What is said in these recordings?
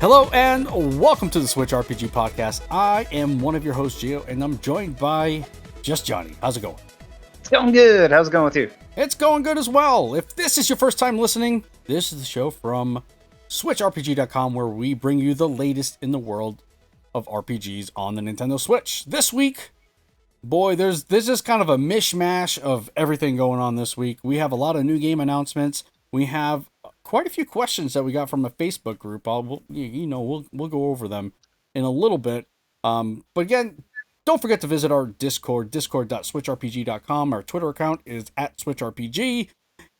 Hello and welcome to the Switchrpg podcast. I am one of your hosts, Gio, and I'm joined by just Jonny. How's it going? It's going good. How's it going with you? It's going good as well. If this is your first time listening, this is the show from Switchrpg.com where we bring you the latest in the world of RPGs on the Nintendo Switch. This week, boy, there's just kind of a mishmash of everything going on this week. We have a lot of new game announcements. We have quite a few questions that we got from a Facebook group. We'll go over them in a little bit. But again, don't forget to visit our Discord, discord.switchrpg.com. Our Twitter account is @switchrpg.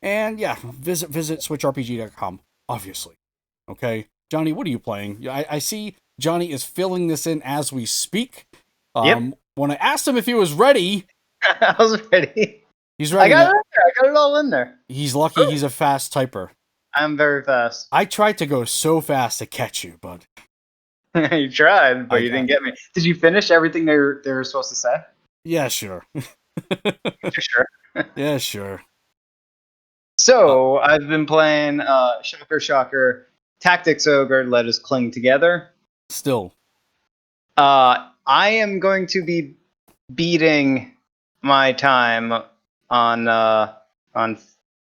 And yeah, visit switchrpg.com, obviously. Okay, Jonny, what are you playing? I see Jonny is filling this in as we speak. Yep. When I asked him if he was ready, I was ready. He's ready. I got it all in there. He's lucky he's a fast typer. I'm very fast. I tried to go so fast to catch you, but you tried, but you didn't get me. Did you finish everything they were supposed to say? Yeah, sure. For sure. Yeah, sure. So I've been playing shocker, Tactics Ogre, Let Us Cling Together. Still. I am going to be beating my time on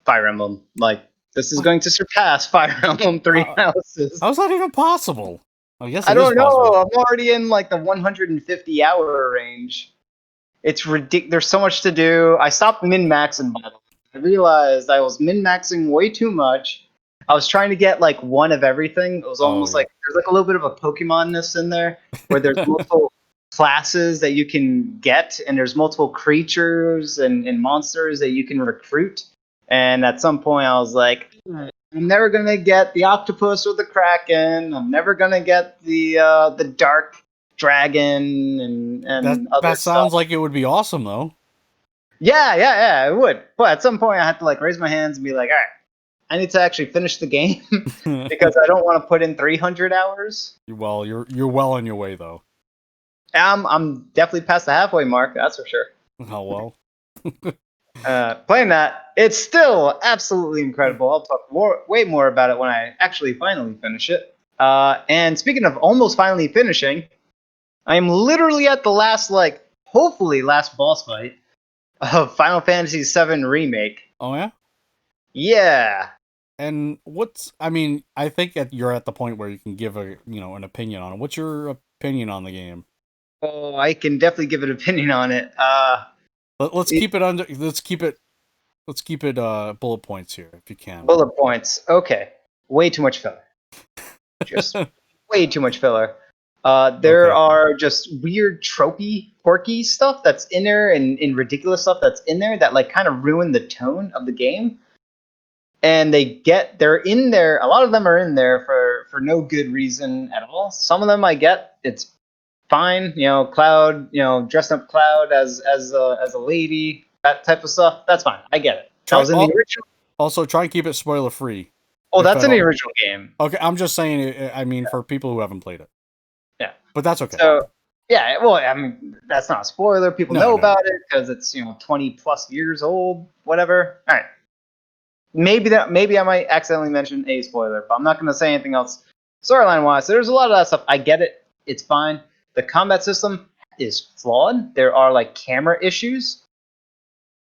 Fire Emblem. Like, this is going to surpass Fire Emblem Three Houses. How's that even possible? I guess I don't know. I'm already in like the 150 hour range. It's ridiculous. There's so much to do. I stopped min-maxing, by the way. I realized I was min-maxing way too much. I was trying to get like one of everything. It was almost like there's like a little bit of a Pokemon-ness in there, where there's multiple classes that you can get, and there's multiple creatures and monsters that you can recruit. And at some point, I was like, I'm never gonna get the octopus or the kraken. I'm never gonna get the dark dragon and other that sounds stuff. like it would be awesome, though. Yeah, it would. But at some point, I had to like raise my hands and be like, all right, I need to actually finish the game because I don't want to put in 300 hours. Well, you're well on your way, though. I'm definitely past the halfway mark. That's for sure. Oh well. Playing that, it's still absolutely incredible. I'll talk way more about it when I actually finally finish it. And speaking of almost finally finishing, I am literally at the hopefully last boss fight of Final Fantasy VII Remake. Oh yeah? Yeah. And I think you're at the point where you can give an opinion on it. What's your opinion on the game? Oh, I can definitely give an opinion on it. Let's keep it bullet points here if you can. Bullet points. Okay. Way too much filler. Just way too much filler. There are just weird tropey, quirky stuff that's in there and ridiculous stuff that's in there that like kind of ruin the tone of the game. And they're in there. A lot of them are in there for no good reason at all. Some of them I get, it's fine. Cloud, dressed up Cloud as a lady, that type of stuff. That's fine. I get it. That was in the original. Also, try and keep it spoiler free. Oh, that's in the original game. Okay, I'm just saying. For people who haven't played it. Yeah, but that's okay. So yeah, well, I mean, that's not a spoiler. People know about it because it's 20 plus years old. Whatever. All right. Maybe I might accidentally mention a spoiler, but I'm not going to say anything else storyline wise. So there's a lot of that stuff. I get it. It's fine. The combat system is flawed. There are like camera issues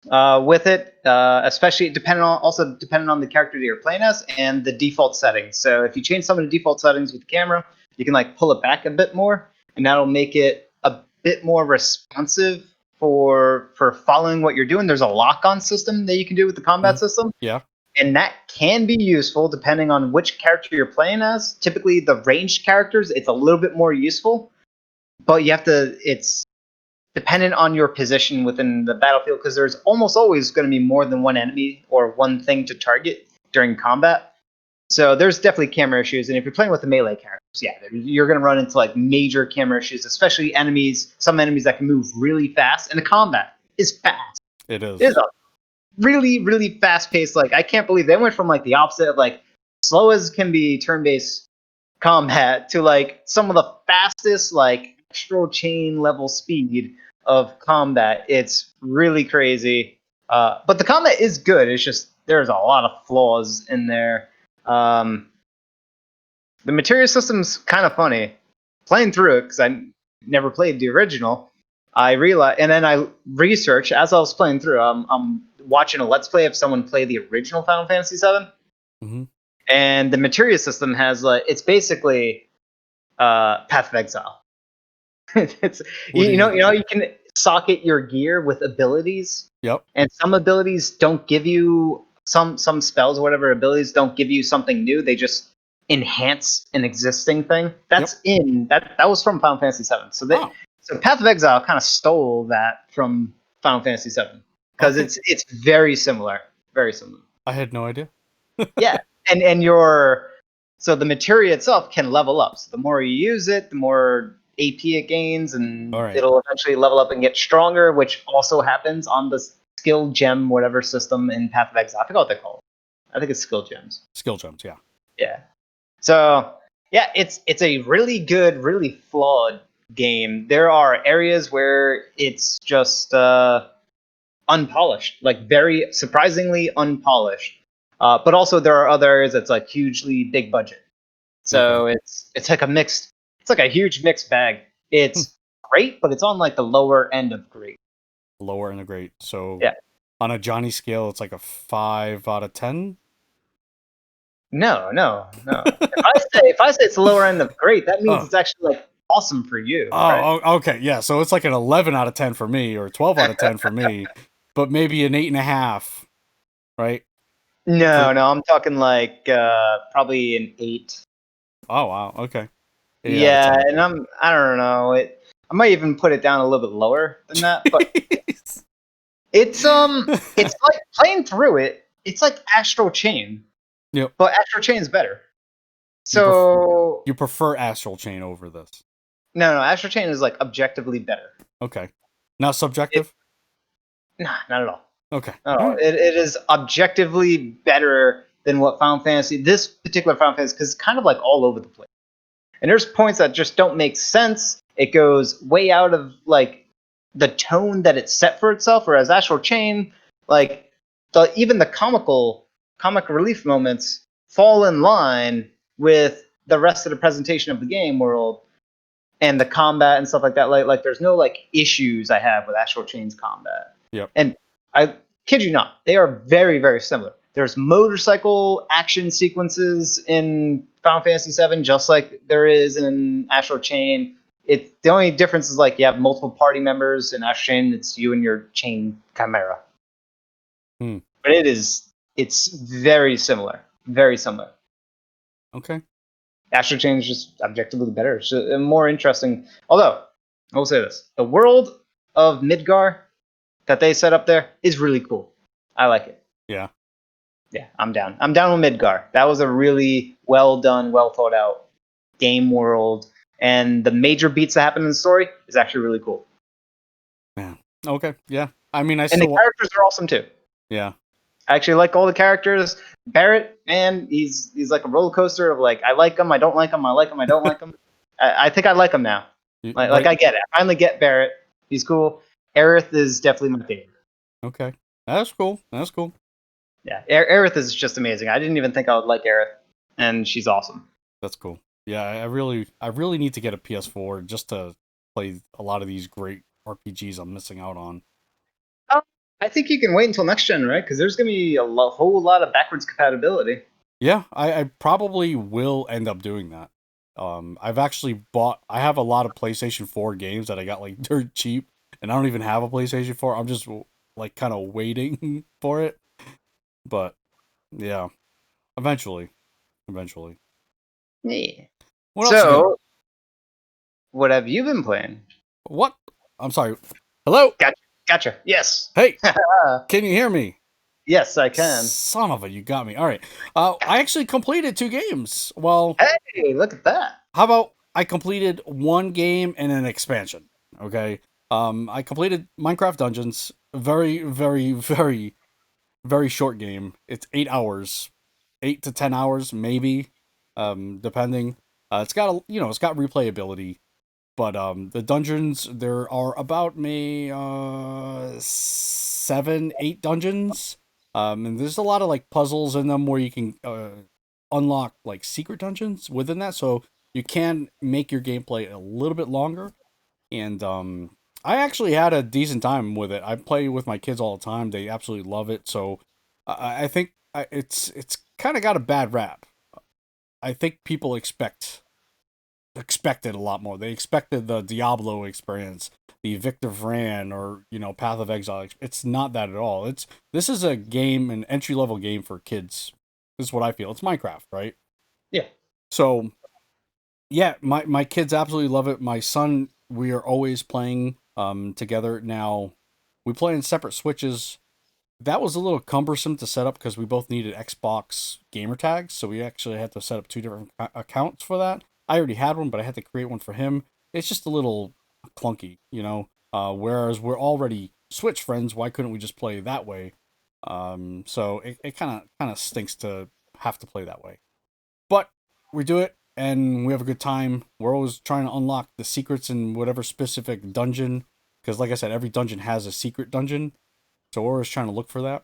with it, especially depending on the character that you're playing as and the default settings. So if you change some of the default settings with the camera, you can like pull it back a bit more, and that'll make it a bit more responsive for following what you're doing. There's a lock-on system that you can do with the combat system. Yeah. And that can be useful depending on which character you're playing as. Typically, the ranged characters, it's a little bit more useful. But it's dependent on your position within the battlefield, because there's almost always going to be more than one enemy or one thing to target during combat. So there's definitely camera issues. And if you're playing with the melee characters, yeah, you're going to run into like major camera issues, especially some enemies that can move really fast. And the combat is fast. It is. It's a really, really fast-paced. Like, I can't believe they went from like the opposite of like slow as can be turn-based combat to like some of the fastest like astral chain level speed of combat. It's really crazy. But the combat is good. It's just there's a lot of flaws in there. The materia system's kind of funny. Playing through it because I never played the original, I realized, and then I researched as I was playing through. I'm watching a let's play of someone play the original Final Fantasy VII, Mm-hmm. and the materia system has it's basically Path of Exile. It's you can socket your gear with abilities. Yep. And some abilities don't give you some spells or whatever abilities don't give you something new. They just enhance an existing thing. That's that was from Final Fantasy VII. So Path of Exile kind of stole that from Final Fantasy VII because it's very similar. Very similar. I had no idea. Yeah. And so the materia itself can level up. So the more you use it, the more AP it gains, and it'll eventually level up and get stronger, which also happens on the skill gem whatever system in Path of Exile. I forgot what they're called. I think it's skill gems. Skill gems, yeah. Yeah. So yeah, it's a really good, really flawed game. There are areas where it's just unpolished, like very surprisingly unpolished. But also there are other areas that's like hugely big budget. So it's like a mixed. It's like a huge mixed bag. It's great, but it's on like the lower end of great. Lower end of great. So yeah. On a Jonny scale, it's like a 5 out of 10. No. if I say it's the lower end of great, that means it's actually like awesome for you. Oh, okay, yeah. So it's like an 11 out of 10 for me, or 12 out of 10 for me, but maybe an 8.5, right? No, I'm talking like probably an 8. Oh wow, okay. Yeah, and I don't know. I might even put it down a little bit lower than that, but it's like playing through it. It's like Astral Chain. Yep. But Astral Chain is better. So you prefer Astral Chain over this? No, Astral Chain is like objectively better. Okay. Not subjective? Nah, not at all. Okay. No, it is objectively better than what Final Fantasy, this particular Final Fantasy, because it's kind of like all over the place. And there's points that just don't make sense. It goes way out of like the tone that it's set for itself. Whereas Astral Chain, like even the comic relief moments fall in line with the rest of the presentation of the game world and the combat and stuff like that. Like there's no like issues I have with Astral Chain's combat. Yep. And I kid you not, they are very, very similar. There's motorcycle action sequences in Final Fantasy VII, just like there is in Astral Chain. The only difference is like you have multiple party members. In Astral Chain, it's you and your chain chimera. But it's very similar. Very similar. Okay. Astral Chain is just objectively better. It's more interesting. Although, I will say this. The world of Midgar that they set up there is really cool. I like it. Yeah. Yeah, I'm down. I'm down with Midgar. That was a really well done, well thought out game world. And the major beats that happen in the story is actually really cool. Man. Okay. Yeah. I mean, and the characters are awesome too. Yeah. I actually like all the characters. Barrett, man, he's like a roller coaster of like, I like him, I don't like him, I like him, I don't like him. I think I like him now. Like I get it. I finally get Barrett. He's cool. Aerith is definitely my favorite. Okay. That's cool. Yeah, Aerith is just amazing. I didn't even think I would like Aerith, and she's awesome. That's cool. Yeah, I really need to get a PS4 just to play a lot of these great RPGs I'm missing out on. I think you can wait until next gen, right? Because there's going to be a whole lot of backwards compatibility. Yeah, I probably will end up doing that. I've actually I have a lot of PlayStation 4 games that I got like dirt cheap, and I don't even have a PlayStation 4. I'm just like kind of waiting for it. But yeah, eventually. Yeah. What have you been playing? What? I'm sorry. Hello? Gotcha. Yes. Hey, can you hear me? Yes, I can. Son of a, you got me. All right. I actually completed 2 games. Well, hey, look at that. How about I completed 1 game and an expansion? Okay. I completed Minecraft Dungeons. Very, very, very, very short game. It's 8 hours, 8 to 10 hours, maybe, depending. It's got it's got replayability. But the dungeons, there are about 7, 8 dungeons. And there's a lot of like puzzles in them where you can unlock like secret dungeons within that, so you can make your gameplay a little bit longer. And I actually had a decent time with it. I play with my kids all the time; they absolutely love it. So I think it's kind of got a bad rap. I think people expected a lot more. They expected the Diablo experience, the Victor Vran, or Path of Exile. It's not that at all. This is a game, an entry level game for kids. This is what I feel. It's Minecraft, right? Yeah. So yeah, my kids absolutely love it. My son, we are always playing together now. We play in separate Switches. That was a little cumbersome to set up because we both needed Xbox gamer tags, so we actually had to set up two different accounts for that. I already had one, but I had to create one for him. It's just a little clunky, whereas we're already Switch friends, why couldn't we just play that way? So it kind of stinks to have to play that way. But we do it, and we have a good time. We're always trying to unlock the secrets in whatever specific dungeon, because like I said, every dungeon has a secret dungeon, so we're always trying to look for that.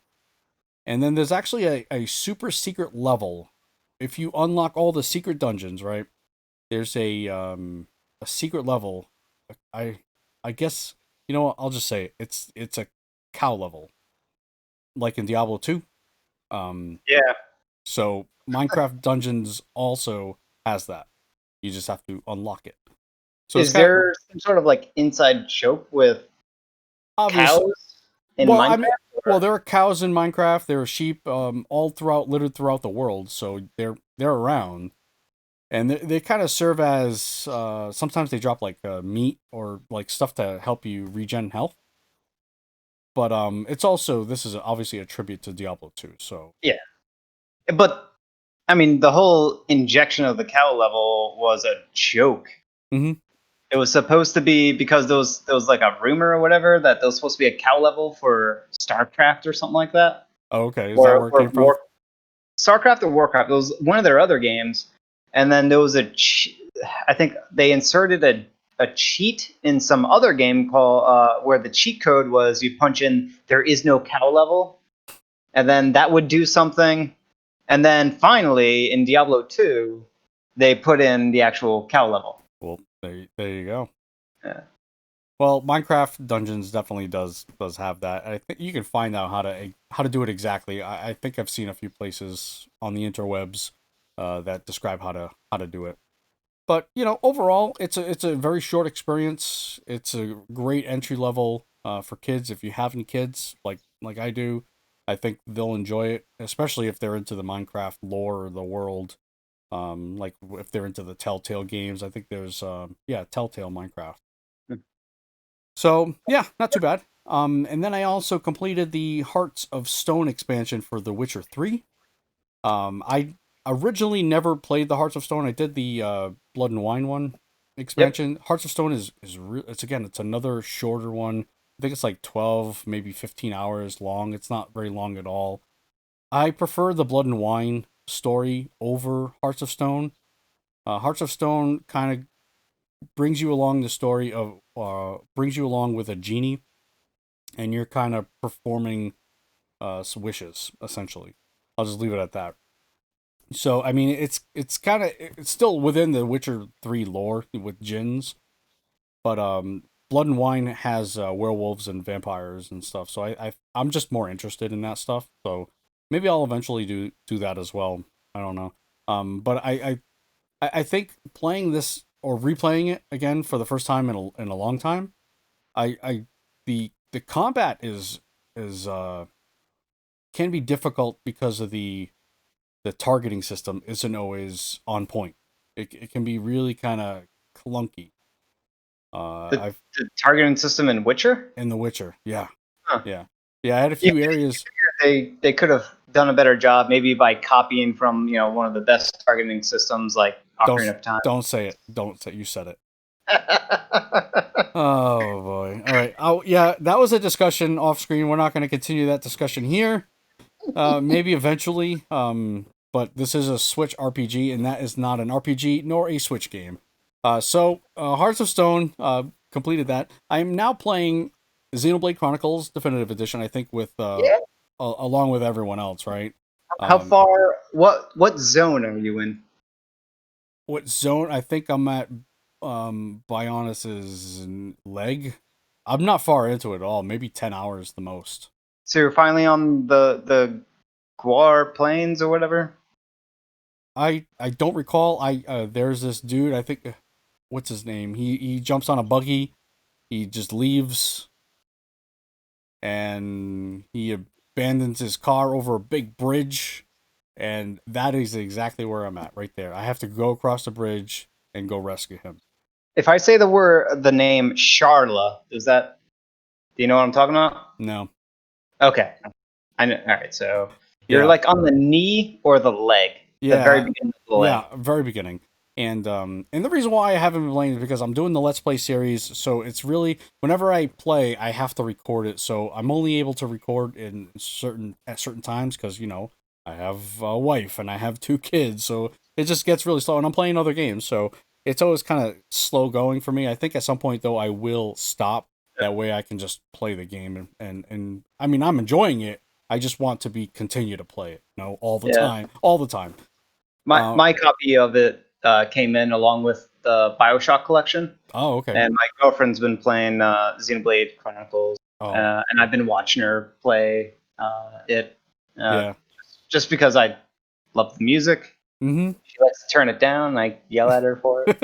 And then there's actually a super secret level. If you unlock all the secret dungeons, right? There's a secret level. I guess you know what? I'll just say it's a cow level, like in Diablo 2. Yeah. So Minecraft Dungeons also has that. You just have to unlock it. So is there some sort of like inside joke with cows in Minecraft? Well, there are cows in Minecraft. There are sheep, all littered throughout the world. So they're around, and they kind of serve as sometimes they drop like meat or like stuff to help you regen health. But this is obviously a tribute to Diablo 2. So yeah, but I mean the whole injection of the cow level was a joke. Mm-hmm. It was supposed to be because there was like a rumor or whatever that there was supposed to be a cow level for StarCraft or something like that. Oh, okay. Is that where it came from? StarCraft or Warcraft. It was one of their other games, and then there was I think they inserted a cheat in some other game called where the cheat code was you punch in there is no cow level, and then that would do something, and then finally in Diablo 2 they put in the actual cow level. Well, there you go. Yeah. Well, Minecraft Dungeons definitely does have that. I think you can find out how to do it exactly. I think I've seen a few places on the interwebs that describe how to do it. But overall, it's a very short experience. It's a great entry level for kids. If you have any kids, like I do, I think they'll enjoy it, especially if they're into the Minecraft lore or the world. Like if they're into the Telltale games, I think there's Telltale Minecraft. So yeah, not too bad. And then I also completed the Hearts of Stone expansion for The Witcher 3. I originally never played the Hearts of Stone. I did the Blood and Wine one expansion. Yep. Hearts of Stone is it's another shorter one. I think it's like 12, maybe 15 hours long. It's not very long at all. I prefer the Blood and Wine story over Hearts of Stone. Hearts of Stone kind of brings you along the story of brings you along with a genie, and you're kind of performing some wishes essentially. I'll just leave it at that. So I mean, it's still within the Witcher 3 lore with djinns, but Blood and Wine has werewolves and vampires and stuff. So I'm just more interested in that stuff. So maybe I'll eventually do that as well. I don't know. But I think playing this or replaying it again for the first time in a long time, the combat is can be difficult because of the targeting system isn't always on point. It can be really kind of clunky. The targeting system in Witcher? In The Witcher, yeah. Huh. Yeah. I had a few areas. They could have done a better job, maybe by copying from one of the best targeting systems like Ocarina of Time. Don't say it. Don't say you said it. Oh boy! All right. Yeah, that was a discussion off screen. We're not going to continue that discussion here. Maybe eventually. But this is a Switch RPG, and that is not an RPG nor a Switch game. So Hearts of Stone completed that. I am now playing Xenoblade Chronicles Definitive Edition. I think with along with everyone else, right? How Um, far? What zone are you in? what zone? I think I'm at Bionis's leg. I'm not far into it at all. Maybe 10 hours the most. So you're finally on the Guar Plains or whatever. I don't recall. There's this dude. I think what's his name? He jumps on a buggy. He just leaves, and he abandons his car over a big bridge, and that is exactly where I'm at right there. I have to go across the bridge and go rescue him. If I say the name Sharla, does that? Do you know what I'm talking about? No. Okay, I know. All right, so you're Yeah. like on the knee or the leg, the very Yeah. beginning of the leg. Yeah. Very beginning. And the reason why I haven't been playing is because I'm doing the Let's Play series, so it's really whenever I play, I have to record it. So I'm only able to record at certain times because I have a wife and I have 2 kids, so it just gets really slow. And I'm playing other games, so it's always kind of slow going for me. I think at some point though, I will stop. That way, I can just play the game and I mean I'm enjoying it. I just want to continue to play it, all the time, all the time. My copy of it came in along with the BioShock collection. Oh, okay. And my girlfriend's been playing Xenoblade Chronicles, and I've been watching her play it. Yeah. Just because I love the music. Mm-hmm. She likes to turn it down, and I yell at her for it.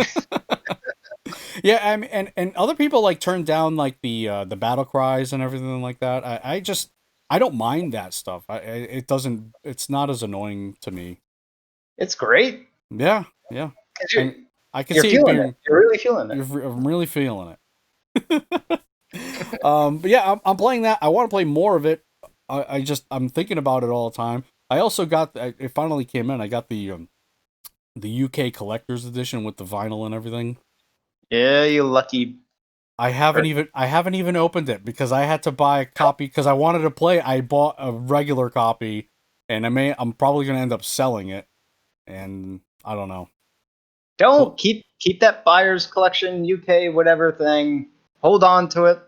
Yeah, I mean, and other people like turn down like the battle cries and everything like that. I don't mind that stuff. It's not as annoying to me. It's great. Yeah, yeah. I can you're see feeling it being, it. You're really feeling it. I'm really feeling it. But yeah, I'm playing that. I want to play more of it. I'm thinking about it all the time. I also got it finally came in. I got the UK collector's edition with the vinyl and everything. Yeah, you lucky. I haven't even opened it because I had to buy a copy because I wanted to play. I bought a regular copy, and I'm probably gonna end up selling it, and I don't know. Don't keep that buyer's collection UK whatever thing. Hold on to it.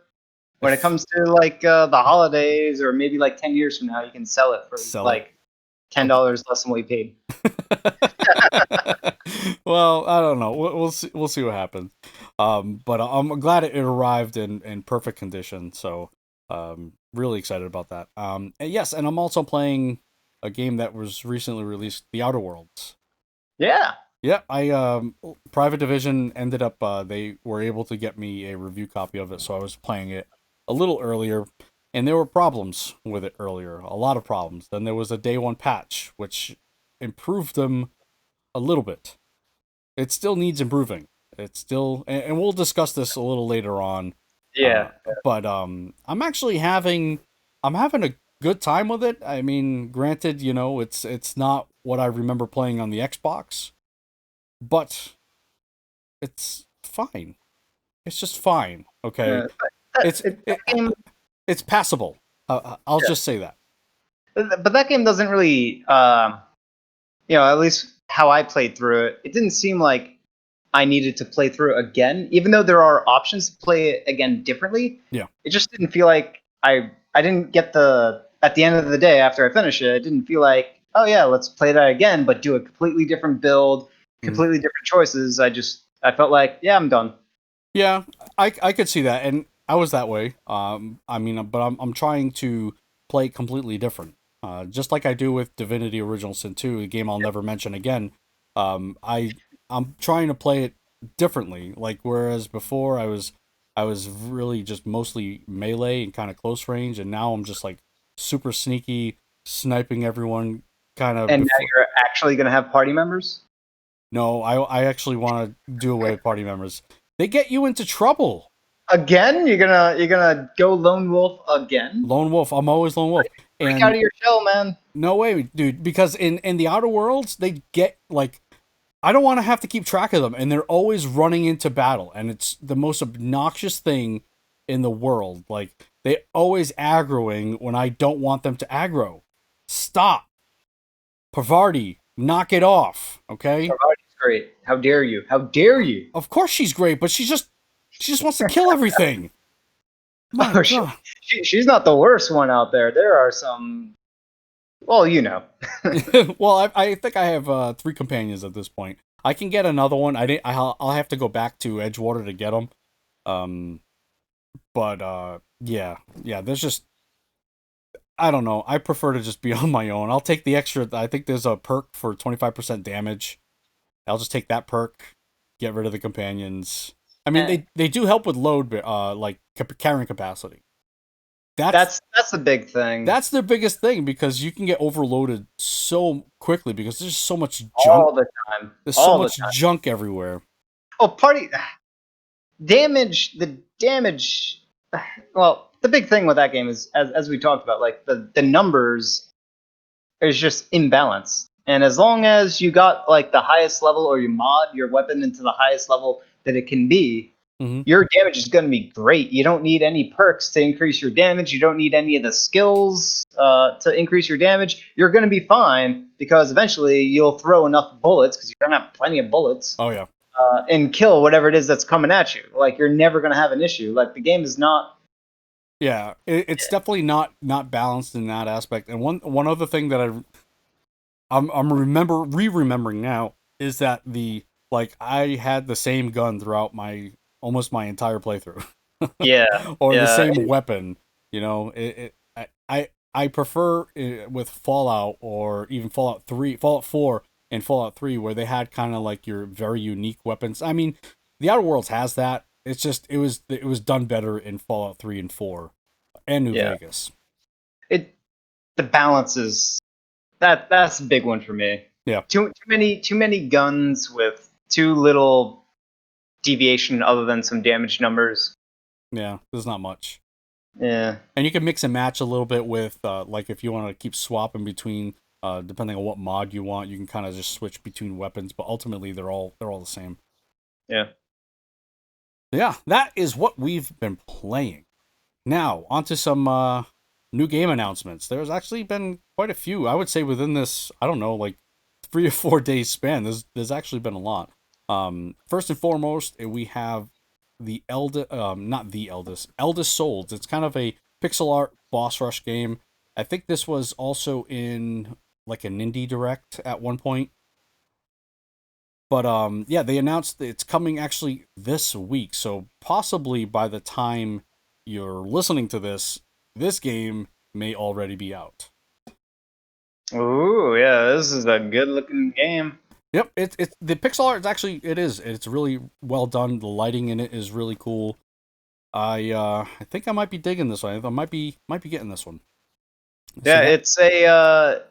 When it comes to like the holidays or maybe like 10 years from now, you can sell it for $10 less than what you paid. Well, I don't know. We'll see. We'll see what happens. But I'm glad it arrived in perfect condition. So, really excited about that. And yes, and I'm also playing a game that was recently released, The Outer Worlds. Yeah. Yeah, Private Division ended up. They were able to get me a review copy of it, so I was playing it a little earlier, and there were problems with it earlier. A lot of problems. Then there was a day one patch, which improved them a little bit. It still needs improving. It's still, and we'll discuss this a little later on. Yeah. But I'm having a good time with it. I mean, granted, it's not what I remember playing on the Xbox, but it's fine. It's just fine. Okay, it's passable. I'll just say that. But that game doesn't really, at least how I played through it, it didn't seem like I needed to play through it again, even though there are options to play it again differently. Yeah. It just didn't feel like I didn't get at the end of the day after I finished it, it didn't feel like, oh yeah, let's play that again, but do a completely different build, completely different choices. I felt like, yeah, I'm done. Yeah, I could see that, and I was that way. I mean, but I'm trying to play completely different. Just like I do with Divinity Original Sin 2, a game I'll never mention again. I'm trying to play it differently. Like whereas before I was really just mostly melee and kind of close range, and now I'm just like super sneaky, sniping everyone. And now you're actually gonna have party members? No, I actually want to do away with party members. They get you into trouble. Again? You're gonna go lone wolf again? Lone wolf. I'm always lone wolf. Break out of your shell, man. No way, dude. Because in the Outer Worlds, they get like, I don't want to have to keep track of them, and they're always running into battle, and it's the most obnoxious thing in the world. Like they always aggroing when I don't want them to aggro. Stop, Pavardi, knock it off, okay? Pavardi's great. How dare you? How dare you? Of course she's great, but she just wants to kill everything. She's not the worst one out there. There are some Well, you know. Well, I think I have 3 companions at this point. I can get another one. I'll have to go back to Edgewater to get them. But yeah. There's just I don't know. I prefer to just be on my own. I'll take the extra. I think there's a perk for 25% damage. I'll just take that perk. Get rid of the companions. I mean, they do help with load, like carrying capacity. That's the big thing. That's the biggest thing because you can get overloaded so quickly because there's so much junk all the time. There's so much junk everywhere. Oh, damage. The damage. Well, the big thing with that game is, as we talked about, like the numbers is just imbalanced. And as long as you got like the highest level, or you mod your weapon into the highest level that it can be, your damage is going to be great. You don't need any perks to increase your damage. You don't need any of the skills to increase your damage. You're going to be fine because eventually you'll throw enough bullets, because you're going to have plenty of bullets. Oh yeah. And kill whatever it is that's coming at you. Like, you're never going to have an issue. Like, the game is not. Yeah, it's definitely not balanced in that aspect. And one other thing that I'm remembering now is that I had the same gun throughout almost my entire playthrough. Yeah. Or the same weapon. You know, I prefer with Fallout, or even Fallout 4 and Fallout 3, where they had kind of like your very unique weapons. I mean, the Outer Worlds has that. It's just it was done better in Fallout 3 and 4 and New Vegas. The balance is that's a big one for me. Yeah. Too many guns with too little deviation other than some damage numbers. Yeah, there's not much. Yeah. And you can mix and match a little bit with like if you want to keep swapping between depending on what mod you want, you can kind of just switch between weapons, but ultimately they're all the same. Yeah. Yeah, that is what we've been playing. Now, onto some new game announcements. There's actually been quite a few. I would say within this, I don't know, like 3 or 4 days span, there's actually been a lot. First and foremost, we have the Eldest Souls. It's kind of a pixel art boss rush game. I think this was also in like an indie direct at one point. But yeah, they announced that it's coming actually this week. So possibly by the time you're listening to this game may already be out. Ooh, yeah, this is a good looking game. Yep, it's the pixel art. It's really well done. The lighting in it is really cool. I think I might be digging this one. I might be getting this one. Yeah, it's a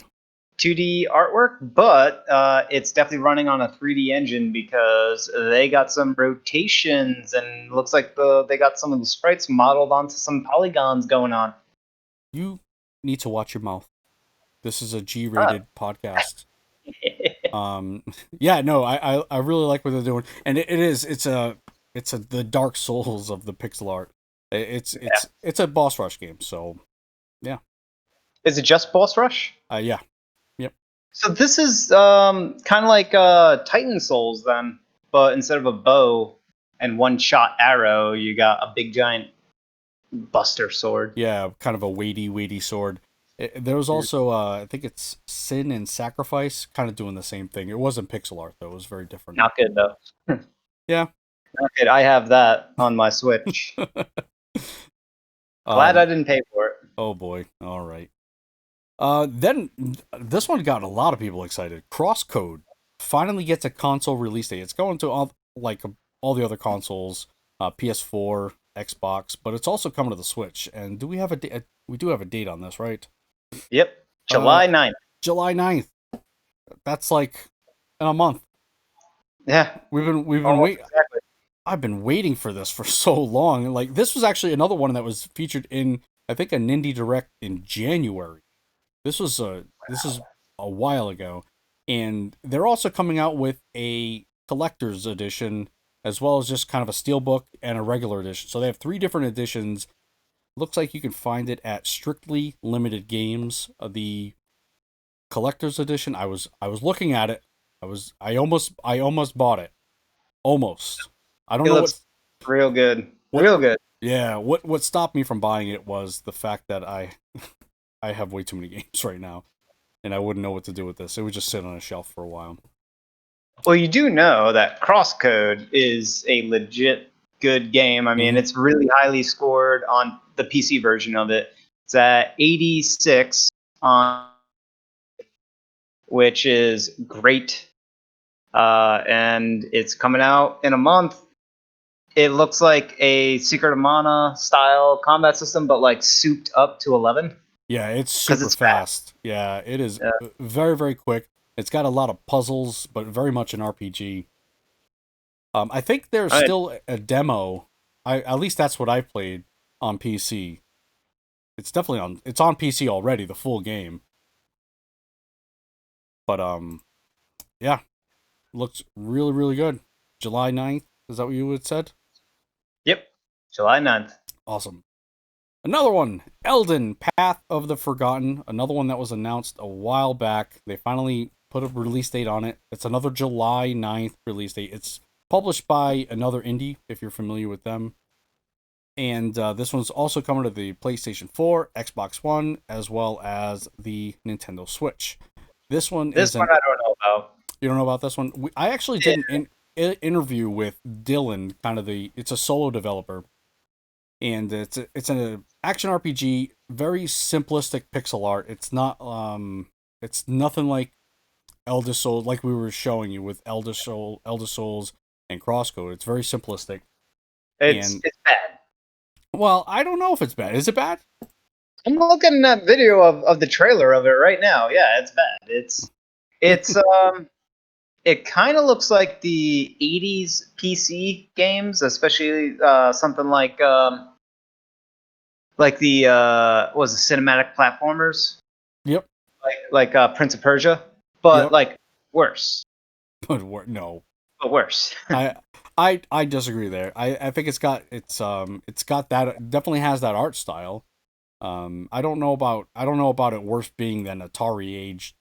2D artwork, but it's definitely running on a 3D engine because they got some rotations, and looks like they got some of the sprites modeled onto some polygons going on. You need to watch your mouth. This is a G-rated podcast. Yeah, no, I really like what they're doing, and it's the Dark Souls of the pixel art. It's a boss rush game, so yeah. Is it just boss rush? Yeah. Yep. So this is kind of like Titan Souls then, but instead of a bow and one-shot arrow, you got a big giant buster sword. Yeah, kind of a weighty sword. There was also, I think it's Sin and Sacrifice, kind of doing the same thing. It wasn't pixel art, though. It was very different. Not good, though. Yeah. Not good. I have that on my Switch. Glad I didn't pay for it. Oh, boy. All right. Then, this one got a lot of people excited. Crosscode finally gets a console release date. It's going to all the other consoles, PS4, Xbox, but it's also coming to the Switch. And do we have we do have a date on this, right? Yep. July 9th. July 9th. That's like in a month. Yeah. We've been waiting. Exactly. I've been waiting for this for so long. Like, this was actually another one that was featured in, I think, an indie direct in January. This is a while ago, and they're also coming out with a collector's edition as well as just kind of a steelbook and a regular edition. So they have 3 different editions. Looks like you can find it at Strictly Limited Games. The collector's edition, I was looking at it. I almost bought it. Almost. I don't know. It looks real good. Real good. Yeah. What stopped me from buying it was the fact that I have way too many games right now. and I wouldn't know what to do with this. It would just sit on a shelf for a while. Well, you do know that Crosscode is a legit good game. I mean, it's really highly scored on the PC version of it. It's at 86 on, which is great. And it's coming out in a month. It looks like a Secret of Mana style combat system, but like souped up to 11. Yeah, it's super it's fast. Yeah, it is very, very quick. It's got a lot of puzzles, but very much an RPG. I think there's still a demo. At least that's what I played on PC. It's definitely it's on PC already, the full game. But yeah, looks really, really good. July 9th, is that what you had said? Yep, July 9th. Awesome. Another one, Elden, Path of the Forgotten. Another one that was announced a while back. They finally put a release date on it. It's another July 9th release date. It's published by another indie, if you're familiar with them. And this one's also coming to the PlayStation 4, Xbox One, as well as the Nintendo Switch. This one I don't know about. You don't know about this one? I actually did an interview with Dylan, it's a solo developer. And it's an action RPG, very simplistic pixel art. It's not it's nothing like Elder Souls, like we were showing you with Elder Souls and Crosscode. It's very simplistic. It's bad. Well, I don't know if it's bad. Is it bad? I'm looking at video of the trailer of it right now. Yeah, it's bad. It's it kind of looks like the 80s PC games, especially something like the what was the cinematic platformers? Yep. Like Prince of Persia, but Yep. like worse. But no. But worse. I disagree there. I think it's got that, it definitely has that art style. I don't know about it worse being than Atari age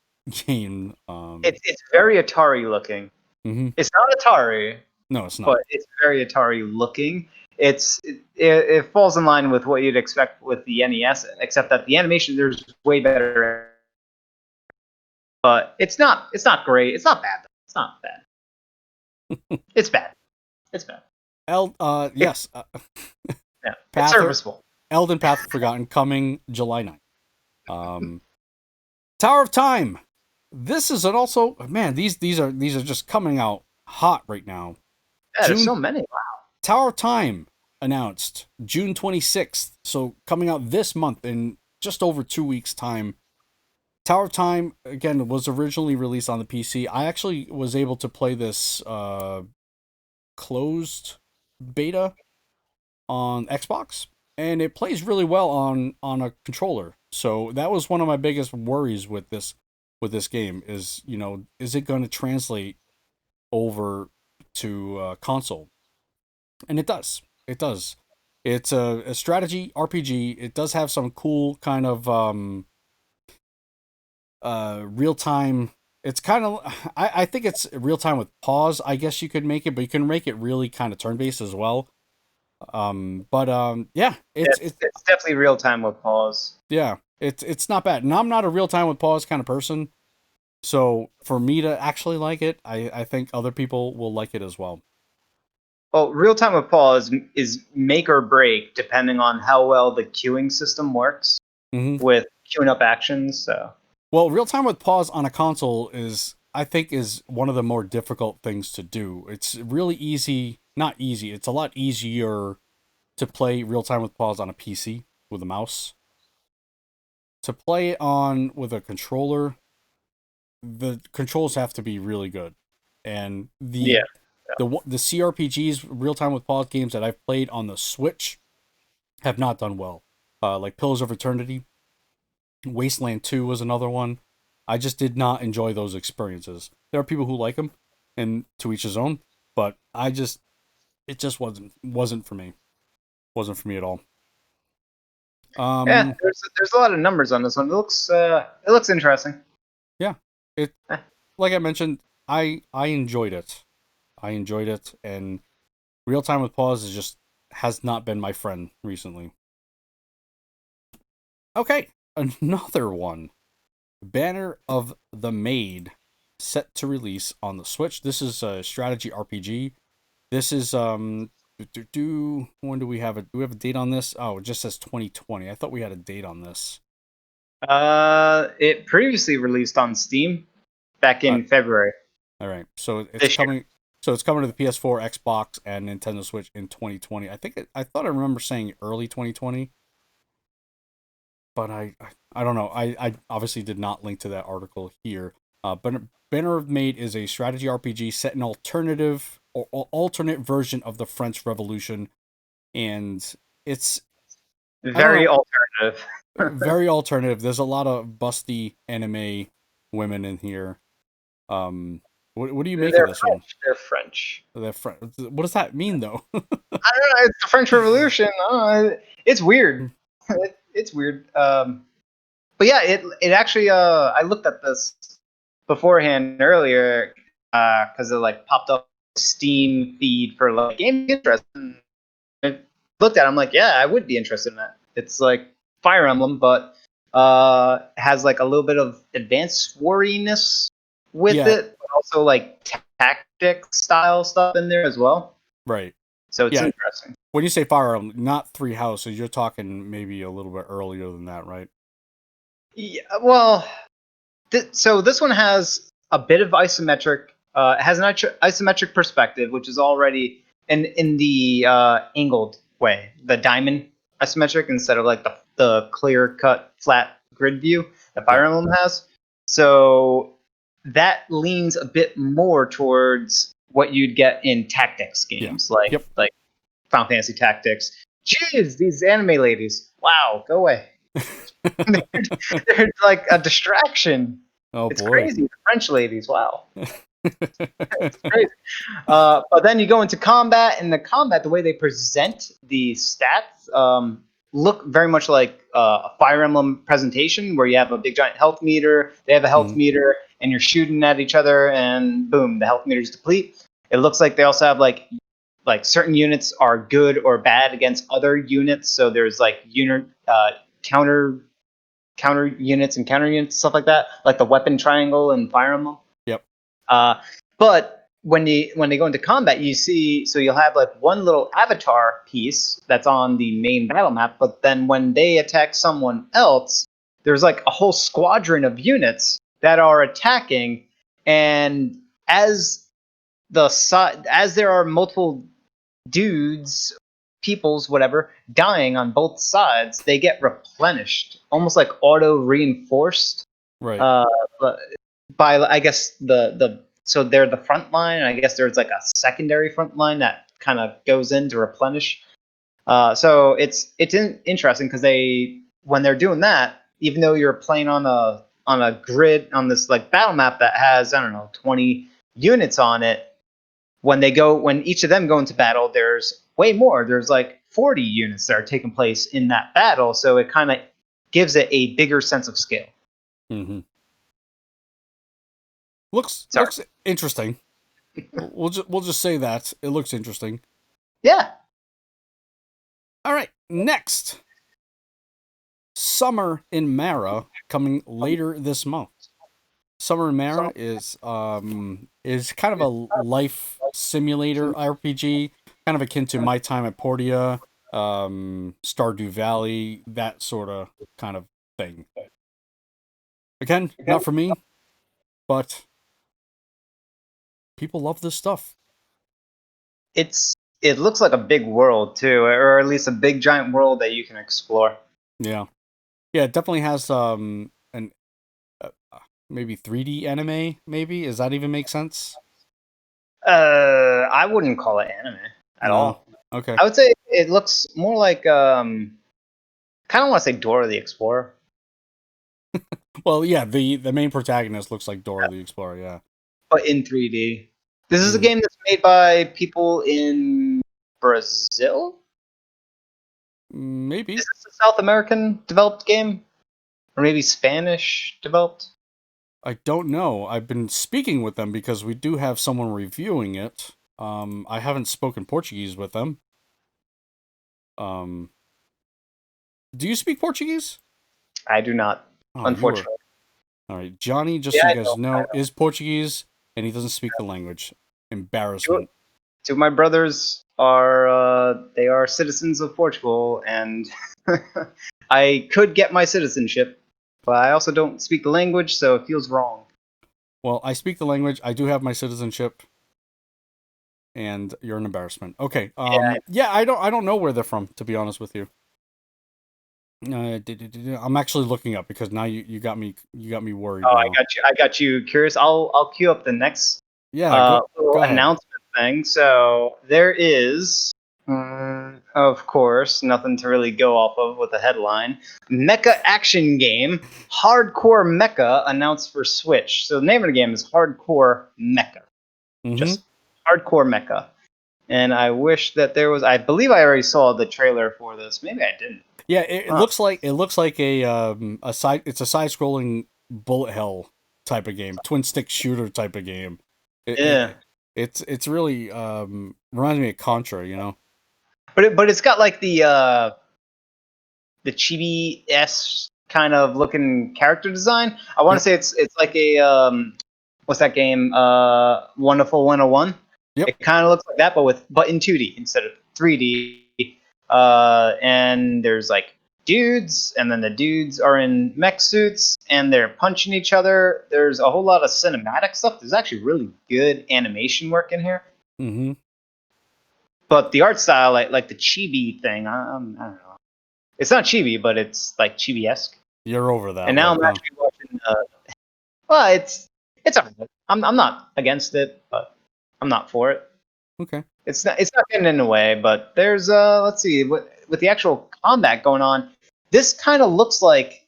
game. It's very Atari looking. Mm-hmm. It's not Atari. No, it's not. But it's very Atari looking. It falls in line with what you'd expect with the NES, except that the animation there's way better. But it's not great. It's not bad. It's not bad. It's bad. It's bad. Yes. Yeah, it's serviceable. Elden Path of Forgotten coming July 9th. Tower of Time. This is also, man, these are just coming out hot right now. Yeah, there's so many. Wow. Tower of Time announced June 26th, so coming out this month in just over 2 weeks' time. Tower of Time, again, was originally released on the PC. I actually was able to play this closed beta on Xbox, and it plays really well on a controller. So that was one of my biggest worries with this game is, is it going to translate over to console? And it does. It's a strategy RPG. It does have some cool kind of real time. It's kind of, I think it's real time with pause, I guess you could make it, but you can make it really kind of turn based as well. Yeah, it's definitely real time with pause. Yeah, it's not bad. And I'm not a real time with pause kind of person, so for me to actually like it, I think other people will like it as well. Well, real time with pause is make or break depending on how well the queuing system works with queuing up actions. So, well, real time with pause on a console is one of the more difficult things to do. It's really easy, not easy. It's a lot easier to play real time with pause on a PC with a mouse. To play it with a controller, the controls have to be really good, and the CRPGs, real time with pause games that I've played on the Switch have not done well. Like Pillars of Eternity, Wasteland 2 was another one. I just did not enjoy those experiences. There are people who like them, and to each his own, but it just wasn't for me. Wasn't for me at all. Yeah, there's a lot of numbers on this one. It looks interesting. Yeah, like I mentioned, I enjoyed it. And real time with pause has not been my friend recently. Okay, another one. Banner of the Maid, set to release on the Switch. This is a strategy RPG. This is when do we have it? Do we have a date on this? Oh, it just says 2020. I thought we had a date on this. It previously released on Steam back in February. All right, so it's This year. coming. So it's coming to the PS4, Xbox, and Nintendo Switch in 2020. I thought I remember saying early 2020, but I don't know. I obviously did not link to that article here. But Banner of Maid is a strategy RPG set in alternate version of the French Revolution, and it's Very alternative. very alternative. There's a lot of busty anime women in here. What do you make of this French. one? They're French. They're French. What does that mean, though? I don't know. It's the French Revolution. It's weird. It's weird. But yeah, it actually. I looked at this beforehand earlier because it like popped up Steam feed for like game interest. And I looked at it, I'm like, yeah, I would be interested in that. It's like Fire Emblem, but has like a little bit of advanced wariness with it, but also like tactic style stuff in there as well. Right. So it's interesting. When you say Fire Emblem, not Three Houses, you're talking maybe a little bit earlier than that, right? Yeah, well, so this one has a bit of isometric. It has an isometric perspective, which is already in the angled way, the diamond isometric instead of like the clear cut flat grid view that Fire Emblem has. So that leans a bit more towards what you'd get in tactics games, like Final Fantasy Tactics. Jeez, these anime ladies! Wow, go away. they're like a distraction. Oh, it's boy. crazy. The French ladies, wow. It's crazy. But then you go into combat, and the way they present the stats look very much like a Fire Emblem presentation, where you have a big giant health meter, they have a health meter, and you're shooting at each other, and boom, the health meters deplete. It looks like they also have like certain units are good or bad against other units, so there's like counter units and counter units, stuff like that, like the weapon triangle in Fire Emblem. Yep. But when they go into combat, you see, so you'll have like one little avatar piece that's on the main battle map, but then when they attack someone else, there's like a whole squadron of units that are attacking, and as there are multiple peoples, whatever, dying on both sides, they get replenished, almost like auto reinforced. Right. By I guess so they're the front line. I guess there's like a secondary front line that kind of goes in to replenish. So it's interesting because when they're doing that, even though you're playing on a grid on this like battle map that has 20 units on it, when each of them go into battle, there's way more. There's like 40 units that are taking place in that battle, so it kind of gives it a bigger sense of scale. Mm-hmm. Looks interesting. We'll just say that it looks interesting. Yeah. All right, next, Summer in Mara, coming later this month. Summer in Mara is kind of a life simulator RPG, kind of akin to My Time at Portia, Stardew Valley, that sort of kind of thing. Again, not for me, but people love this stuff. It looks like a big world too, or at least a big giant world that you can explore. Yeah, it definitely has maybe 3D anime. Maybe, does that even make sense? I wouldn't call it anime at all. Okay. I would say it looks more like kind of want to say Dora the Explorer. Well, yeah, the main protagonist looks like Dora the Explorer, yeah. But in 3D. This is a game that's made by people in Brazil? Maybe. Is this a South American developed game? Or maybe Spanish developed? I don't know. I've been speaking with them because we do have someone reviewing it. I haven't spoken Portuguese with them. Do you speak Portuguese? I do not, unfortunately. All right, Johnny, just so you guys know, is Portuguese, and he doesn't speak the language. Embarrassment. Two of my brothers are they are citizens of Portugal, and I could get my citizenship, but I also don't speak the language, so it feels wrong. Well, I speak the language. I do have my citizenship, and you're an embarrassment. Okay. Yeah, I don't know where they're from, to be honest with you. I'm actually looking up because now you got me worried. Oh, now. I got you curious. I'll queue up the next go ahead. announcement thing. So there is, of course, nothing to really go off of with the headline. Mecha action game, Hardcore Mecha announced for Switch. So the name of the game is Hardcore Mecha. Just Hardcore Mecha. And I wish that there was. I believe I already saw the trailer for this. Maybe I didn't. Yeah, it looks like a side. It's a side-scrolling bullet hell type of game, twin stick shooter type of game. It's really reminds me of Contra, you know. But it's got like the chibi-esque kind of looking character design. I want to say it's like a what's that game? Wonderful 101. Yep. It kind of looks like that, but in 2D instead of 3D. And there's like dudes, and then the dudes are in mech suits, and they're punching each other. There's a whole lot of cinematic stuff. There's actually really good animation work in here. Mm-hmm. But the art style, like the chibi thing, I don't know. It's not chibi, but it's like chibi-esque. You're over that. And now I'm actually watching. Well, it's alright. I'm not against it, but I'm not for it. Okay. It's not getting in the way, but there's let's see, with the actual combat going on, this kind of looks like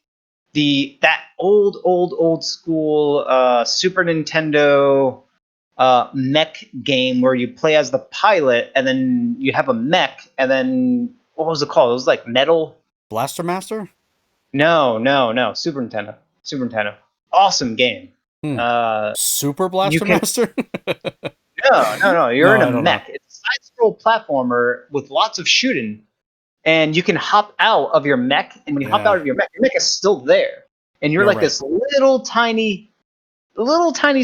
that old school Super Nintendo mech game where you play as the pilot, and then you have a mech, and then what was it called? It was like Metal Blaster Master? No, Super Nintendo. Awesome game. Super Blaster Master? No. You're in a mech. It's a side-scroll platformer with lots of shooting, and you can hop out of your mech. And when you hop out of your mech is still there, and you're like this little tiny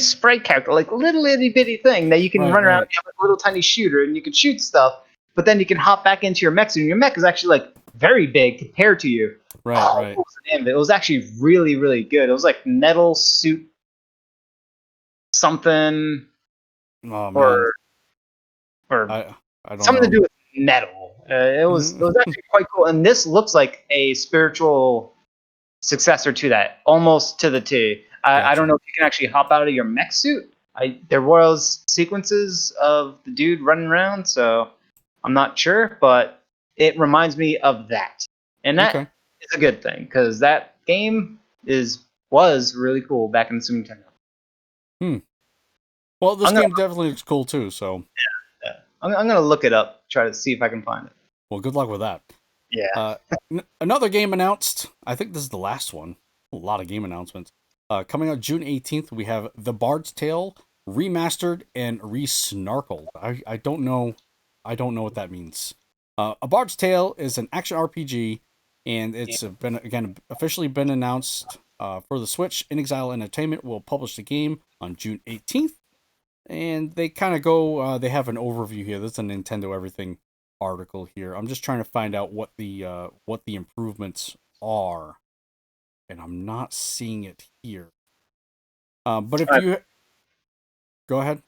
sprite character, like little itty bitty thing that you can run around and have a little tiny shooter, and you can shoot stuff. But then you can hop back into your mech, and your mech is actually like very big compared to you. Right. What was the name of it? It was actually really, really good. It was like Metal Suit something. Oh, man. Or I don't something know. to do with metal. It was actually quite cool, and this looks like a spiritual successor to that, almost to the T. I don't know if you can actually hop out of your mech suit. There was sequences of the dude running around, so I'm not sure, but it reminds me of that, and that is a good thing because that game was really cool back in the Super Nintendo. Well, this game definitely looks cool too, so. Yeah. I'm going to look it up, try to see if I can find it. Well, good luck with that. Yeah. Another game announced. I think this is the last one. A lot of game announcements. Coming out June 18th, we have The Bard's Tale Remastered and Resnarkled. I don't know what that means. A Bard's Tale is an action RPG, and it's officially been announced for the Switch. InXile Entertainment will publish the game on June 18th. And they kind of go, they have an overview here. This is a Nintendo Everything article here. I'm just trying to find out what the improvements are. And I'm not seeing it here. But if you... Go ahead.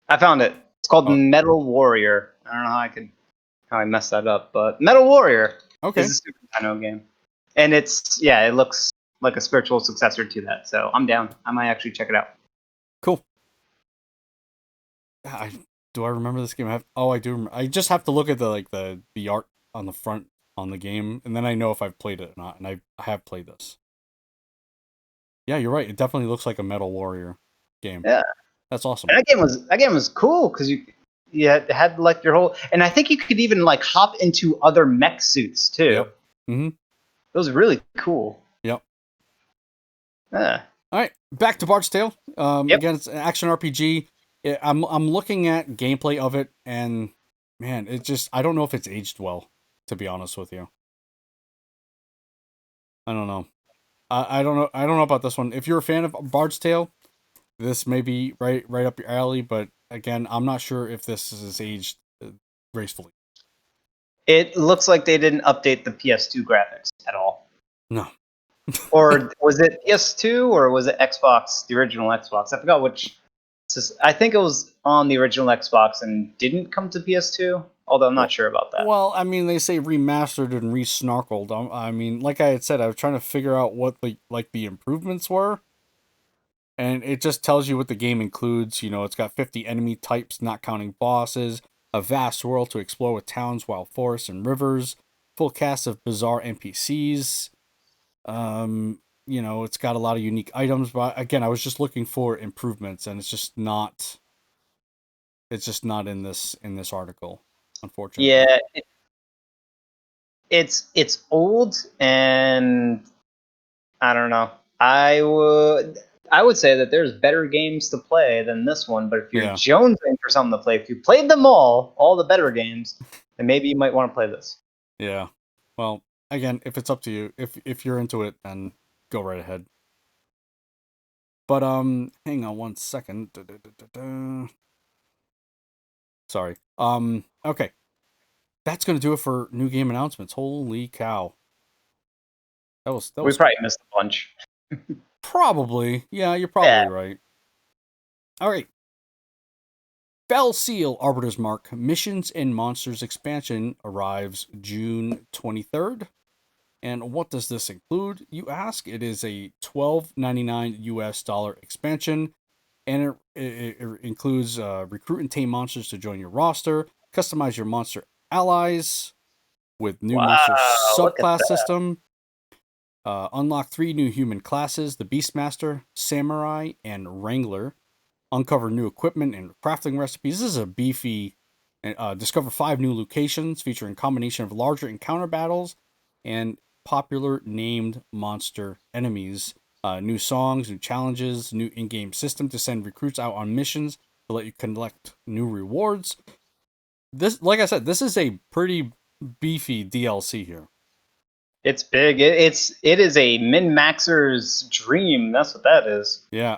I found it. It's called Metal Warrior. I don't know how I messed that up, but Metal Warrior is a Super Nintendo game. And it looks like a spiritual successor to that. So I'm down. I might actually check it out. Cool. Do I remember this game? I do remember. I just have to look at the art on the front on the game, and then I know if I've played it or not, and I have played this. Yeah, you're right. It definitely looks like a Metal Warrior game. Yeah. That's awesome. And that game was cool because you had like your whole, and I think you could even like hop into other mech suits too. Yep. Mm-hmm. It was really cool. Yep. Yeah. All right, back to Bard's Tale. Again, it's an action RPG. I'm looking at gameplay of it, and man, it just, I don't know if it's aged well, to be honest with you. I don't know. I don't know. I don't know about this one. If you're a fan of Bard's Tale, this may be right up your alley. But again, I'm not sure if this is aged gracefully. It looks like they didn't update the PS2 graphics at all. No. Or was it PS2 or was it Xbox, the original Xbox? I forgot which. I think it was on the original Xbox and didn't come to PS2, although I'm not sure about that. Well, I mean, they say remastered and re-snarkled. I mean, like I had said, I was trying to figure out what the improvements were, and it just tells you what the game includes. You know, it's got 50 enemy types, not counting bosses, a vast world to explore with towns, wild forests, and rivers, full cast of bizarre NPCs. You know, it's got a lot of unique items, but again, I was just looking for improvements, and it's just not in this article, unfortunately. Yeah, it's old, and I don't know. I would say that there's better games to play than this one, but if you're jonesing for something to play, if you played them all the better games, then maybe you might want to play this. Yeah. Well, again, if it's up to you, if you're into it, then go right ahead. But hang on one second. Sorry. Okay. That's gonna do it for new game announcements. Holy cow. That was We probably missed a bunch. Probably. Yeah, you're probably right. All right. Fell Seal Arbiter's Mark Missions and Monsters expansion arrives June 23rd. And what does this include, you ask? It is a $12.99 US dollar expansion, and it includes recruit and tame monsters to join your roster, customize your monster allies with new monster subclass system, unlock 3 new human classes, the Beastmaster, Samurai, and Wrangler, uncover new equipment and crafting recipes. This is a beefy, discover 5 new locations featuring a combination of larger encounter battles and popular named monster enemies, new songs, new challenges, new in-game system to send recruits out on missions to let you collect new rewards. This, like I said, this is a pretty beefy DLC here. It's big. It is a min-maxer's dream. That's what that is. Yeah,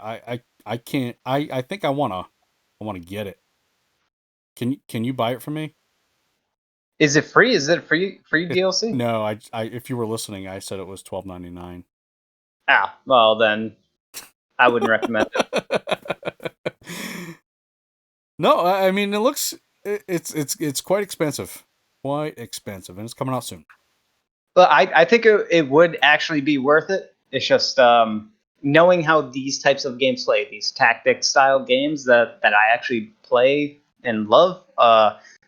I can't. I think I wanna get it. Can you buy it for me? Is it free? Is it free DLC? No, I if you were listening, I said it was $12.99. Ah, well then, I wouldn't recommend it. No, I mean it's quite expensive, and it's coming out soon. But I think it would actually be worth it. It's just knowing how these types of games play, these tactic style games that I actually play and love.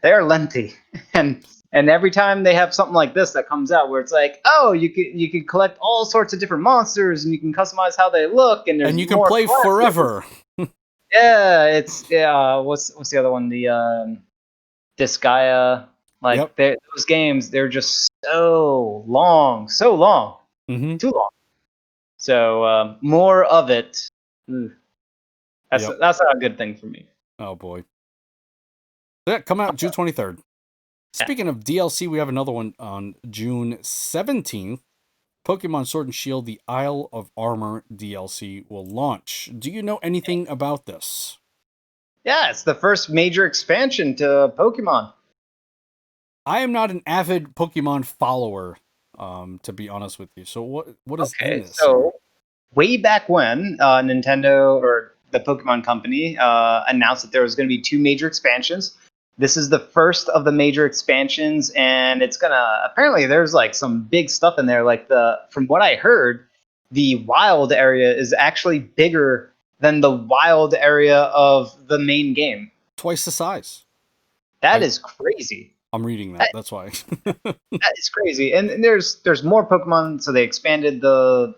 They are lengthy, and every time they have something like this that comes out, where it's like, oh, you could collect all sorts of different monsters, and you can customize how they look, and you can play classes forever. Yeah, it's what's the other one? The Disgaea. Like those games, they're just so long, mm-hmm. too long. So more of it. That's not a good thing for me. Oh boy. Yeah, coming out June 23rd. Speaking of DLC, we have another one on June 17th. Pokemon Sword and Shield: The Isle of Armor DLC will launch. Do you know anything about this? Yeah, it's the first major expansion to Pokemon. I am not an avid Pokemon follower, to be honest with you. So what is in this? So way back when Nintendo or the Pokemon Company announced that there was going to be 2 major expansions. This is the first of the major expansions, and it's apparently there's like some big stuff in there. Like from what I heard, the wild area is actually bigger than the wild area of the main game. Twice the size. That is crazy. I'm reading that. That's why. That is crazy. And there's more Pokemon, so they expanded the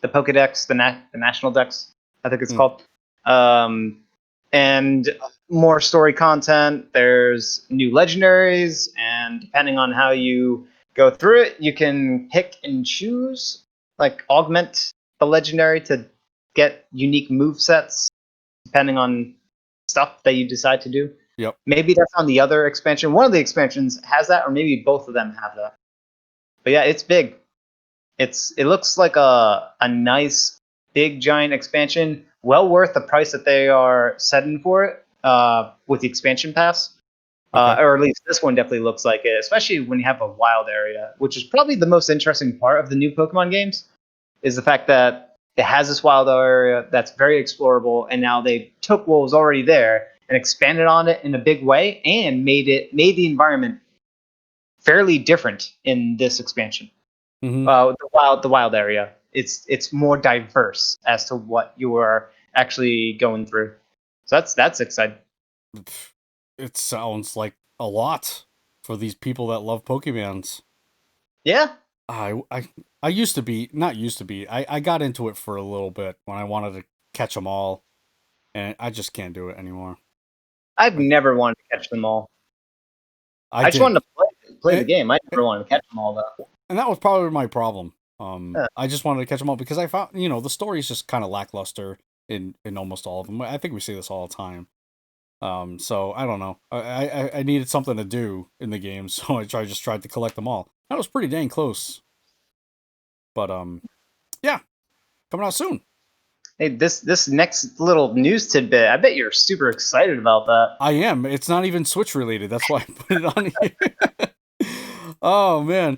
Pokédex, the National Dex, I think it's called. And more story content. There's new legendaries, and depending on how you go through it, you can pick and choose, like augment the legendary to get unique move sets, depending on stuff that you decide to do. Yep. Maybe that's on the other expansion. One of the expansions has that, or maybe both of them have that. But yeah, it's big. it looks like a nice big giant expansion, well worth the price that they are setting for it with the expansion pass. Okay. Or at least this one definitely looks like it, especially when you have a wild area, which is probably the most interesting part of the new Pokemon games, is the fact that it has this wild area that's very explorable, and now they took what was already there and expanded on it in a big way and made the environment fairly different in this expansion. Mm-hmm. The wild area, it's more diverse as to what you are actually going through. So that's exciting. It sounds like a lot for these people that love Pokemons. Yeah, I used to be, not used to be, I got into it for a little bit when I wanted to catch them all, and I just can't do it anymore. I've never wanted to catch them all. I I just did. wanted to play the It- game. I never wanted to catch them all though. and that was probably my problem. Yeah. I just wanted to catch them all because I found, the story is just kind of lackluster in almost all of them. I think we see this all the time. So I don't know. I needed something to do in the game, so I just tried to collect them all. That was pretty dang close. But yeah, coming out soon. Hey, this next little news tidbit, I bet you're super excited about that. I am. It's not even Switch related. That's why I put it on here. Oh man,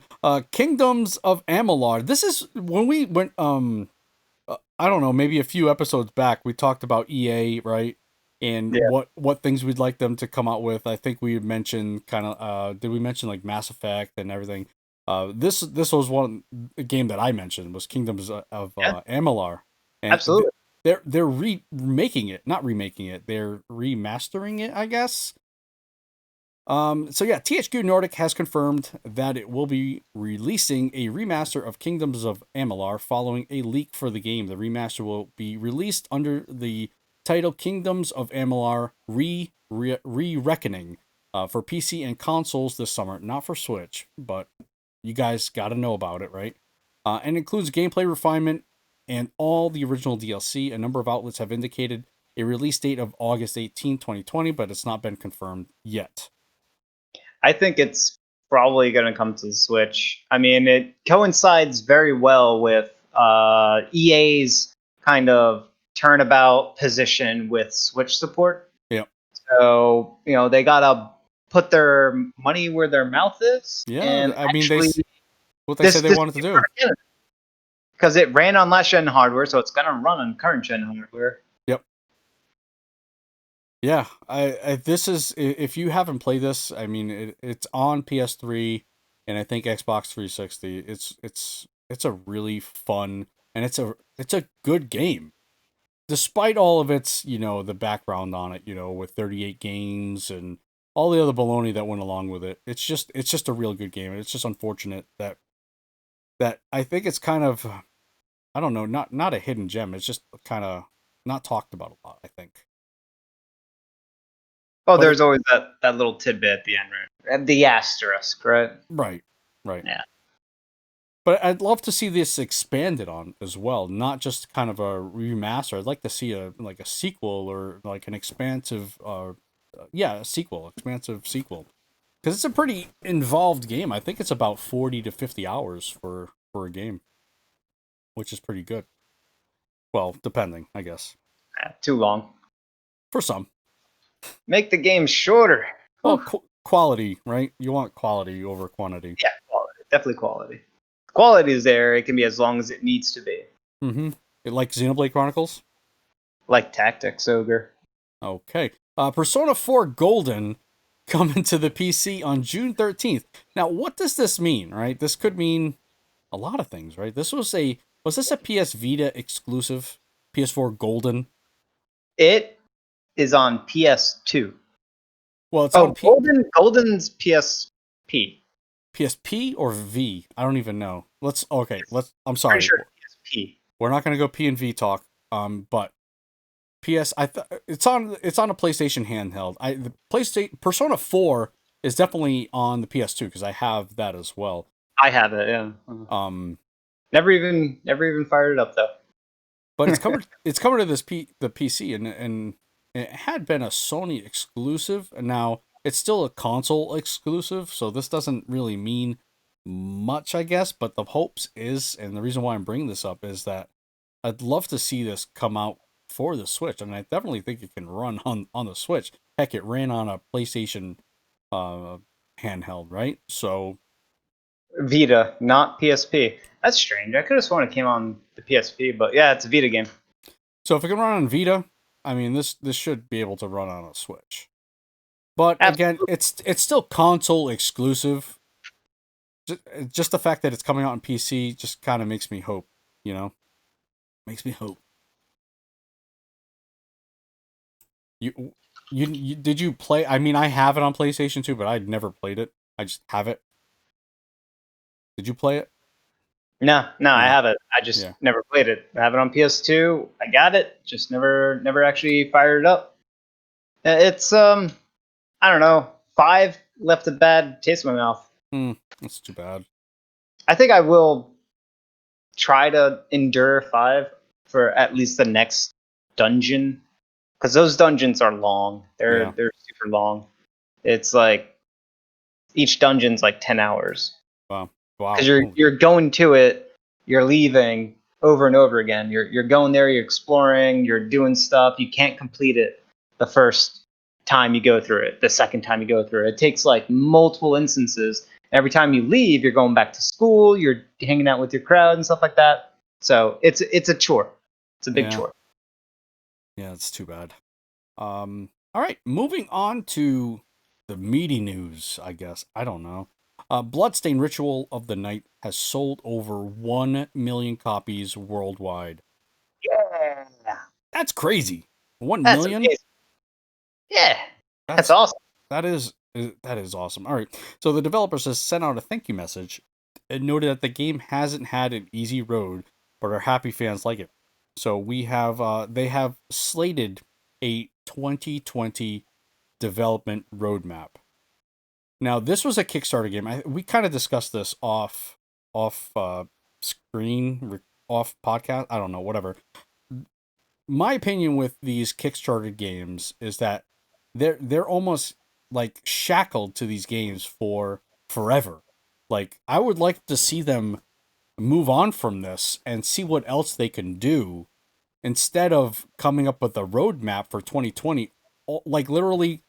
Kingdoms of Amalur. This is when we went. I don't know, maybe a few episodes back, we talked about EA, right? And Yeah. what things we'd like them to come out with. I think we mentioned kind of. Did we mention like Mass Effect and everything? This was one game that I mentioned was Kingdoms of Yeah. Amalur. And Absolutely. they're remaking it, not remaking it. They're remastering it, I guess. So yeah, THQ Nordic has confirmed that it will be releasing a remaster of Kingdoms of Amalur following a leak for the game. The remaster will be released under the title Kingdoms of Amalur Re-Reckoning for PC and consoles this summer, not for Switch, but you guys got to know about it, right? And includes gameplay refinement and all the original DLC. A number of outlets have indicated a release date of August 18, 2020, but it's not been confirmed yet. I think it's probably going to come to the Switch. I mean, it coincides very well with EA's kind of turnabout position with Switch support. Yep. So, they got to put their money where their mouth is. Yeah, And I mean, actually, what they said they wanted to do. Because it ran on last gen hardware, so it's going to run on current gen hardware. Yep. Yeah, I this is, if you haven't played this, I mean, it's on PS3 and I think Xbox 360. It's a really fun, and it's a good game. Despite all of its, the background on it, with 38 games and all the other baloney that went along with it. It's just a real good game. And it's just unfortunate that I think it's kind of, I don't know, not a hidden gem. It's just kind of not talked about a lot, I think. Oh, there's always that little tidbit at the end, right? The asterisk, right? Right. Yeah. But I'd love to see this expanded on as well, not just kind of a remaster. I'd like to see a sequel or like an expansive, expansive sequel, because it's a pretty involved game. I think it's about 40 to 50 hours for a game, which is pretty good. Well, depending, I guess. Too long. For some. Make the game shorter. Well, quality, right? You want quality over quantity. Yeah, quality. Definitely quality. Quality is there. It can be as long as it needs to be. Mm-hmm. Like Xenoblade Chronicles? Like Tactics Ogre. Okay. Persona 4 Golden coming to the PC on June 13th. Now, what does this mean, right? This could mean a lot of things, right? Was this a PS Vita exclusive? PS4 Golden? It is on PS2. Well, it's on Golden's PSP. PSP or V? I don't even know. I'm sorry. Pretty sure PSP. We're not going to go P and V talk. But it's on a PlayStation handheld. The PlayStation Persona 4 is definitely on the PS2 because I have that as well. I have it, yeah. Never even fired it up though. But it's covered to the PC, and it had been a Sony exclusive, and now it's still a console exclusive. So this doesn't really mean much, I guess. But the hopes is, and the reason why I'm bringing this up is that I'd love to see this come out for the Switch, and I definitely think it can run on the Switch. Heck, it ran on a PlayStation uh handheld, right? So Vita, not PSP. That's strange. I could have sworn it came on the PSP, but yeah, it's a Vita game. so if it can run on Vita, I mean this should be able to run on a Switch. But again, Absolutely. it's still console exclusive. Just the fact that it's coming out on PC just kind of makes me hope, you know? Makes me hope. You, you did you play? I mean, I have it on PlayStation 2, but I'd never played it. I just have it. Did you play it? No, I Yeah, haven't. I just yeah. never played it. I have it on PS2. I got it, just never actually fired it up. It's I don't know. 5 left a bad taste in my mouth. Hmm, that's too bad. I think I will try to endure 5 for at least the next dungeon, because those dungeons are long. Yeah. They're super long. It's like each dungeon's like 10 hours, Wow. because Wow. you're going to it, you're leaving over and over again. You're going there, you're exploring, you're doing stuff. You can't complete it the first time you go through it, the second time you go through it. It takes like multiple instances. Every time you leave, you're going back to school, you're hanging out with your crowd and stuff like that. So it's a chore. It's a big Yeah. chore. Yeah, it's too bad. All right, moving on to the meaty news, I guess. I don't know. Bloodstained Ritual of the Night has sold over 1 million copies worldwide. Yeah. That's crazy. 1 That's million? amazing. Yeah. That's That's awesome. that is awesome. All right. So the developers has sent out a thank you message and noted that the game hasn't had an easy road, but are happy fans like it. So we have they have slated a 2020 development roadmap. Now, this was a Kickstarter game. We kind of discussed this off screen, off podcast. I don't know, whatever. My opinion with these Kickstarter games is that they're almost like shackled to these games for forever. Like I would like to see them move on from this and see what else they can do instead of coming up with a roadmap for 2020, like literally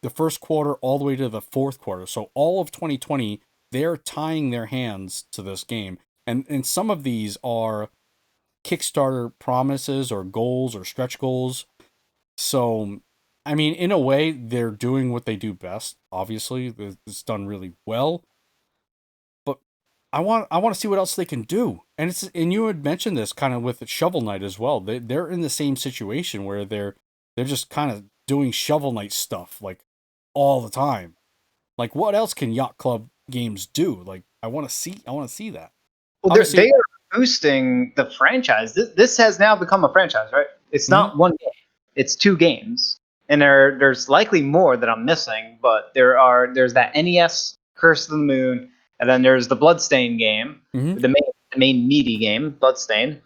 the first quarter all the way to the fourth quarter. So all of 2020, they're tying their hands to this game. And some of these are Kickstarter promises or goals or stretch goals. So, I mean, in a way, they're doing what they do best. Obviously, it's done really well. But I want to see what else they can do. And you had mentioned this kind of with Shovel Knight as well. They're in the same situation where they're just kind of doing Shovel Knight stuff like all the time. Like what else can Yacht Club games do? Like I want to see that. Well, Obviously, they are boosting the franchise. This has now become a franchise, right? It's mhm, not one game; it's 2 games, and there's likely more that I'm missing. But there's that NES Curse of the Moon, and then there's the Bloodstain game, mhm, the main meaty game, Bloodstain,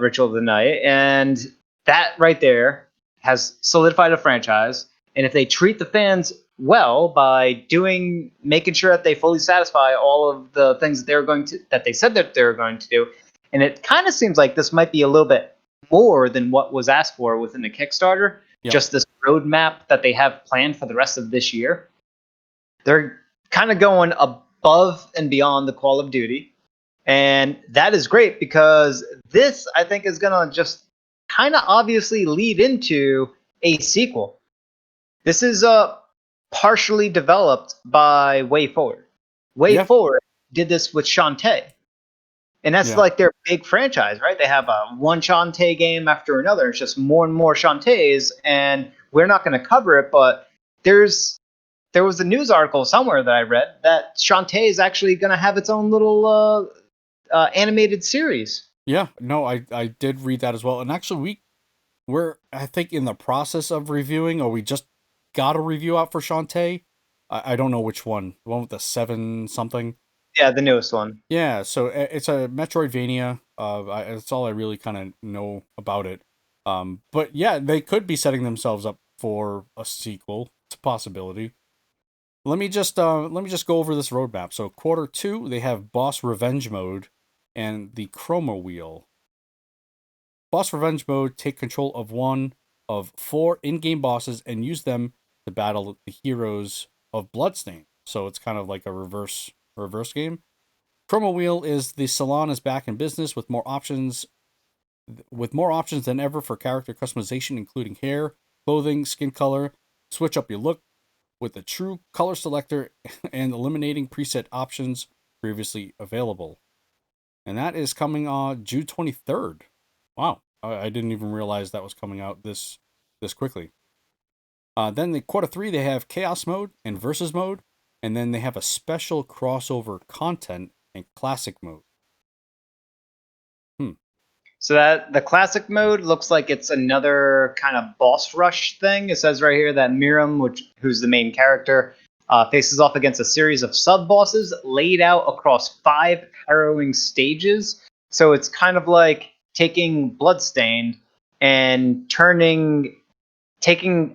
Ritual of the Night, and that right there has solidified a franchise. And if they treat the fans well by making sure that they fully satisfy all of the things that they said that they're going to do, and it kind of seems like this might be a little bit more than what was asked for within the Kickstarter, yep, just this roadmap that they have planned for the rest of this year. They're kind of going above and beyond the Call of Duty, and that is great because this I think is going to just kind of obviously lead into a sequel. This is partially developed by Way Forward. Way yeah, Forward did this with Shantae, and that's yeah, like their big franchise, right? They have one Shantae game after another. It's just more and more Shantaes, and we're not going to cover it, but there was a news article somewhere that I read that Shantae is actually going to have its own little animated series. yeah. No, I did read that as well. And actually, we're I think in the process of reviewing, or we just got a review out for Shantae. I don't know which one. The one with the 7 something. Yeah, the newest one. Yeah, so it's a Metroidvania. That's all I really kind of know about it. But yeah, they could be setting themselves up for a sequel. It's a possibility. Let me just go over this roadmap. So quarter 2, they have boss revenge mode and the chroma wheel. Boss revenge mode, take control of one of 4 in-game bosses and use them to battle the heroes of Bloodstain. So it's kind of like a reverse game. Chroma wheel is the salon is back in business with more options than ever for character customization, including hair, clothing, skin color. Switch up your look with a true color selector and eliminating preset options previously available. And that is coming on June 23rd. Wow, I didn't even realize that was coming out this quickly. Then the quarter 3, they have chaos mode and versus mode, and then they have a special crossover content and classic mode. So that the classic mode looks like it's another kind of boss rush thing. It says right here that Miriam, who's the main character, faces off against a series of sub bosses laid out across 5 harrowing stages. So it's kind of like taking Bloodstained and taking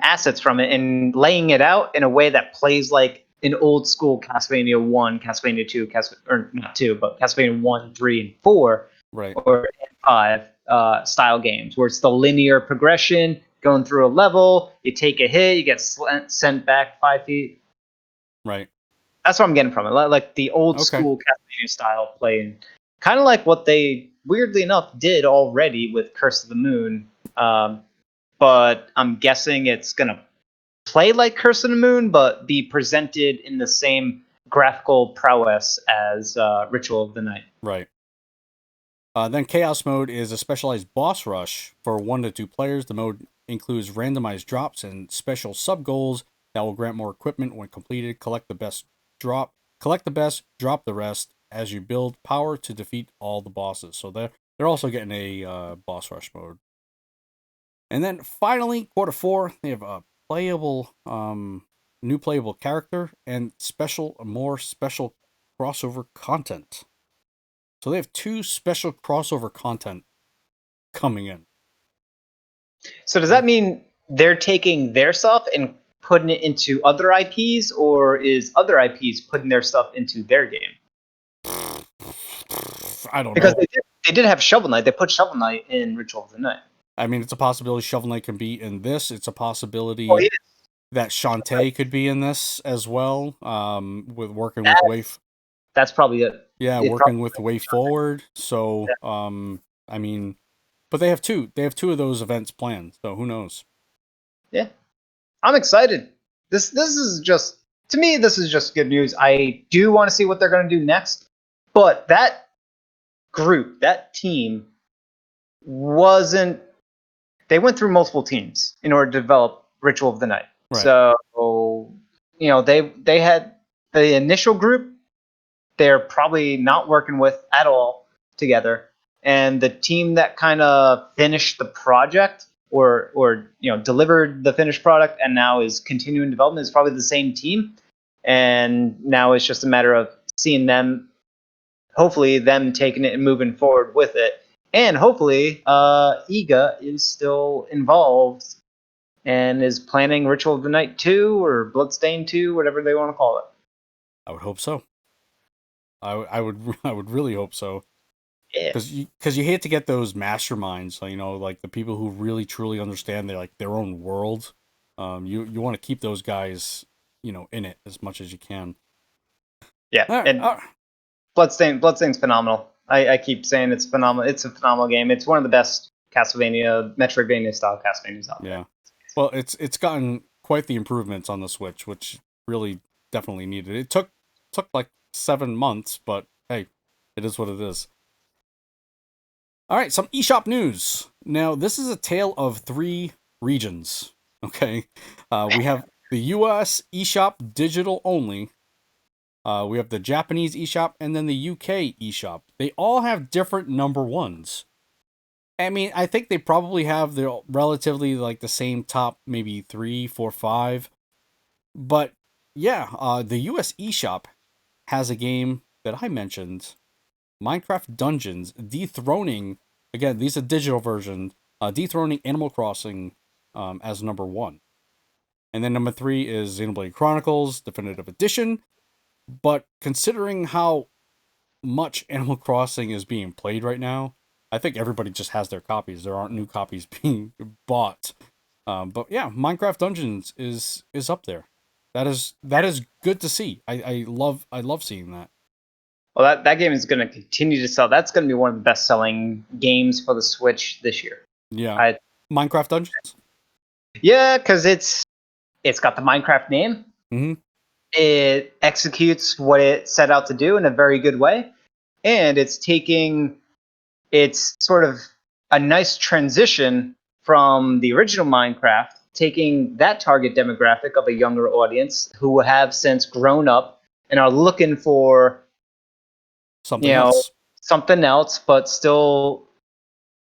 assets from it and laying it out in a way that plays like an old school Castlevania 1, Castlevania 2, or not 2, but Castlevania 1, 3, and 4. Right. Or 5 style games, where it's the linear progression, going through a level, you take a hit, you get sent back 5 feet. Right. That's what I'm getting from it. Like the old school Castlevania style playing. Kind of like what they, weirdly enough, did already with Curse of the Moon. But I'm guessing it's going to play like Curse of the Moon, but be presented in the same graphical prowess as Ritual of the Night. Right. Then Chaos Mode is a specialized boss rush for 1 to 2 players. The mode includes randomized drops and special sub-goals that will grant more equipment when completed. Collect the best, drop the rest as you build power to defeat all the bosses. So they're also getting a boss rush mode. And then finally, quarter 4, they have a new playable character and more special crossover content. So they have 2 special crossover content coming in. So does that mean they're taking their stuff and putting it into other IPs, or is other IPs putting their stuff into their game? I don't know. Because they did have Shovel Knight. They put Shovel Knight in Ritual of the Night. I mean, it's a possibility Shovel Knight can be in this. It's a possibility that Shantae could be in this as well, with working with Wave. That's probably it. Yeah, working with Way Forward. So, I mean, but they have 2. They have 2 of those events planned. So who knows? Yeah, I'm excited. This is just, to me, this is just good news. I do want to see what they're going to do next, but that group, that team, wasn't. They went through multiple teams in order to develop Ritual of the Night. Right. So they had the initial group. They're probably not working with at all together, and the team that kind of finished the project or delivered the finished product and now is continuing development is probably the same team, and now it's just a matter of seeing them, hopefully them taking it and moving forward with it, and hopefully Iga is still involved and is planning Ritual of the Night 2 or Bloodstained 2, whatever they want to call it. I would hope so. I would really hope so. Yeah. Because you hate to get those masterminds, like the people who really truly understand their own world. You want to keep those guys, in it as much as you can. Yeah, and Bloodstained's phenomenal. I keep saying it's phenomenal. It's a phenomenal game. It's one of the best Castlevania, Metroidvania style Castlevanias out there. Yeah. Well, it's gotten quite the improvements on the Switch, which really definitely needed. It took like 7 months, but hey, it is what it is. All right, some eShop news. Now, this is a tale of 3 regions. Okay, we have the U.S. eShop digital only. We have the Japanese eShop, and then the UK eShop. They all have different number 1s. I mean, I think they probably have the relatively like the same top, maybe 3, 4, 5. But yeah, the US eShop has a game that I mentioned, Minecraft Dungeons, dethroning, again, these are digital version, dethroning Animal Crossing as number 1. And then number 3 is Xenoblade Chronicles Definitive Edition. But considering how much Animal Crossing is being played right now, I think everybody just has their copies. There aren't new copies being bought. But yeah, Minecraft Dungeons is up there. That is good to see. I love seeing that. Well, that game is going to continue to sell. That's going to be one of the best-selling games for the Switch this year. Yeah, Minecraft Dungeons. Yeah, because it's got the Minecraft name. Mm-hmm. It executes what it set out to do in a very good way, and it's sort of a nice transition from the original Minecraft, taking that target demographic of a younger audience who have since grown up and are looking for something else, but still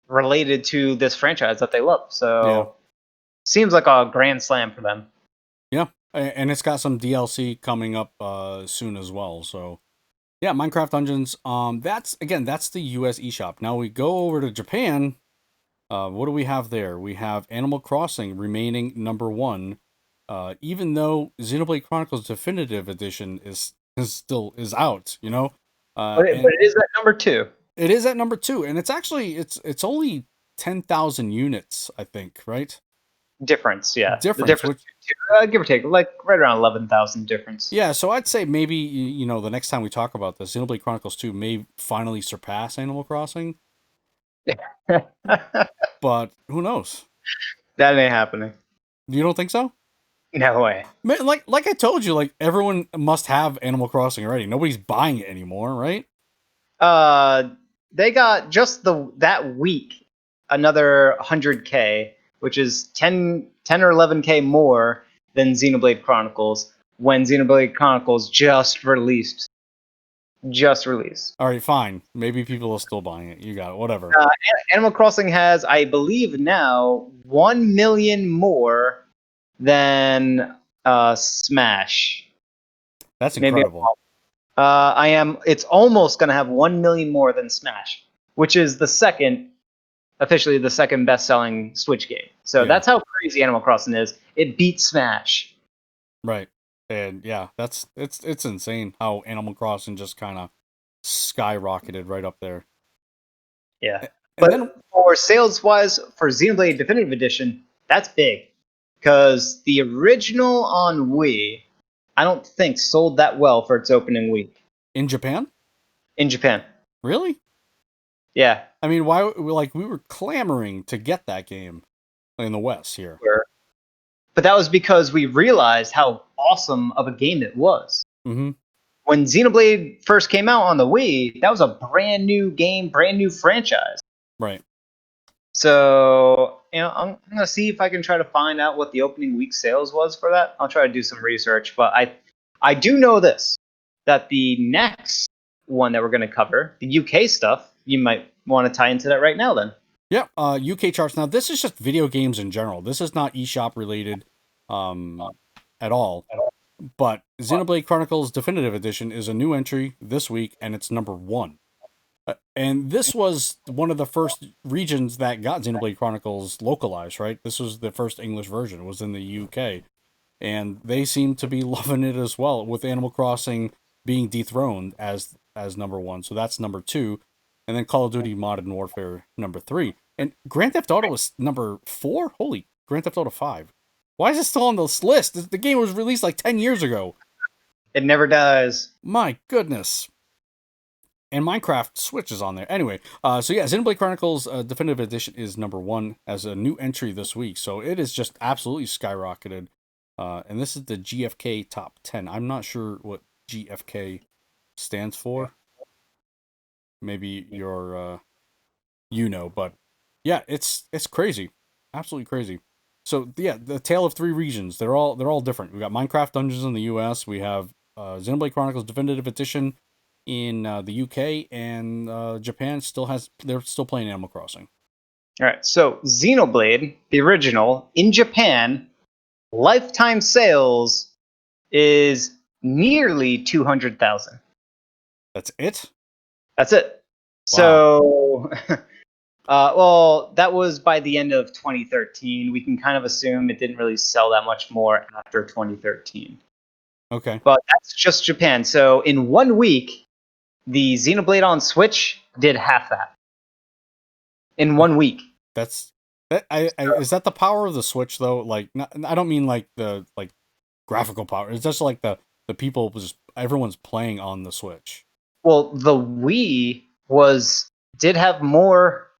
related to this franchise that they love. So, seems like a grand slam for them. Yeah, and it's got some DLC coming up soon as well. So, yeah, Minecraft Dungeons. That's the US eShop. Now we go over to Japan. What do we have there? We have Animal Crossing remaining number 1. Even though Xenoblade Chronicles Definitive Edition is still out, you know. But it is at number 2. It is at number 2, and it's actually it's only 10,000 units, I think, right? Difference, yeah. Difference, which, give or take, like right around 11,000 difference. Yeah, so I'd say maybe the next time we talk about this, Xenoblade Chronicles 2 may finally surpass Animal Crossing. But who knows? That ain't happening. You don't think so? No way. Man, like I told you, like everyone must have Animal Crossing already. Nobody's buying it anymore, right? They got just that week another 100K, which is 10 or 11K more than Xenoblade Chronicles when Xenoblade Chronicles just released. All right, fine. Maybe people are still buying it. You got it. Whatever. Animal Crossing has, I believe now, 1 million more than Smash. That's incredible. It's almost going to have 1 million more than Smash, which is officially the second best-selling Switch game. So that's how crazy Animal Crossing is. It beats Smash. Right. And yeah, it's insane how Animal Crossing just kind of skyrocketed right up there. Yeah. But for sales-wise, for Xenoblade Definitive Edition, that's big. Because the original on Wii, I don't think sold that well for its opening week. In Japan? In Japan. Really? Yeah. I mean, we were clamoring to get that game in the West here. Sure. But that was because we realized how awesome of a game it was. Mm-hmm. When Xenoblade first came out on the Wii, that was a brand new game, brand new franchise. Right. So, I'm going to see if I can try to find out what the opening week sales was for that. I'll try to do some research. But I do know this, that the next one that we're going to cover, the UK stuff, you might want to tie into that right now then. Yeah, UK charts. Now, this is just video games in general. This is not eShop related at all. But Xenoblade Chronicles Definitive Edition is a new entry this week, and it's number 1. And this was one of the first regions that got Xenoblade Chronicles localized, right? This was the first English version. It was in the UK. And they seem to be loving it as well, with Animal Crossing being dethroned as number 1. So that's number 2. And then Call of Duty Modern Warfare number 3. And Grand Theft Auto was number 4? Holy, Grand Theft Auto 5. Why is it still on this list? The game was released like 10 years ago. It never does. My goodness. And Minecraft Switch is on there. Anyway, so yeah, Xenoblade Chronicles Definitive Edition is number 1 as a new entry this week. So it is just absolutely skyrocketed. And this is the GFK Top 10. I'm not sure what GFK stands for. Maybe you're, but yeah, it's crazy. Absolutely crazy. So yeah, the Tale of 3 regions, they're all different. We got Minecraft Dungeons in the US. We have Xenoblade Chronicles Definitive Edition in the UK, and Japan they're still playing Animal Crossing. All right, so Xenoblade, the original, in Japan, lifetime sales is nearly 200,000. That's it? That's it. Wow. So Well, that was by the end of 2013. We can kind of assume it didn't really sell that much more after 2013. Okay. But that's just Japan. So in 1 week, the Xenoblade on Switch did half that. In 1 week. Is that the power of the Switch though? Like, I don't mean like the graphical power. It's just like the people everyone's playing on the Switch. Well, the Wii did have more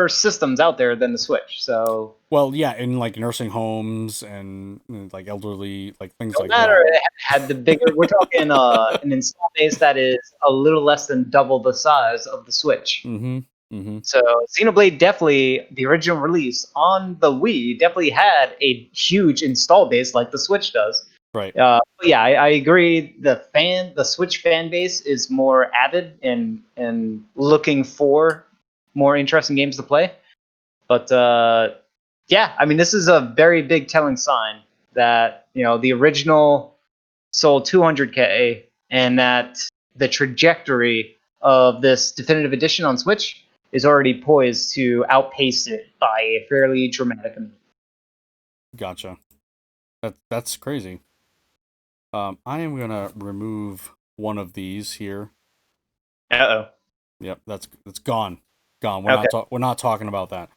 systems out there than the Switch. So well, yeah, in like nursing homes and like elderly, like things no like matter that. it had the bigger. We're talking an install base that is a little less than double the size of the Switch. Mm-hmm. Mm-hmm. So Xenoblade definitely, the original release on the Wii definitely had a huge install base like the Switch does. Right. But yeah, I agree. The Switch fan base is more avid and looking for more interesting games to play. But yeah, I mean, this is a very big telling sign that the original sold 200K and that the trajectory of this definitive edition on Switch is already poised to outpace it by a fairly dramatic amount. Gotcha. That's crazy. I am gonna remove one of these here. Uh-oh. Yep, that's gone. Gone. We're not talking about that.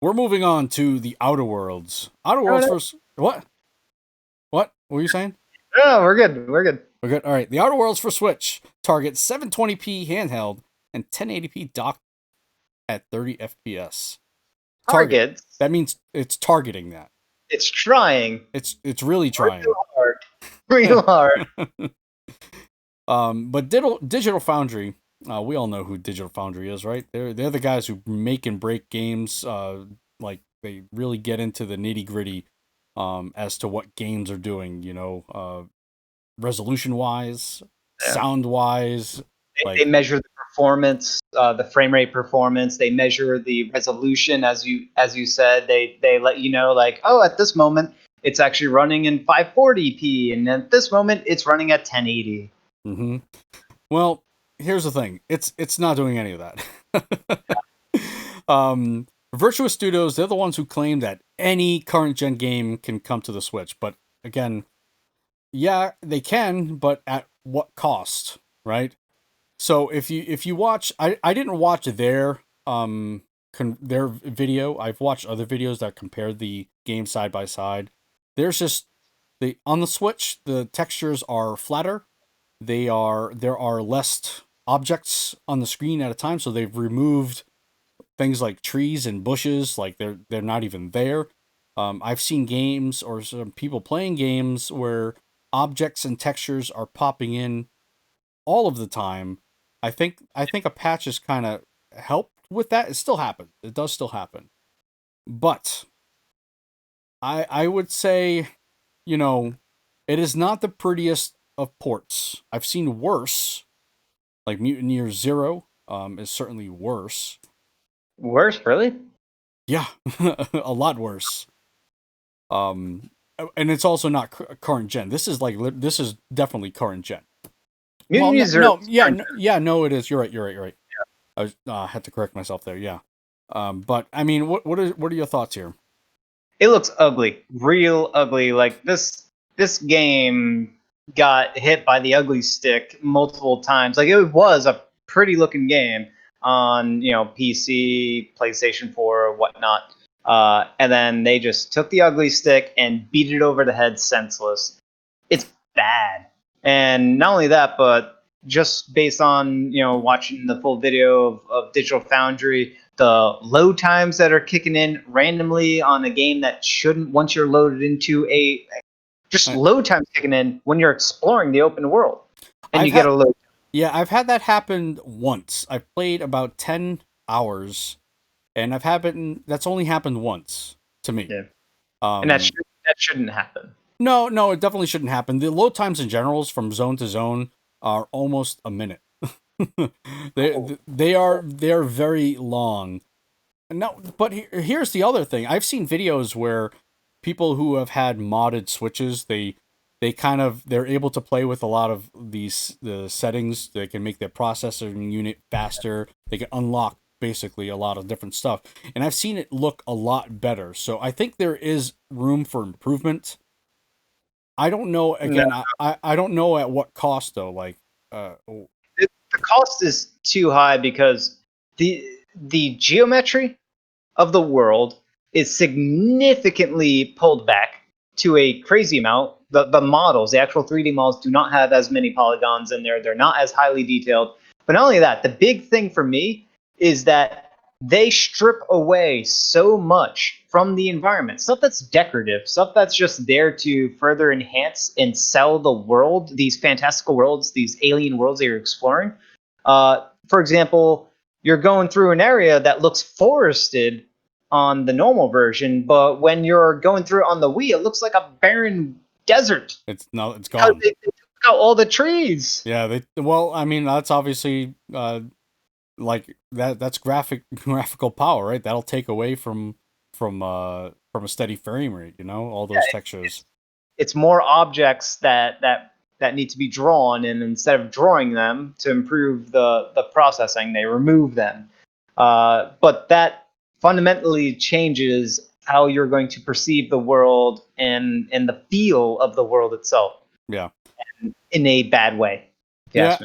We're moving on to the Outer Worlds. Outer Worlds first. What? What were you saying? Oh, we're good. We're good. We're good. All right. The Outer Worlds for Switch targets 720p handheld and 1080p dock at 30 FPS. Targets. That means it's targeting that. It's trying. It's really trying. Real hard. But Digital Foundry, we all know who Digital Foundry is, right? They're the guys who make and break games. Like they really get into the nitty gritty, as to what games are doing. Resolution wise, sound wise. They measure the performance, the frame rate performance. They measure the resolution, as you said. They let you know, like, oh, at this moment it's actually running in 540p, and at this moment it's running at 1080. Mm-hmm. Well, here's the thing. It's not doing any of that. Virtuous Studios, they're the ones who claim that any current gen game can come to the Switch, but again, yeah, they can, but at what cost, right? So if you watch, I didn't watch their video. I've watched other videos that compared the game side by side. There's just on the Switch, the textures are flatter. There are less objects on the screen at a time, so they've removed things like trees and bushes, like they're not even there. I've seen games or some people playing games where objects and textures are popping in all of the time. I think a patch has kind of helped with that. It still happens. It does still happen. But I would say, it is not the prettiest of ports. I've seen worse. Like Mutineer Zero is certainly worse. Worse, really? Yeah, a lot worse. And it's also not current gen. This is definitely current gen. No, it is. You're right. Yeah. I had to correct myself there. Yeah. But I mean, what are your thoughts here? It looks ugly, real ugly. Like this game got hit by the ugly stick multiple times. Like it was a pretty looking game on PC, PlayStation 4, or whatnot. And then they just took the ugly stick and beat it over the head senseless. It's bad. And not only that, but just based on watching the full video of Digital Foundry, the load times that are kicking in randomly on a game that shouldn't, once you're loaded into load times kicking in when you're exploring the open world, and you get a load. Yeah, I've had that happen once. I've played about 10 hours, and that's only happened once to me. Yeah. And that shouldn't happen. No, it definitely shouldn't happen. The load times in general from zone to zone are almost a minute. They are very long. No, but here's the other thing. I've seen videos where people who have had modded Switches, they're able to play with a lot of the settings. They can make their processing unit faster. They can unlock basically a lot of different stuff, and I've seen it look a lot better. So I think there is room for improvement. I don't know. Again, No. I don't know at what cost though. Like, The cost is too high because the geometry of the world is significantly pulled back to a crazy amount. The models, the actual 3D models, do not have as many polygons in there. They're not as highly detailed. But not only that, the big thing for me is that they strip away so much from the environment. Stuff that's decorative, stuff that's just there to further enhance and sell the world, these fantastical worlds, these alien worlds that you're exploring. For example, you're going through an area that looks forested on the normal version, but when you're going through it on the Wii, it looks like a barren desert. it's Because gone. they took out all the trees. Yeah, well, I mean, that's obviously like that's graphical power, right? That'll take away from a steady frame rate, all those textures. It's more objects that need to be drawn, and instead of drawing them to improve the processing, they remove them. But that fundamentally changes how you're going to perceive the world and the feel of the world itself. Yeah. In a bad way. Yeah.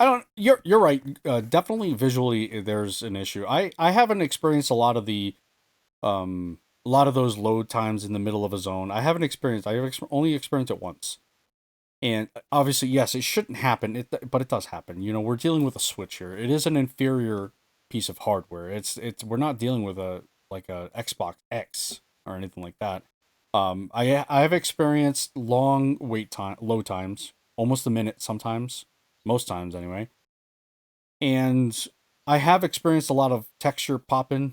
I don't. You're right. Definitely visually, there's an issue. I haven't experienced a lot of those load times in the middle of a zone. I haven't experienced. I have only experienced it once, and obviously, yes, it shouldn't happen. But it does happen. We're dealing with a Switch here. It is an inferior piece of hardware. We're not dealing with a Xbox X or anything like that. I have experienced long load times, almost a minute sometimes. Most times, anyway. And I have experienced a lot of texture popping.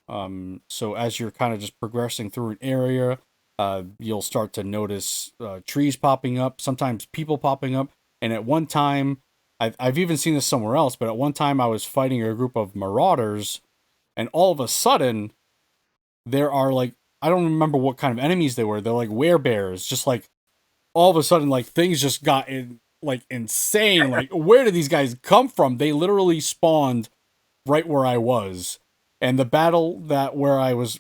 So as you're kind of just progressing through an area, you'll start to notice trees popping up, sometimes people popping up. And at one time, I've even seen this somewhere else, but at one time I was fighting a group of marauders, and all of a sudden, there are like, I don't remember what kind of enemies they were. They're like werebears, just like all of a sudden, like things just got insane. Like, where did these guys come from? They literally spawned right where I was, and the battle where I was,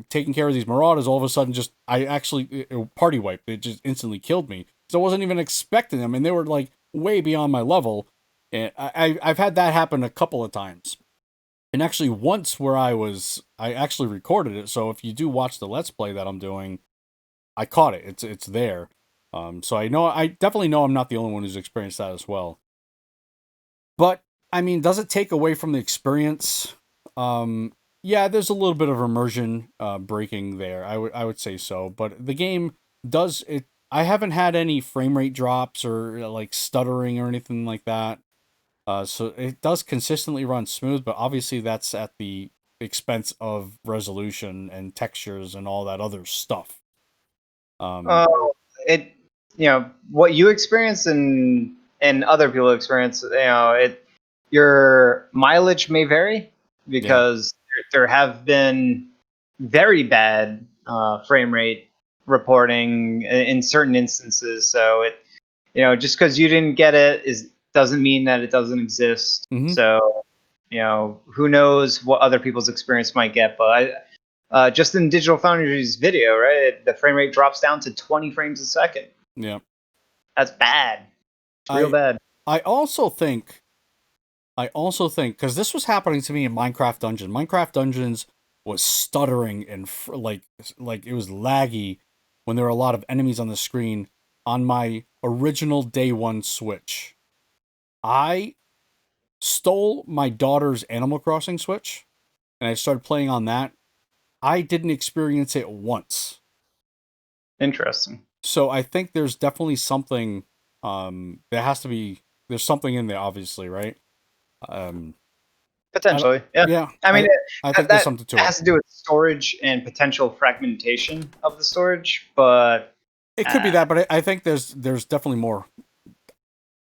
taking care of these marauders, all of a sudden, it party wiped. It just instantly killed me. So I wasn't even expecting them, and they were like way beyond my level. And I've had that happen a couple of times, and actually once where I actually recorded it. So if you do watch the Let's Play that I'm doing, I caught it. It's there. So I definitely know I'm not the only one who's experienced that as well. But I mean, does it take away from the experience? Yeah, there's a little bit of immersion breaking there. I would say so. But the game does it. I haven't had any frame rate drops or like stuttering or anything like that. So it does consistently run smooth, but obviously that's at the expense of resolution and textures and all that other stuff. What you experience and other people experience, your mileage may vary because there have been very bad frame rate reporting in certain instances. So just because you didn't get it doesn't mean that it doesn't exist. Mm-hmm. So who knows what other people's experience might get, but just in Digital Foundry's video, right, the frame rate drops down to 20 frames a second. Yeah. That's bad. It's real bad. I also think, because this was happening to me in Minecraft Dungeons. Minecraft Dungeons was stuttering and like it was laggy when there were a lot of enemies on the screen on my original day one Switch. I stole my daughter's Animal Crossing Switch, and I started playing on that. I didn't experience it once. Interesting. So I think there's definitely something. There's something in there, obviously, right? Potentially, yeah. I mean, I think there's something to it. It has to do with storage and potential fragmentation of the storage, but it could be that. But I think there's definitely more.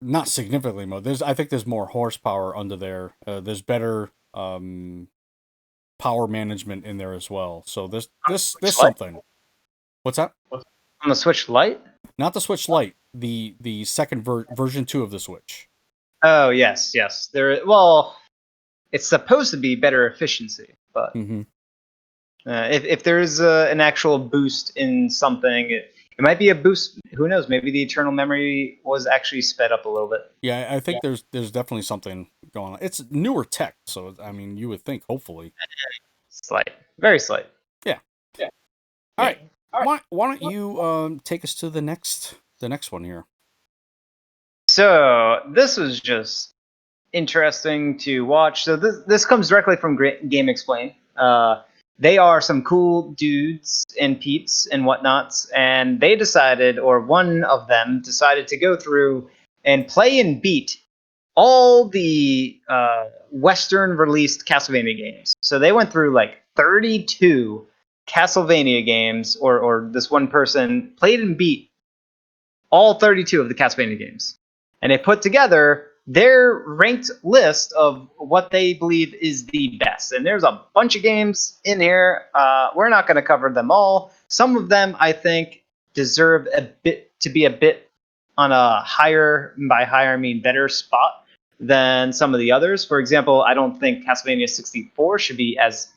Not significantly more. I think there's more horsepower under there. There's better power management in there as well. So there's something. What's that? On the Switch Lite? Not the Switch Lite. The second version 2 of the Switch. Oh yes. There. Well, it's supposed to be better efficiency, but Mm-hmm. if there's an actual boost in something, it might be a boost. Who knows? Maybe the internal memory was actually sped up a little bit. Yeah, I think there's definitely something going on. It's newer tech, so I mean, you would think, hopefully. Slight, very slight. Yeah. Yeah. All right. Why don't you take us to the next one here? So this was just interesting to watch. So this comes directly from Game Explain. They are some cool dudes and peeps and whatnots, and they decided, or one of them decided, to go through and play and beat all the Western released Castlevania games. So they went through like 32 Castlevania games, or this one person played and beat all 32 of the Castlevania games. And they put together their ranked list of what they believe is the best. And there's a bunch of games in here. We're not going to cover them all. Some of them, I think, deserve to be a bit on a higher, by higher I mean better spot than some of the others. For example, I don't think Castlevania 64 should be as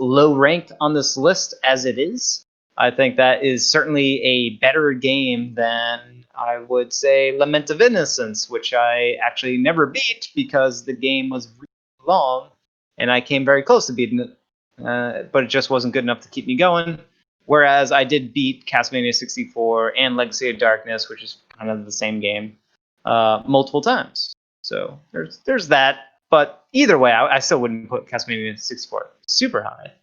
low ranked on this list as it is. I think that is certainly a better game than, I would say, Lament of Innocence, which I actually never beat because the game was really long and I came very close to beating it, but it just wasn't good enough to keep me going. Whereas I did beat Castlevania 64 and Legacy of Darkness, which is kind of the same game, multiple times. So there's that. But either way, I still wouldn't put Castlevania 64 super high.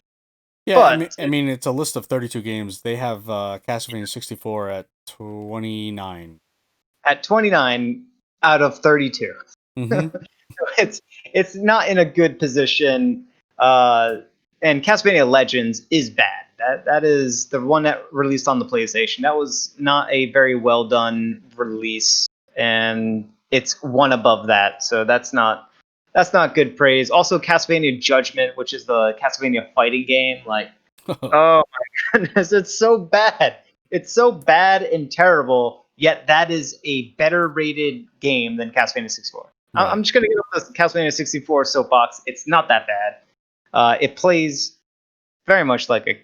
Yeah, but, I mean, it's a list of 32 games. They have Castlevania 64 at 29. At 29 out of 32. Mm-hmm. It's not in a good position. And Castlevania Legends is bad. That is the one that released on the PlayStation. That was not a very well done release, and it's one above that. So that's not good praise. Also, Castlevania Judgment, which is the Castlevania fighting game, like, oh my goodness, it's so bad. It's so bad and terrible. Yet that is a better rated game than Castlevania 64. Right. I'm just gonna get off the Castlevania 64 soapbox. It's not that bad. It plays very much like a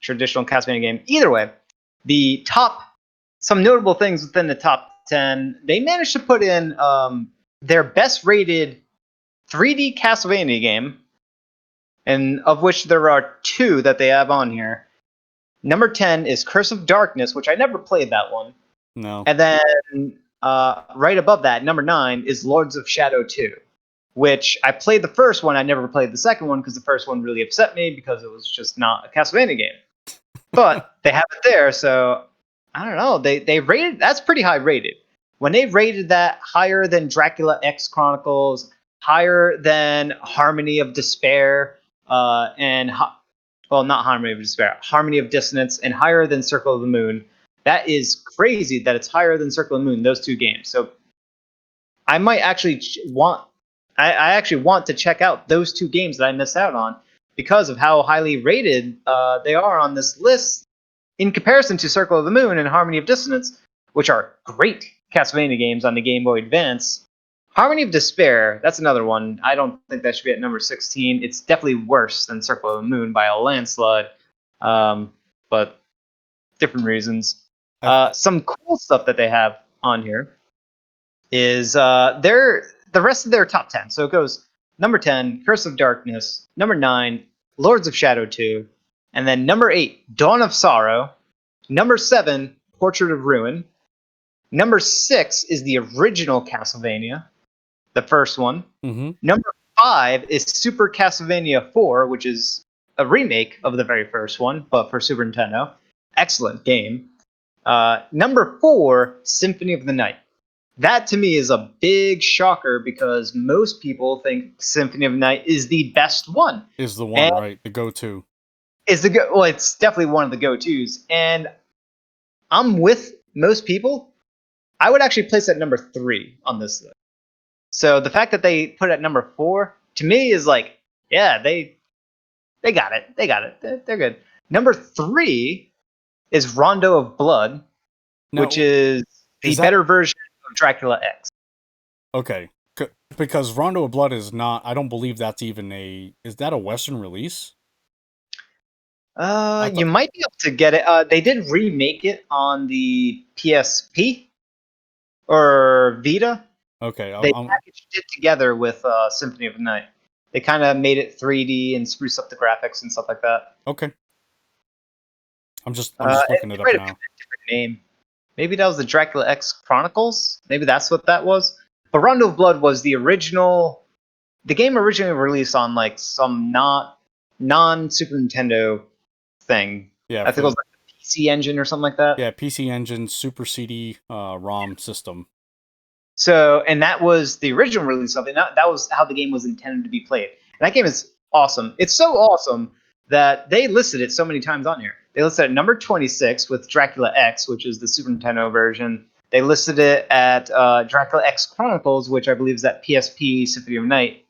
traditional Castlevania game. Either way, some notable things within the top 10. They managed to put in their best rated 3D Castlevania game, and of which there are 2 that they have on here. Number 10 is Curse of Darkness, which I never played that one. No. And then right above that, number 9 is Lords of Shadow 2, which I played the first one. I never played the second one because the first one really upset me because it was just not a Castlevania game. But they have it there, so I don't know. They rated, that's pretty high rated. When they rated that higher than Dracula X Chronicles, higher than Harmony of Despair, not Harmony of Despair, Harmony of Dissonance, and higher than Circle of the Moon. That is crazy that it's higher than Circle of the Moon, those 2 games. So I might actually I actually want to check out those 2 games that I missed out on because of how highly rated they are on this list in comparison to Circle of the Moon and Harmony of Dissonance, which are great Castlevania games on the Game Boy Advance. Harmony of Despair, that's another one. I don't think that should be at number 16. It's definitely worse than Circle of the Moon by a landslide, but different reasons. Some cool stuff that they have on here is the rest of their top 10. So it goes number 10, Curse of Darkness, number 9, Lords of Shadow 2, and then number 8, Dawn of Sorrow, number 7, Portrait of Ruin, number 6 is the original Castlevania, the first one. Mm-hmm. Number 5 is Super Castlevania 4, which is a remake of the very first one, but for Super Nintendo. Excellent game. Number 4, Symphony of the Night. That to me is a big shocker because most people think Symphony of the Night is the best one. Is the one, right? The go-to. Well, it's definitely one of the go-tos. And I'm with most people. I would actually place it at number 3 on this list. So the fact that they put it at number 4, to me, is like, yeah, they got it. They got it. They're good. Number 3 is Rondo of Blood, which is the better version of Dracula X. Okay, Because Rondo of Blood is not. I don't believe that's even a. Is that a Western release? You might be able to get it. They did remake it on the PSP or Vita. Okay, They packaged it together with Symphony of the Night. They kind of made it 3D and spruced up the graphics and stuff like that. Okay. I'm just looking it up now. A different name. Maybe that was the Dracula X Chronicles. Maybe that's what that was. But Rondo of Blood was the original. The game originally released on like some non-Super Nintendo thing. Yeah, I think it was like the PC Engine or something like that. Yeah, PC Engine Super CD ROM system. So, and that was the original release of it. That was how the game was intended to be played. And that game is awesome. It's so awesome that they listed it so many times on here. They listed it at number 26 with Dracula X, which is the Super Nintendo version. They listed it at Dracula X Chronicles, which I believe is that PSP Symphony of Night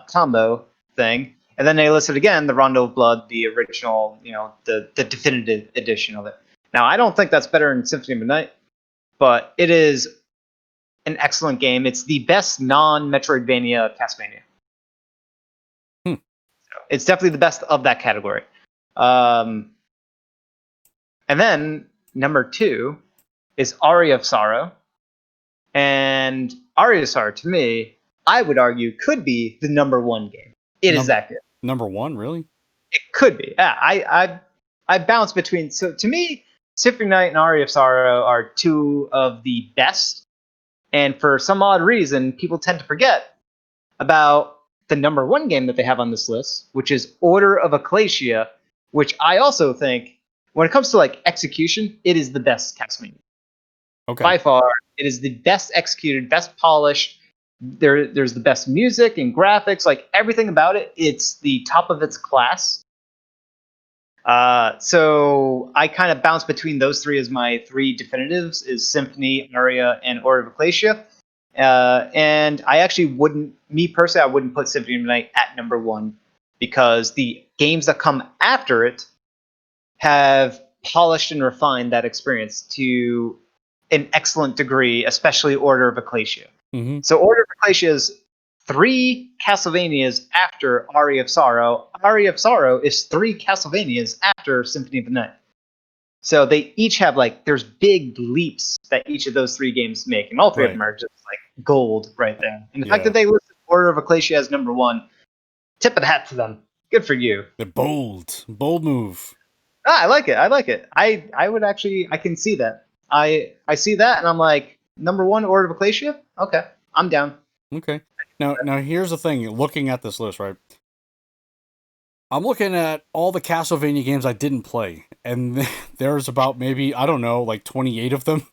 combo thing. And then they listed again the Rondo of Blood, the original, the definitive edition of it. Now, I don't think that's better than Symphony of the Night, but it is an excellent game. It's the best non-Metroidvania Castlevania. So it's definitely the best of that category. And then number 2 is Aria of Sorrow. And Aria of Sorrow, to me, I would argue, could be the number 1 game. It is that good. Number 1, really? It could be. Yeah, I bounce between. So to me, Symphony of Night and Aria of Sorrow are 2 of the best. And for some odd reason, people tend to forget about the number 1 game that they have on this list, which is Order of Ecclesia, which I also think, when it comes to like execution, it is the best Castlevania. Okay. By far, it is the best executed, best polished. There's the best music and graphics, like everything about it. It's the top of its class. So I kind of bounce between those 3 as my 3 definitives: is Symphony, Aria, and Order of Ecclesia. And I actually wouldn't put Symphony of the Night at number 1 because the games that come after it have polished and refined that experience to an excellent degree, especially Order of Ecclesia. Mm-hmm. So Order of Ecclesia is 3 Castlevanias after Aria of Sorrow. Aria of Sorrow is 3 Castlevanias after Symphony of the Night. So they each have there's big leaps that each of those 3 games make, and all 3 of them are just like gold right there. And the fact that they listed Order of Ecclesia as number 1, tip of the hat to them. Good for you. The bold move. I like it. I would actually, I can see that. I see that, and I'm like, number 1, Order of Ecclesia? Okay, I'm down. Okay. Now here's the thing. Looking at this list, right? I'm looking at all the Castlevania games I didn't play, and there's about maybe, I don't know, like 28 of them.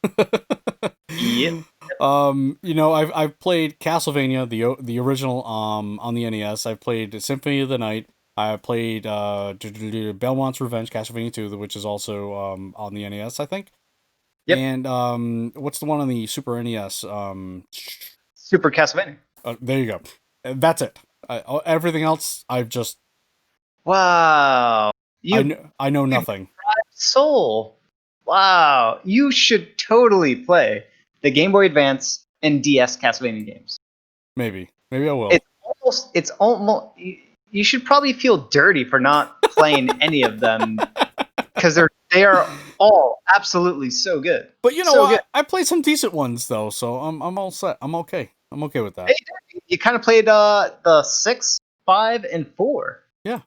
Yeah. I've played Castlevania, the original, on the NES. I've played Symphony of the Night. I played Belmont's Revenge, Castlevania 2, which is also on the NES, I think. Yep. And what's the one on the Super NES? Super Castlevania. There you go. That's it. Everything else, I've just... Wow. I know nothing. Soul. Wow. You should totally play the Game Boy Advance and DS Castlevania games. Maybe I will. It's almost... You should probably feel dirty for not playing any of them, because they are all absolutely so good. But you know what? I played some decent ones though, so I'm all set. I'm okay. I'm okay with that. Hey, you kind of played the 6, 5, and 4. Yeah.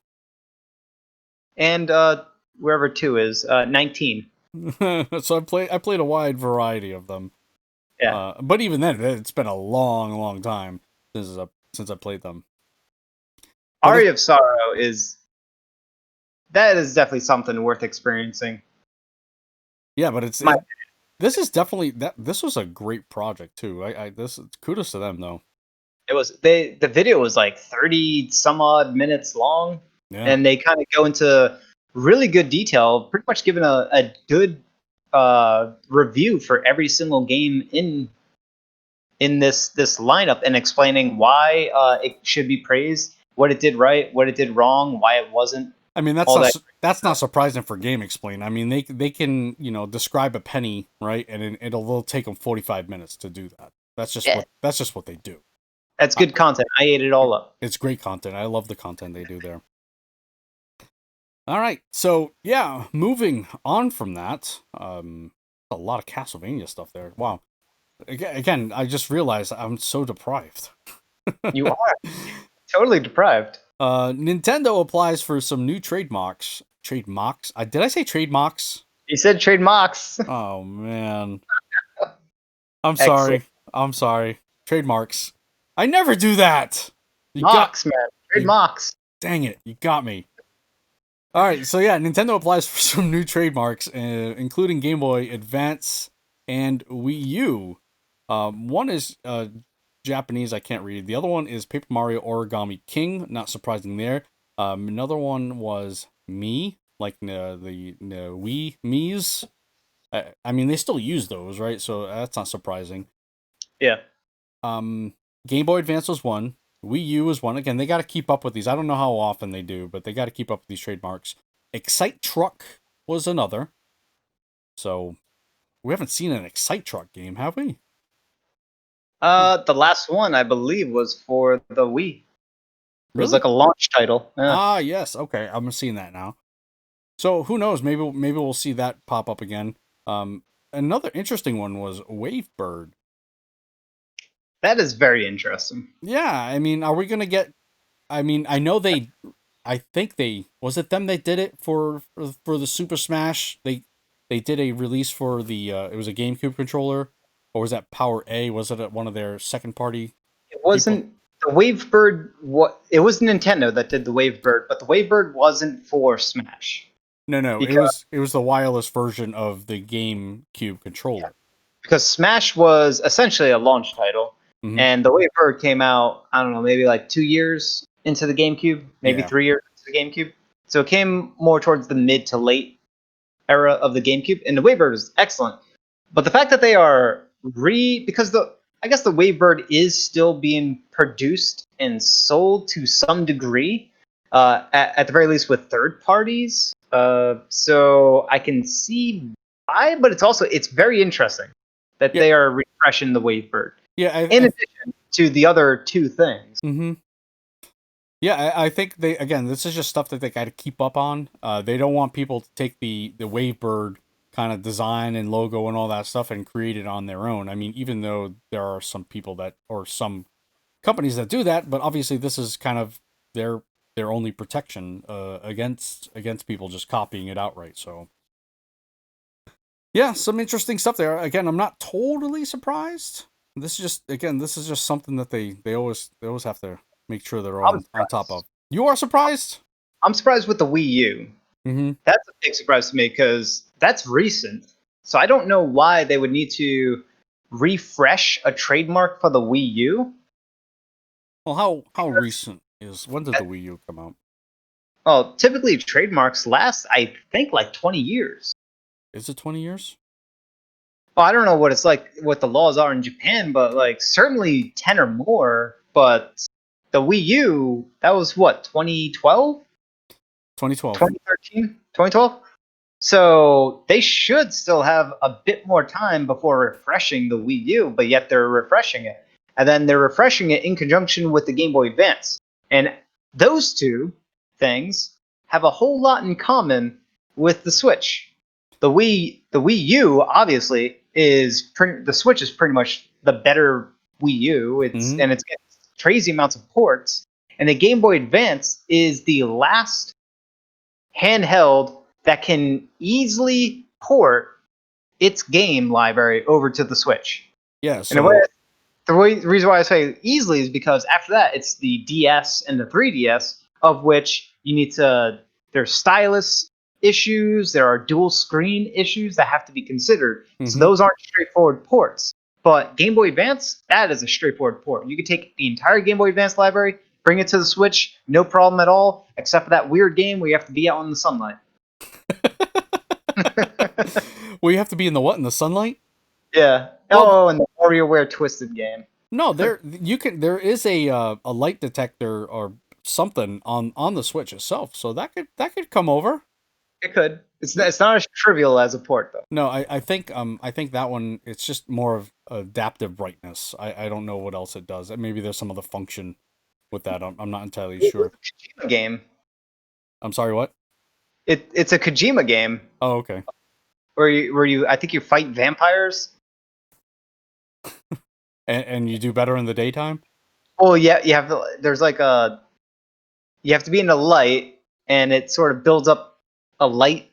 And wherever 2 is, 19. So I played a wide variety of them. Yeah. But even then, it's been a long time since I played them. Aria of Sorrow is definitely something worth experiencing. Yeah, but this is definitely this was a great project too. Kudos to them though. It was the video was like 30 some odd minutes long, and they kind of go into really good detail, pretty much giving a good review for every single game in this lineup, and explaining why it should be praised, what it did right, what it did wrong, why it wasn't. I mean, that's not surprising for Game Explain. I mean, they can describe a penny, right, and it'll take them 45 minutes to do that. That's just what they do. That's good content. I ate it all up. It's great content. I love the content they do there. All right, so yeah, moving on from that, a lot of Castlevania stuff there. Wow. Again, I just realized I'm so deprived. You are totally deprived. Nintendo applies for some new trademarks. Trademarks? Did I say trademarks? You said trademarks. Oh man, I'm sorry. Excellent. I'm sorry. Trademarks. I never do that. Marks, man. Trademarks. Dang it, you got me. All right, so yeah, Nintendo applies for some new trademarks, including Game Boy Advance and Wii U. One is Japanese, I can't read. The other one is Paper Mario Origami King, not surprising there. Another one was Me, like the Wii Mii's. I mean, they still use those, right? So that's not surprising. Yeah. Game Boy Advance was one. Wii U was one. Again, they got to keep up with these. I don't know how often they do, but they got to keep up with these trademarks. Excite Truck was another. So we haven't seen an Excite Truck game, have we? The last one I believe was for the Wii. It was Really? like a launch title. Yeah. Ah, yes. Okay, I'm seeing that now. So who knows? Maybe we'll see that pop up again. Another interesting one was Wavebird. That is very interesting. Yeah, I mean, are we gonna get? I mean, I know they. I think they was it them that did it for the Super Smash. They did a release for the. It was a GameCube controller, or was that Power A? Was it at one of their second party? It wasn't the Wavebird. It was Nintendo that did the Wavebird, but the Wavebird wasn't for Smash. No, it was the wireless version of the GameCube controller. Because Smash was essentially a launch title, and the Wavebird came out, I don't know, maybe like 2 years into the GameCube, maybe 3 years into the GameCube. So it came more towards the mid to late era of the GameCube, and the Wavebird is excellent. But the fact that they are because I guess the Wavebird is still being produced and sold to some degree, at the very least with third parties. So I can see why, but it's very interesting that they are refreshing the Wavebird. Yeah, in addition to the other two things. Mm-hmm. Yeah, I think this is just stuff that they got to keep up on. They don't want people to take the Wavebird kind of design and logo and all that stuff and create it on their own. I mean, even though there are some people or some companies that do that, but obviously this is kind of their only protection against people just copying it outright. So yeah, some interesting stuff there. Again, I'm not totally surprised. This is just something that they always have to make sure they're on top of. You are surprised? I'm surprised with the Wii U. Mm-hmm. That's a big surprise to me because that's recent. So I don't know why they would need to refresh a trademark for the Wii U. Well, how recent is when did the Wii U come out? Well, typically trademarks last, I think, like 20 years. Is it 20 years? Well, I don't know what it's like, what the laws are in Japan, but like certainly 10 or more. But the Wii U, that was what, 2012? 2012. 2013? 2012? So they should still have a bit more time before refreshing the Wii U, but yet they're refreshing it. And then they're refreshing it in conjunction with the Game Boy Advance. And those two things have a whole lot in common with the Switch. The Wii U, obviously, the Switch is pretty much the better Wii U. And it's getting crazy amounts of ports. And the Game Boy Advance is the last handheld that can easily port its game library over to the Switch. Yeah. So the reason why I say easily is because after that, it's the DS and the 3DS, of which you need to. There's stylus issues, there are dual screen issues that have to be considered. So those aren't straightforward ports. But Game Boy Advance, that is a straightforward port. You can take the entire Game Boy Advance library, bring it to the Switch, no problem at all, except for that weird game where you have to be out in the sunlight. Well, you have to be in the what? In the sunlight? Yeah. Well, and the WarioWare Twisted game. No, there is a light detector or something on the Switch itself, so that could come over. It could. It's not as trivial as a port though. No, I think that one it's just more adaptive brightness. I don't know what else it does. Maybe there's some other function with that. I'm not entirely sure. It's a Kojima game. I'm sorry, what? It's a Kojima game Oh, okay. where you I think you fight vampires. And you do better in the daytime? Well, yeah, you have to, there's like you have to be in the light, and it sort of builds up a light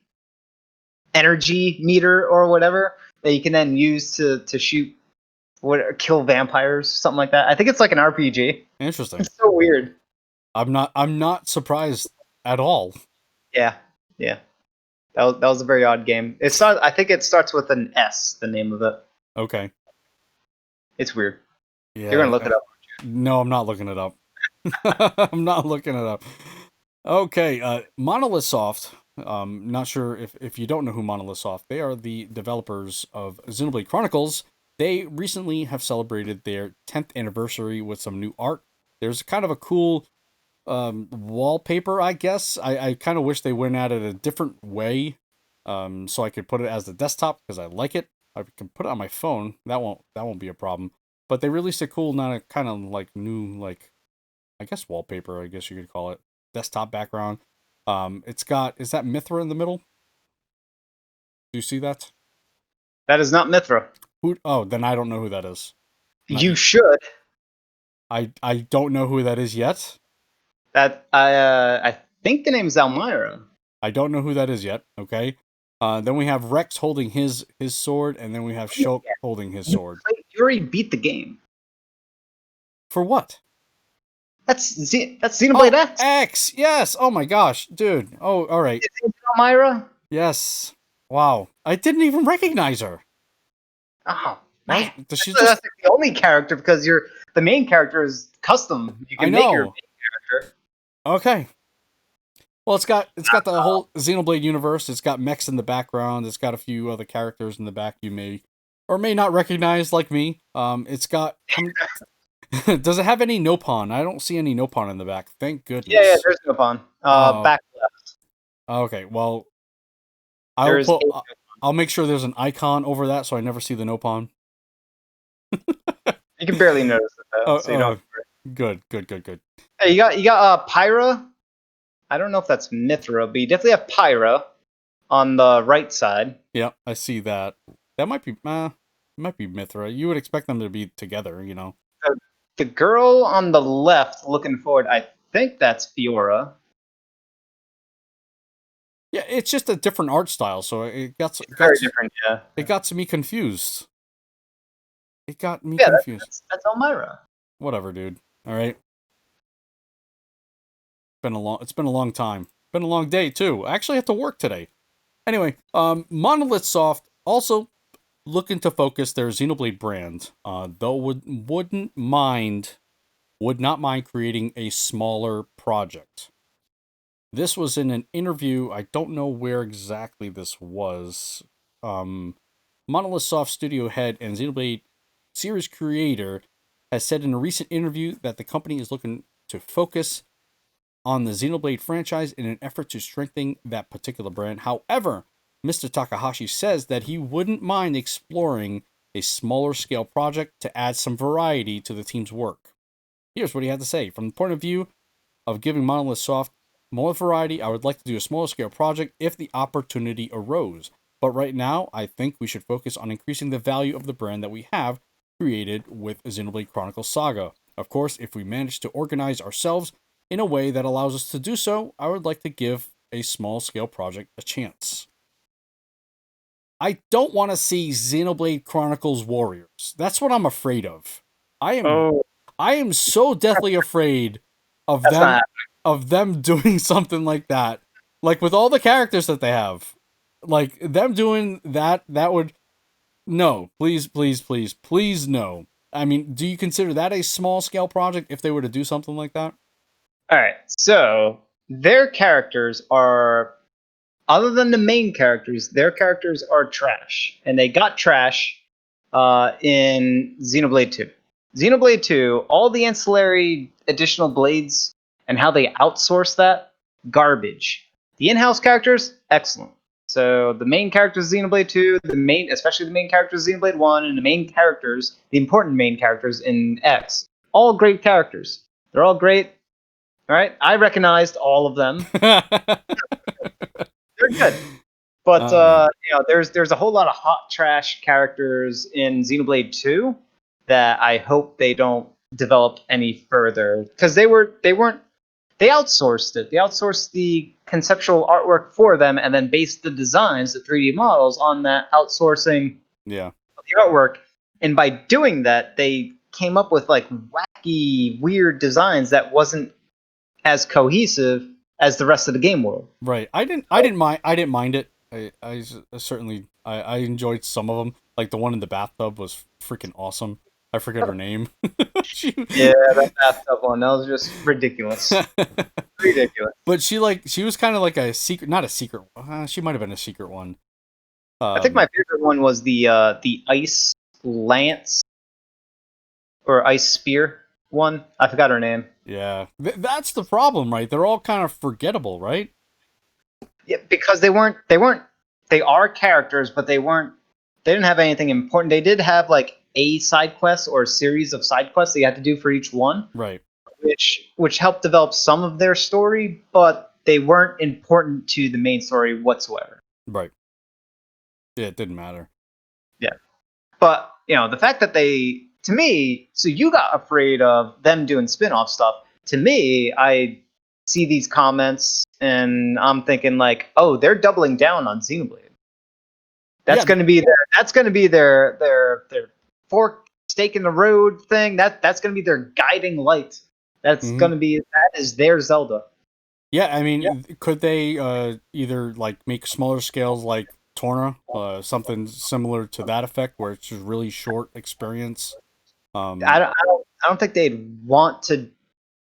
energy meter or whatever that you can then use to shoot kill vampires, something like that. I think it's like an RPG. Interesting. It's so weird. I'm not surprised at all. Yeah. That was a very odd game. I think it starts with an S, the name of it. Okay. It's weird. Yeah. You're gonna look it up. No, I'm not looking it up. I'm not looking it up. Okay, Monolith Soft. Not sure if you don't know who Monolith Soft. They are the developers of Xenoblade Chronicles. They recently have celebrated their 10th anniversary with some new art. There's kind of a cool wallpaper, I guess. I kind of wish they went at it a different way, so I could put it as the desktop because I like it. I can put it on my phone. That won't be a problem. But they released a cool, kind of like new, like, I guess wallpaper, I guess you could call it, desktop background. Is that Mithra in the middle? Do you see that? That is not Mithra. Oh, then I don't know who that is. You should. I don't know who that is yet. That I think the name is Elmira. I don't know who that is yet. Okay. Then we have Rex holding his sword, and then we have Shulk holding his sword. You already beat the game. For what? That's Xenoblade X. X, yes. Oh my gosh, dude. Oh, all right. Is it Elmira? Yes. Wow. I didn't even recognize her. Oh man, Does she that's the only character because the main character is custom. You can make your main character. Okay. Well, it's got the whole Xenoblade universe. It's got mechs in the background. It's got a few other characters in the back you may or may not recognize, like me. It's got. Does it have any Nopon? I don't see any Nopon in the back. Thank goodness. Yeah, there's Nopon. Back left. Okay, well, I'll make sure there's an icon over that so I never see the Nopon. You can barely notice it though. So you don't. Good. Hey, you got Pyra. I don't know if that's Mithra, but you definitely have Pyra on the right side. Yeah, I see that. That might be Mithra. You would expect them to be together, you know. The girl on the left looking forward, I think that's Fiora. Yeah, it's just a different art style, so it got very different, yeah. It got me confused. It got me confused. That's Elmira. Whatever, dude. All right. It's been a long time. Been a long day too. I actually have to work today. Anyway, Monolith Soft also looking to focus their Xenoblade brand. Though would not mind creating a smaller project. This was in an interview. I don't know where exactly this was. Monolith Soft studio head and Xenoblade series creator has said in a recent interview that the company is looking to focus on the Xenoblade franchise in an effort to strengthen that particular brand. However, Mr. Takahashi says that he wouldn't mind exploring a smaller scale project to add some variety to the team's work. Here's what he had to say. From the point of view of giving Monolith Soft more variety, I would like to do a smaller scale project if the opportunity arose. But right now, I think we should focus on increasing the value of the brand that we have created with Xenoblade Chronicles Saga. Of course, if we manage to organize ourselves in a way that allows us to do so, I would like to give a small scale project a chance. I don't want to see Xenoblade Chronicles Warriors. That's what I'm afraid of. I am so deathly afraid of them doing something like that. Like with all the characters that they have. Like them doing that would no, please no. I mean, do you consider that a small scale project if they were to do something like that? All right. So, their characters are, other than the main characters, their characters are trash. And they got trash in Xenoblade 2. Xenoblade 2, all the ancillary additional blades and how they outsource that, garbage. The in-house characters, excellent. So the main characters of Xenoblade 2, especially the main characters of Xenoblade 1, and the important main characters in X, all great characters. They're all great. All right, I recognized all of them. They're good. But there's a whole lot of hot trash characters in Xenoblade 2 that I hope they don't develop any further, because they outsourced it. They outsourced the conceptual artwork for them and then based the designs, the 3D models, on that outsourcing of the artwork. And by doing that, they came up with like wacky, weird designs that wasn't as cohesive as the rest of the game world. Right. I didn't mind it. I certainly enjoyed some of them. Like the one in the bathtub was freaking awesome. I forget her name. Yeah, that bathtub one, that was just ridiculous. Ridiculous. But she was kind of like a secret, not a secret. She might have been a secret one. I think my favorite one was the ice lance or ice spear one. I forgot her name. Yeah, that's the problem, right? They're all kind of forgettable, right? Yeah, because they are characters, but they didn't have anything important. They did have like a side quest or a series of side quests that you had to do for each one. Right. Which helped develop some of their story, but they weren't important to the main story whatsoever. Right. Yeah, it didn't matter. Yeah. But, the fact that to me, so you got afraid of them doing spin-off stuff. To me, I see these comments and I'm thinking like, oh, they're doubling down on Xenoblade. That's going to be their fork stake in the road thing. That's going to be their guiding light. That is their Zelda. Yeah, I mean, could they either like make smaller scales like Torna, something similar to that effect, where it's just really short experience? I don't think they'd want to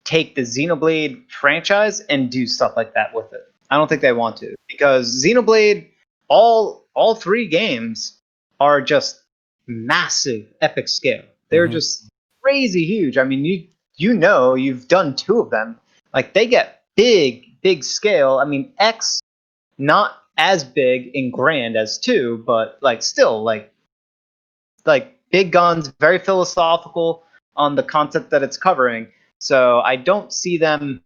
take the Xenoblade franchise and do stuff like that with it. I don't think they want to, because Xenoblade, all three games are just massive, epic scale. They're just crazy huge. I mean, you've done two of them. Like, they get big scale. I mean, X, not as big and grand as 2, but like still like big guns, very philosophical on the concept that it's covering. So I don't see them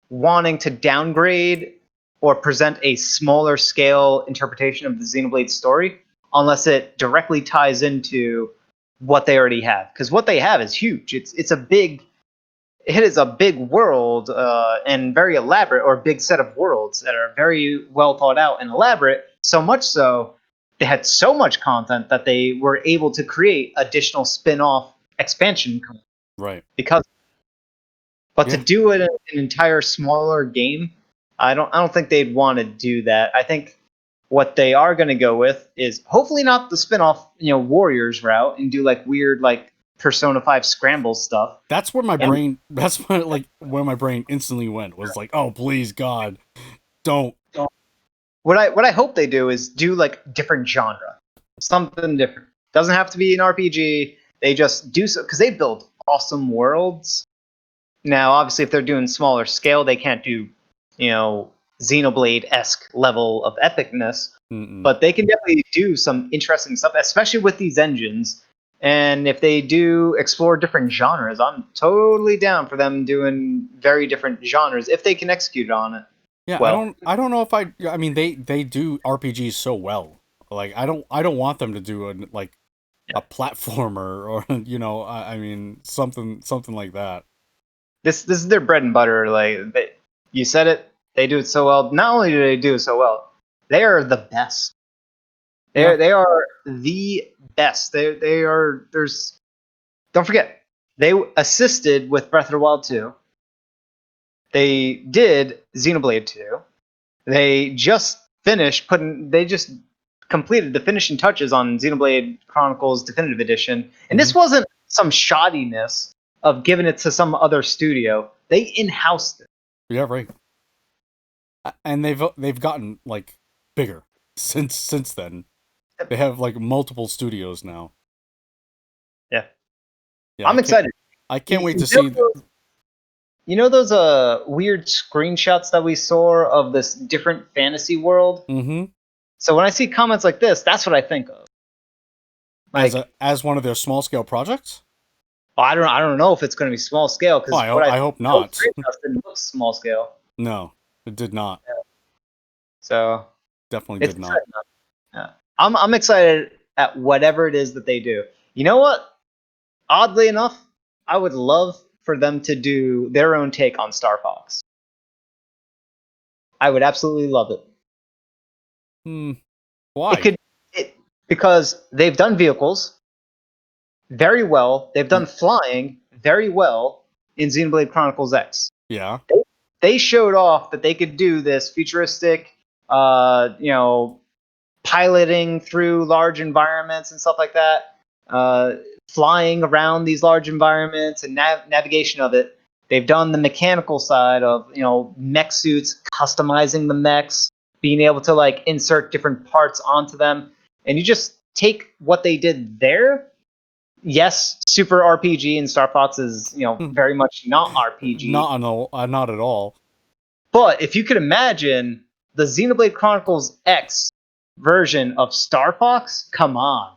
wanting to downgrade or present a smaller scale interpretation of the Xenoblade story unless it directly ties into what they already have. Because what they have is huge. It is a big world and very elaborate, or a big set of worlds that are very well thought out and elaborate. So much so, they had so much content that they were able to create additional spin-off expansion content. Right. To do it in an entire smaller game, I don't think they'd want to do that. I think what they are going to go with is hopefully not the spin-off, Warriors route and do like weird like Persona 5 scramble stuff. That's where my brain. That's where my brain instantly went. Was like, oh please God, don't. What I hope they do is do like different genre, something different. Doesn't have to be an RPG. They just do so because they build awesome worlds. Now, obviously, if they're doing smaller scale, they can't do, Xenoblade-esque level of epicness. But they can definitely do some interesting stuff, especially with these engines. And if they do explore different genres, I'm totally down for them doing very different genres if they can execute on it. Yeah, well, I don't know if I mean they do RPGs so well. Like I don't want them to do a platformer or I mean something like that. This is their bread and butter. Like you said it, they do it so well. Not only do they do it so well, they are the best. They are the best. They are. Don't forget, they assisted with Breath of the Wild 2. They did Xenoblade 2. They just completed the finishing touches on Xenoblade Chronicles Definitive Edition. And this wasn't some shoddiness of giving it to some other studio. They in-housed it. Yeah, right. And they've gotten like bigger since then. They have like multiple studios now. Yeah. I'm excited. I can't wait to see. Those weird screenshots that we saw of this different fantasy world? Mm-hmm. So when I see comments like this, that's what I think of. Like, as one of their small scale projects. I don't know if it's going to be small scale because I hope not. It looks small scale. No, it did not. Yeah. So definitely did not. Yeah. I'm excited at whatever it is that they do. You know what? Oddly enough, I would love for them to do their own take on Star Fox. I would absolutely love it. Why? Because they've done vehicles very well. They've done flying very well in Xenoblade Chronicles X. Yeah. They showed off that they could do this futuristic, piloting through large environments and stuff like that, flying around these large environments and navigation of it. They've done the mechanical side of, mech suits, customizing the mechs, being able to like insert different parts onto them. And you just take what they did there. Yes, Super RPG and Star Fox is, very much not RPG. Not at all. But if you could imagine the Xenoblade Chronicles X version of Star Fox, come on,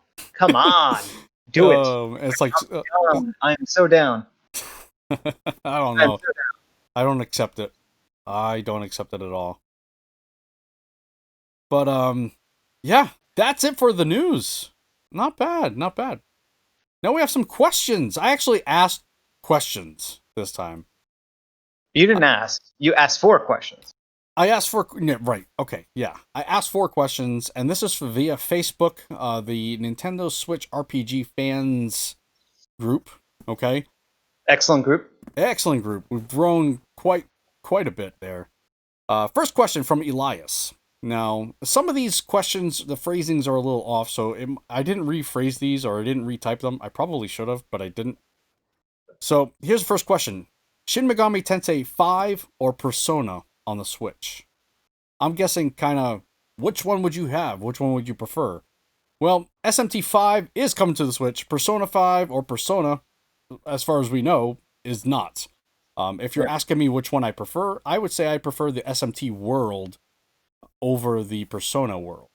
do it. It's like I am so down. I don't know. I don't accept it. I don't accept it at all. But yeah, that's it for the news. Not bad. Now we have some questions. I actually asked questions this time. You didn't ask. You asked 4 questions. I asked for... Yeah, right. Okay, yeah. I asked 4 questions, and this is via Facebook, the Nintendo Switch RPG fans group. Okay? Excellent group. Excellent group. We've grown quite a bit there. First question from Elias. Now, some of these questions, the phrasings are a little off, so I didn't rephrase these or I didn't retype them. I probably should have, but I didn't. So, here's the first question. Shin Megami Tensei 5 or Persona on the Switch? I'm guessing kind of, which one would you have? Which one would you prefer? Well, SMT 5 is coming to the Switch. Persona 5 or Persona, as far as we know, is not. If you're asking me which one I prefer, I would say I prefer the SMT world over the Persona world.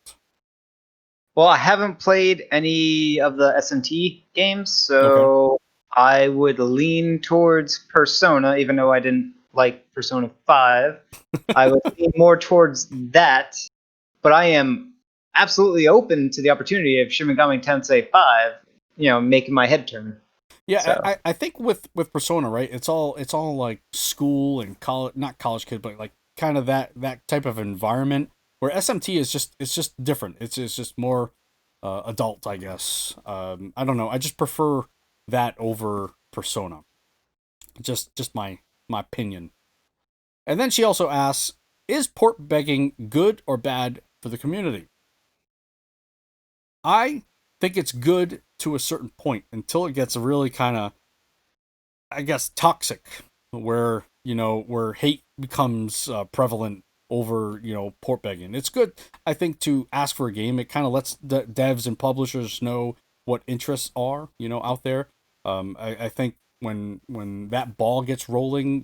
Well, I haven't played any of the SMT games, so I would lean towards Persona, even though I didn't like Persona 5. I would lean more towards that, but I am absolutely open to the opportunity of Shin Megami Tensei 5, making my head turn. Yeah, so. I think with Persona, right, it's all like school and college, not college kid, but like kind of that type of environment, where SMT is just different. It's just more adult, I guess. I don't know. I just prefer that over Persona. Just my opinion. And then she also asks, is port begging good or bad for the community? I think it's good to a certain point until it gets really kind of, I guess, toxic, where hate becomes prevalent over, port begging. It's good, I think, to ask for a game. It kind of lets the devs and publishers know what interests are, out there. I think when that ball gets rolling,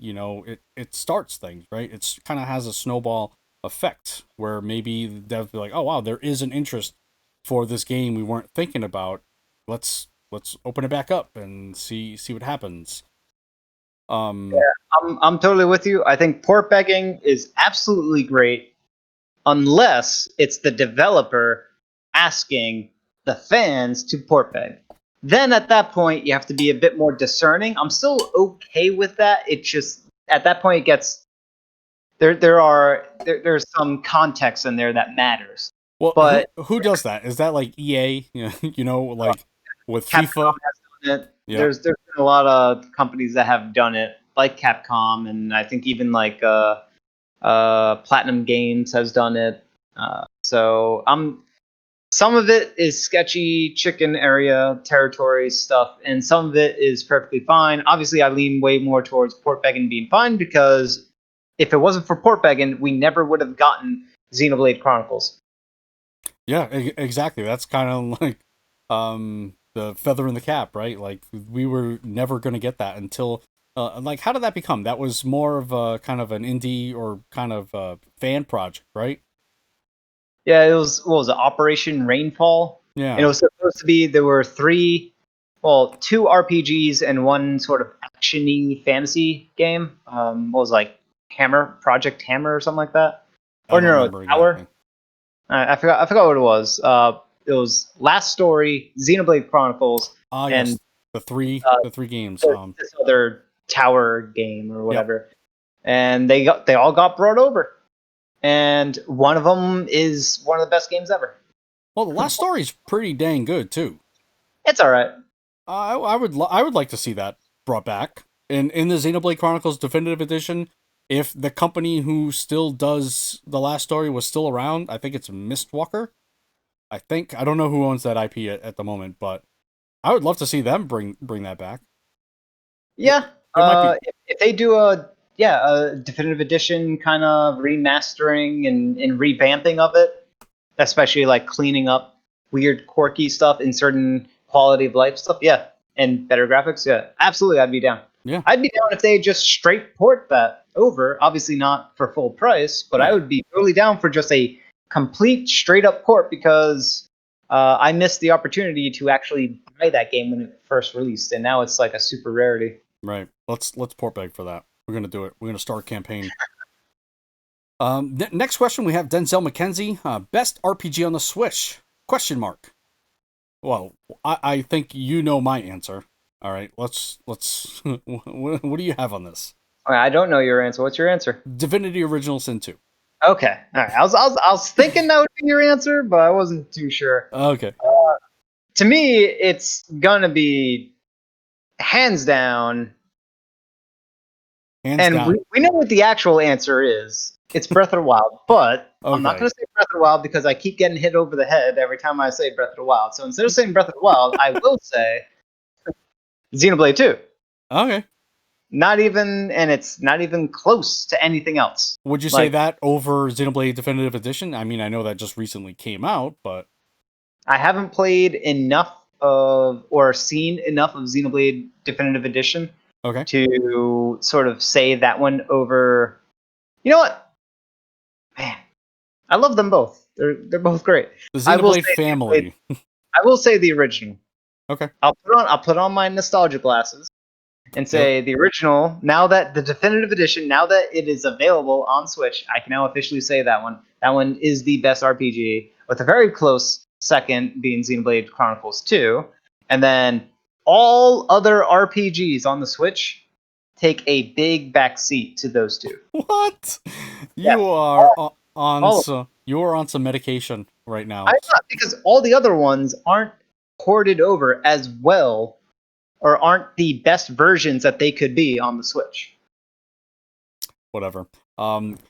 it starts things, right? It's kind of has a snowball effect where maybe the devs be like, oh wow, there is an interest for this game we weren't thinking about. Let's open it back up and see what happens. Yeah, I'm totally with you. I think port begging is absolutely great, unless it's the developer asking the fans to port beg. Then at that point, you have to be a bit more discerning. I'm still okay with that. It just, at that point, it gets there's some context in there that matters. Well, but who does that? Is that like EA? Like with Capcom FIFA? Has done it. Yeah. There's been a lot of companies that have done it, like Capcom, and I think even like Platinum Games has done it. So some of it is sketchy chicken area territory stuff, and some of it is perfectly fine. Obviously, I lean way more towards port begging being fine, because if it wasn't for port begging, we never would have gotten Xenoblade Chronicles. Yeah, exactly. That's kind of like the feather in the cap, right? Like, we were never going to get that until like, how did that become? That was more of a kind of an indie or kind of a fan project, right? Yeah, it was, what was it, Operation Rainfall? Yeah. And it was supposed to be, there were two RPGs and one sort of action-y fantasy game. What was like Project Hammer or something like that? I Or don't no, remember Tower. exactly. I forgot what it was. It was Last Story, Xenoblade Chronicles, Ah, and yes, the three games. this other tower game or whatever. And they all got brought over. And one of them is one of the best games ever. Well, the last story's pretty dang good too. It's all right. I would like to see that brought back in the Xenoblade Chronicles Definitive Edition. If the company who still does the last story was still around, I think it's Mistwalker. I don't know who owns that IP at the moment, but I would love to see them bring that back. Yeah. It might be. If they do a definitive edition kind of remastering and revamping of it, especially like cleaning up weird quirky stuff in certain quality of life stuff, yeah, and better graphics, yeah, absolutely, I'd be down. Yeah. I'd be down if they just straight port that over. Obviously not for full price, but I would be totally down for just a complete straight up port because I missed the opportunity to actually buy that game when it first released, and now it's like a super rarity. Right. Let's port beg for that. We're gonna do it. We're gonna start a campaign. Next question we have Denzel McKenzie. Best RPG on the Switch? Question mark. Well, I think you know my answer. All right. Let's. what do you have on this? Okay, I don't know your answer. What's your answer? Divinity Original Sin 2. Okay. All right. I was thinking that would be your answer, but I wasn't too sure. Okay. To me, it's gonna be hands down. Hands down. We know what the actual answer is. It's Breath of the Wild, but I'm not Okay. going to say Breath of the Wild because I keep getting hit over the head every time I say Breath of the Wild. So instead of saying Breath of the Wild, I will say Xenoblade 2. Okay. It's not even close to anything else. Would you say that over Xenoblade Definitive Edition? I mean, I know that just recently came out, but I haven't played enough of or seen enough of Xenoblade Definitive Edition okay. to sort of say that one over. You know what? Man, I love them both. They're both great. The Xenoblade family. I will say the original. Okay. I'll put on my nostalgia glasses and say the original. Now that the definitive edition, now that it is available on Switch, I can now officially say that one. That one is the best RPG, with a very close second being Xenoblade Chronicles 2, and then all other RPGs on the Switch take a big backseat to those two. What? Yeah. You are on some medication right now. I'm not, because all the other ones aren't ported over as well, or aren't the best versions that they could be on the Switch. Whatever.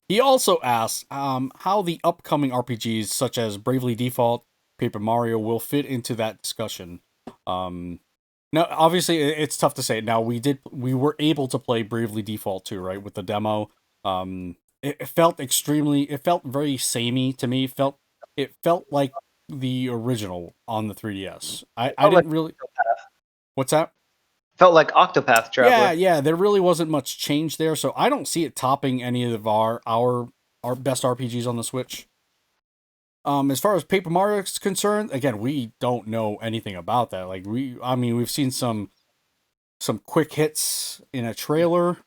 He also asks how the upcoming RPGs such as Bravely Default, Paper Mario will fit into that discussion. Now, obviously, it's tough to say. Now, we were able to play Bravely Default too, right, with the demo. It felt very samey to me. It felt like the original on the 3DS. I didn't really. What's that? Felt like Octopath Traveler. Yeah. There really wasn't much change there, so I don't see it topping any of our best RPGs on the Switch. As far as Paper Mario is concerned, again, we don't know anything about that. Like we've seen some quick hits in a trailer.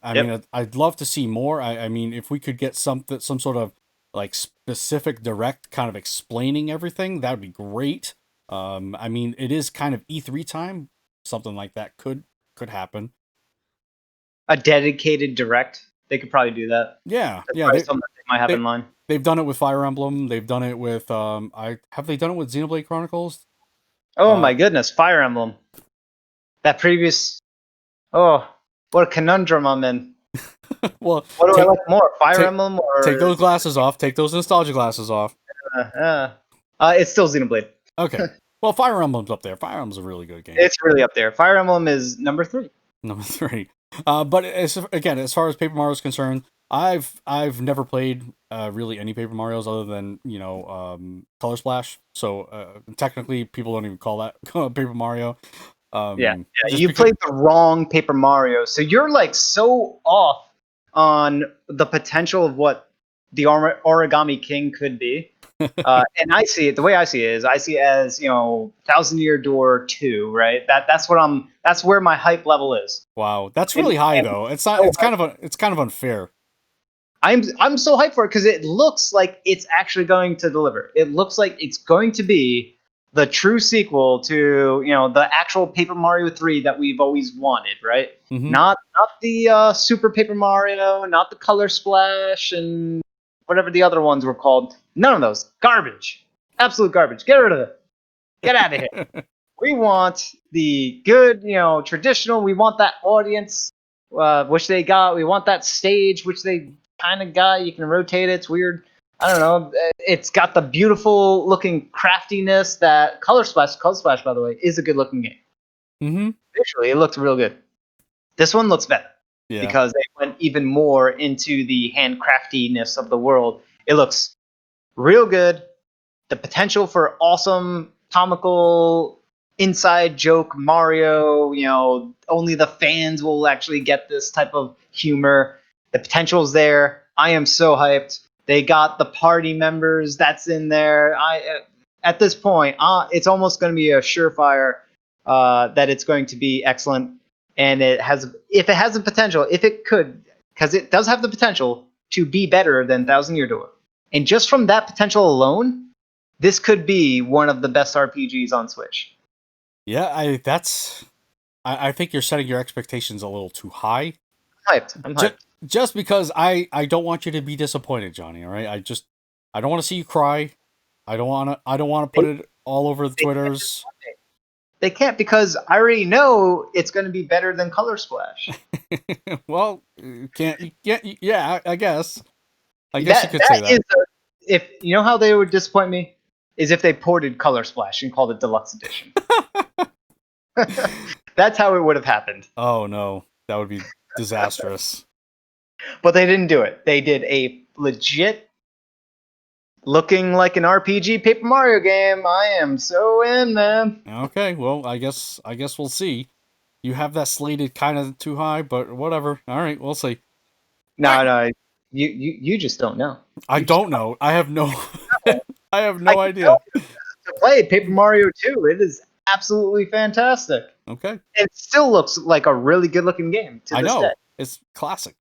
I mean, I'd love to see more. I mean, if we could get some sort of like specific direct kind of explaining everything, that would be great. I mean, it is kind of E3 time. Something like that could happen. A dedicated direct, they could probably do that. Yeah, That's something that they might have in mind. They've done it with Fire Emblem. They've done it with have they done it with Xenoblade Chronicles? Oh my goodness, Fire Emblem. That previous. Oh, what a conundrum I'm in. Well, what do I like more, Fire Emblem or take those glasses off? Take those nostalgia glasses off. It's still Xenoblade. Okay. Well, Fire Emblem's up there. Fire Emblem's a really good game. It's really up there. Fire Emblem is number 3. Number 3. But as far as Paper Mario is concerned, I've never played really any Paper Marios other than Color Splash. So technically, people don't even call that Paper Mario. You played the wrong Paper Mario, so you're like so off on the potential of what the Origami King could be. And I see it the way I see it is I see it as Thousand Year Door 2, right? That's where my hype level is. Wow, that's really high though. It's not. So It's kind of unfair. I'm so hyped for it because it looks like it's actually going to deliver. It looks like it's going to be the true sequel to the actual Paper Mario 3 that we've always wanted, right? Mm-hmm. Not the Super Paper Mario, not the Color Splash, and whatever the other ones were called. None of those. Garbage. Absolute garbage. Get rid of it. Get out of here. We want the good, traditional. We want that audience, which they got. We want that stage, which they kind of got. You can rotate it. It's weird. I don't know. It's got the beautiful looking craftiness that Color Splash, by the way, is a good looking game. Mm-hmm. Visually, it looks real good. This one looks better because they went even more into the handcraftiness of the world. It looks real good. The potential for awesome comical inside joke Mario, only the fans will actually get this type of humor. The potential's there. I am so hyped. They got the party members that's in there. At this point, it's almost going to be a surefire that it's going to be excellent. And if it has the potential, if it could, because it does have the potential to be better than Thousand Year Door. And just from that potential alone, this could be one of the best RPGs on Switch. Yeah, I think you're setting your expectations a little too high. I'm hyped. Just because I don't want you to be disappointed, Johnny. All right, I don't want to see you cry. I don't want to put it all over the Twitters. They can't because I already know it's going to be better than Color Splash. Well, yeah, I guess you could say that. If you know how they would disappoint me is if they ported Color Splash and called it Deluxe Edition. That's how it would have happened. Oh no, that would be disastrous. But they didn't do it. They did a legit looking like an RPG Paper Mario game. I am so in, man. Okay, well, I guess we'll see. You have that slated kind of too high, but whatever. All right, we'll see. No, you just don't know. I don't know. I have no I have no idea. To play Paper Mario 2, it is absolutely fantastic. Okay. It still looks like a really good looking game to this day. It's classic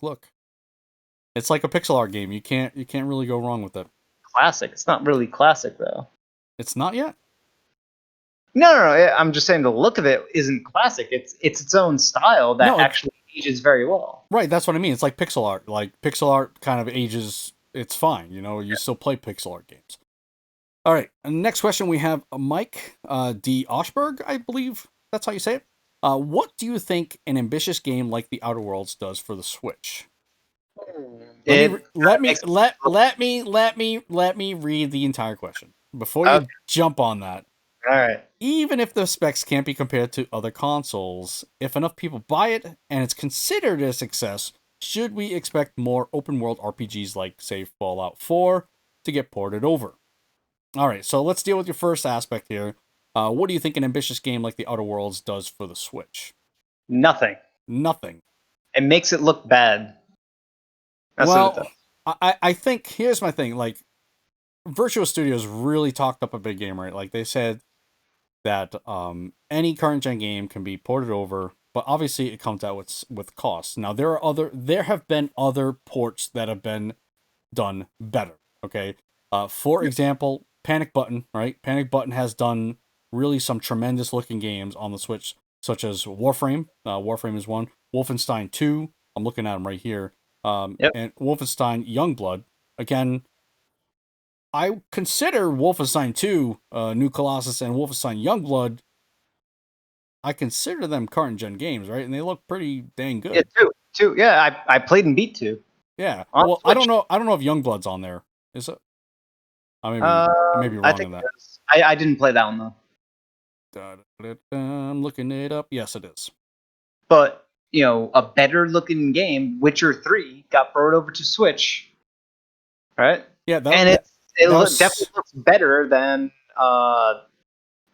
look. It's like a pixel art game. You can't really go wrong with it. Classic. It's not really classic though. It's not yet. No. I'm just saying the look of it isn't classic. It's its own style that actually ages very well. Right. That's what I mean. It's like pixel art. Like pixel art kind of ages. It's fine. You still play pixel art games. All right. Next question we have Mike D. Oshberg, I believe that's how you say it. What do you think an ambitious game like The Outer Worlds does for the Switch? Let me read the entire question before you jump on that. All right. Even if the specs can't be compared to other consoles, if enough people buy it and it's considered a success, should we expect more open world RPGs like, say, Fallout 4 to get ported over? All right, so let's deal with your first aspect here. What do you think an ambitious game like The Outer Worlds does for the Switch? Nothing. It makes it look bad. That's what it does. I think, here's my thing, like, Virtua Studios really talked up a big game, right? Like, they said that any current gen game can be ported over, but obviously it comes out with costs. Now, there have been other ports that have been done better, okay? For example, Panic Button, right? Panic Button has done really some tremendous looking games on the Switch, such as Warframe. Warframe is one. Wolfenstein 2, I'm looking at them right here. And Wolfenstein Youngblood. Again, I consider Wolfenstein 2, New Colossus, and Wolfenstein Youngblood, I consider them current gen games, right? And they look pretty dang good. Yeah, two. Yeah, I played and beat 2. Yeah. Well, Switch. I don't know if Youngblood's on there. Is it? I may be wrong on that. I didn't play that one though. I'm looking it up. Yes, it is. But a better looking game, Witcher 3, got brought over to Switch, right? Yeah, it definitely looks better than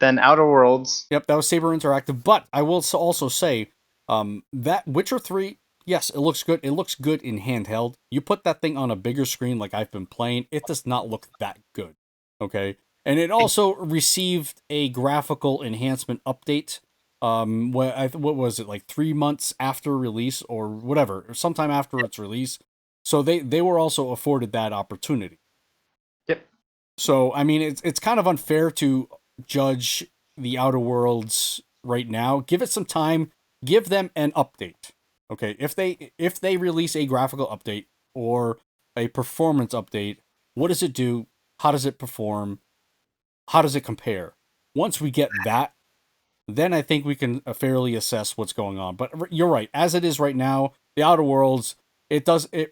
Outer Worlds. Yep, that was Saber Interactive. But I will also say that Witcher 3 Yes, it looks good. It looks good in handheld. You put that thing on a bigger screen like I've been playing, it does not look that good. Okay? And it also received a graphical enhancement update. What was it, like 3 months after release or whatever, or sometime after its release. So they were also afforded that opportunity. Yep. So I mean, it's kind of unfair to judge the Outer Worlds right now. Give it some time. Give them an update. Okay, if they release a graphical update or a performance update, what does it do? How does it perform? How does it compare? Once we get that, then I think we can fairly assess what's going on. But you're right. As it is right now, the Outer Worlds, it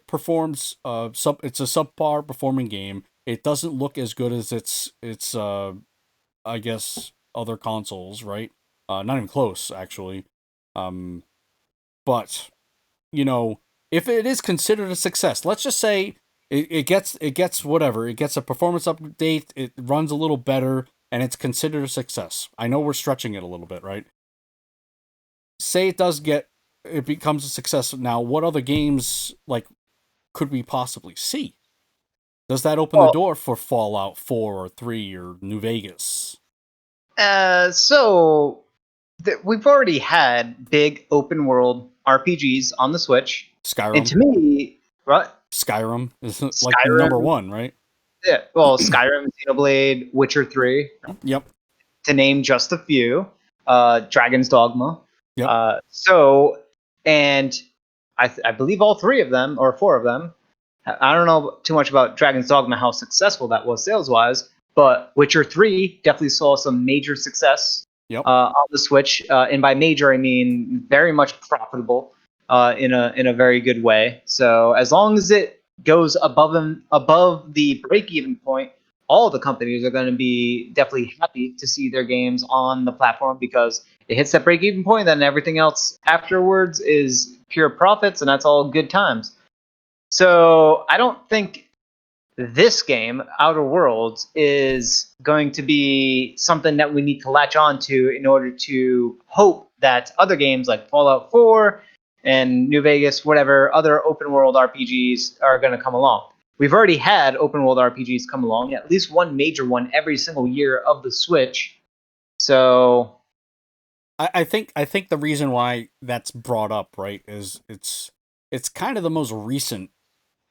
performs it's a subpar performing game. It doesn't look as good as its I guess other consoles, right? Not even close, actually. But you know, if it is considered a success, let's just say it gets whatever, it gets a performance update, it runs a little better, and it's considered a success. I know we're stretching it a little bit, right? Say it becomes a success. Now, what other games like could we possibly see? Does that open the door for Fallout 4 or 3 or New Vegas? We've already had big open world RPGs on the Switch. Skyrim. And to me, right? Skyrim is like number one, right? Yeah. Well, Skyrim, Xenoblade, Witcher 3. Yep. To name just a few. Dragon's Dogma. Yep. And I believe all three of them, or four of them, I don't know too much about Dragon's Dogma, how successful that was sales-wise, but Witcher 3 definitely saw some major success on the Switch. And by major, I mean very much profitable in a very good way. So as long as it goes above the break-even point, all the companies are going to be definitely happy to see their games on the platform, because it hits that break-even point, then everything else afterwards is pure profits, and that's all good times. So I don't think this game, Outer Worlds, is going to be something that we need to latch on to in order to hope that other games like Fallout 4 and New Vegas, whatever, other open world RPGs are going to come along. We've already had open world RPGs come along, at least one major one every single year of the Switch. So I think the reason why that's brought up, right, is it's kind of the most recent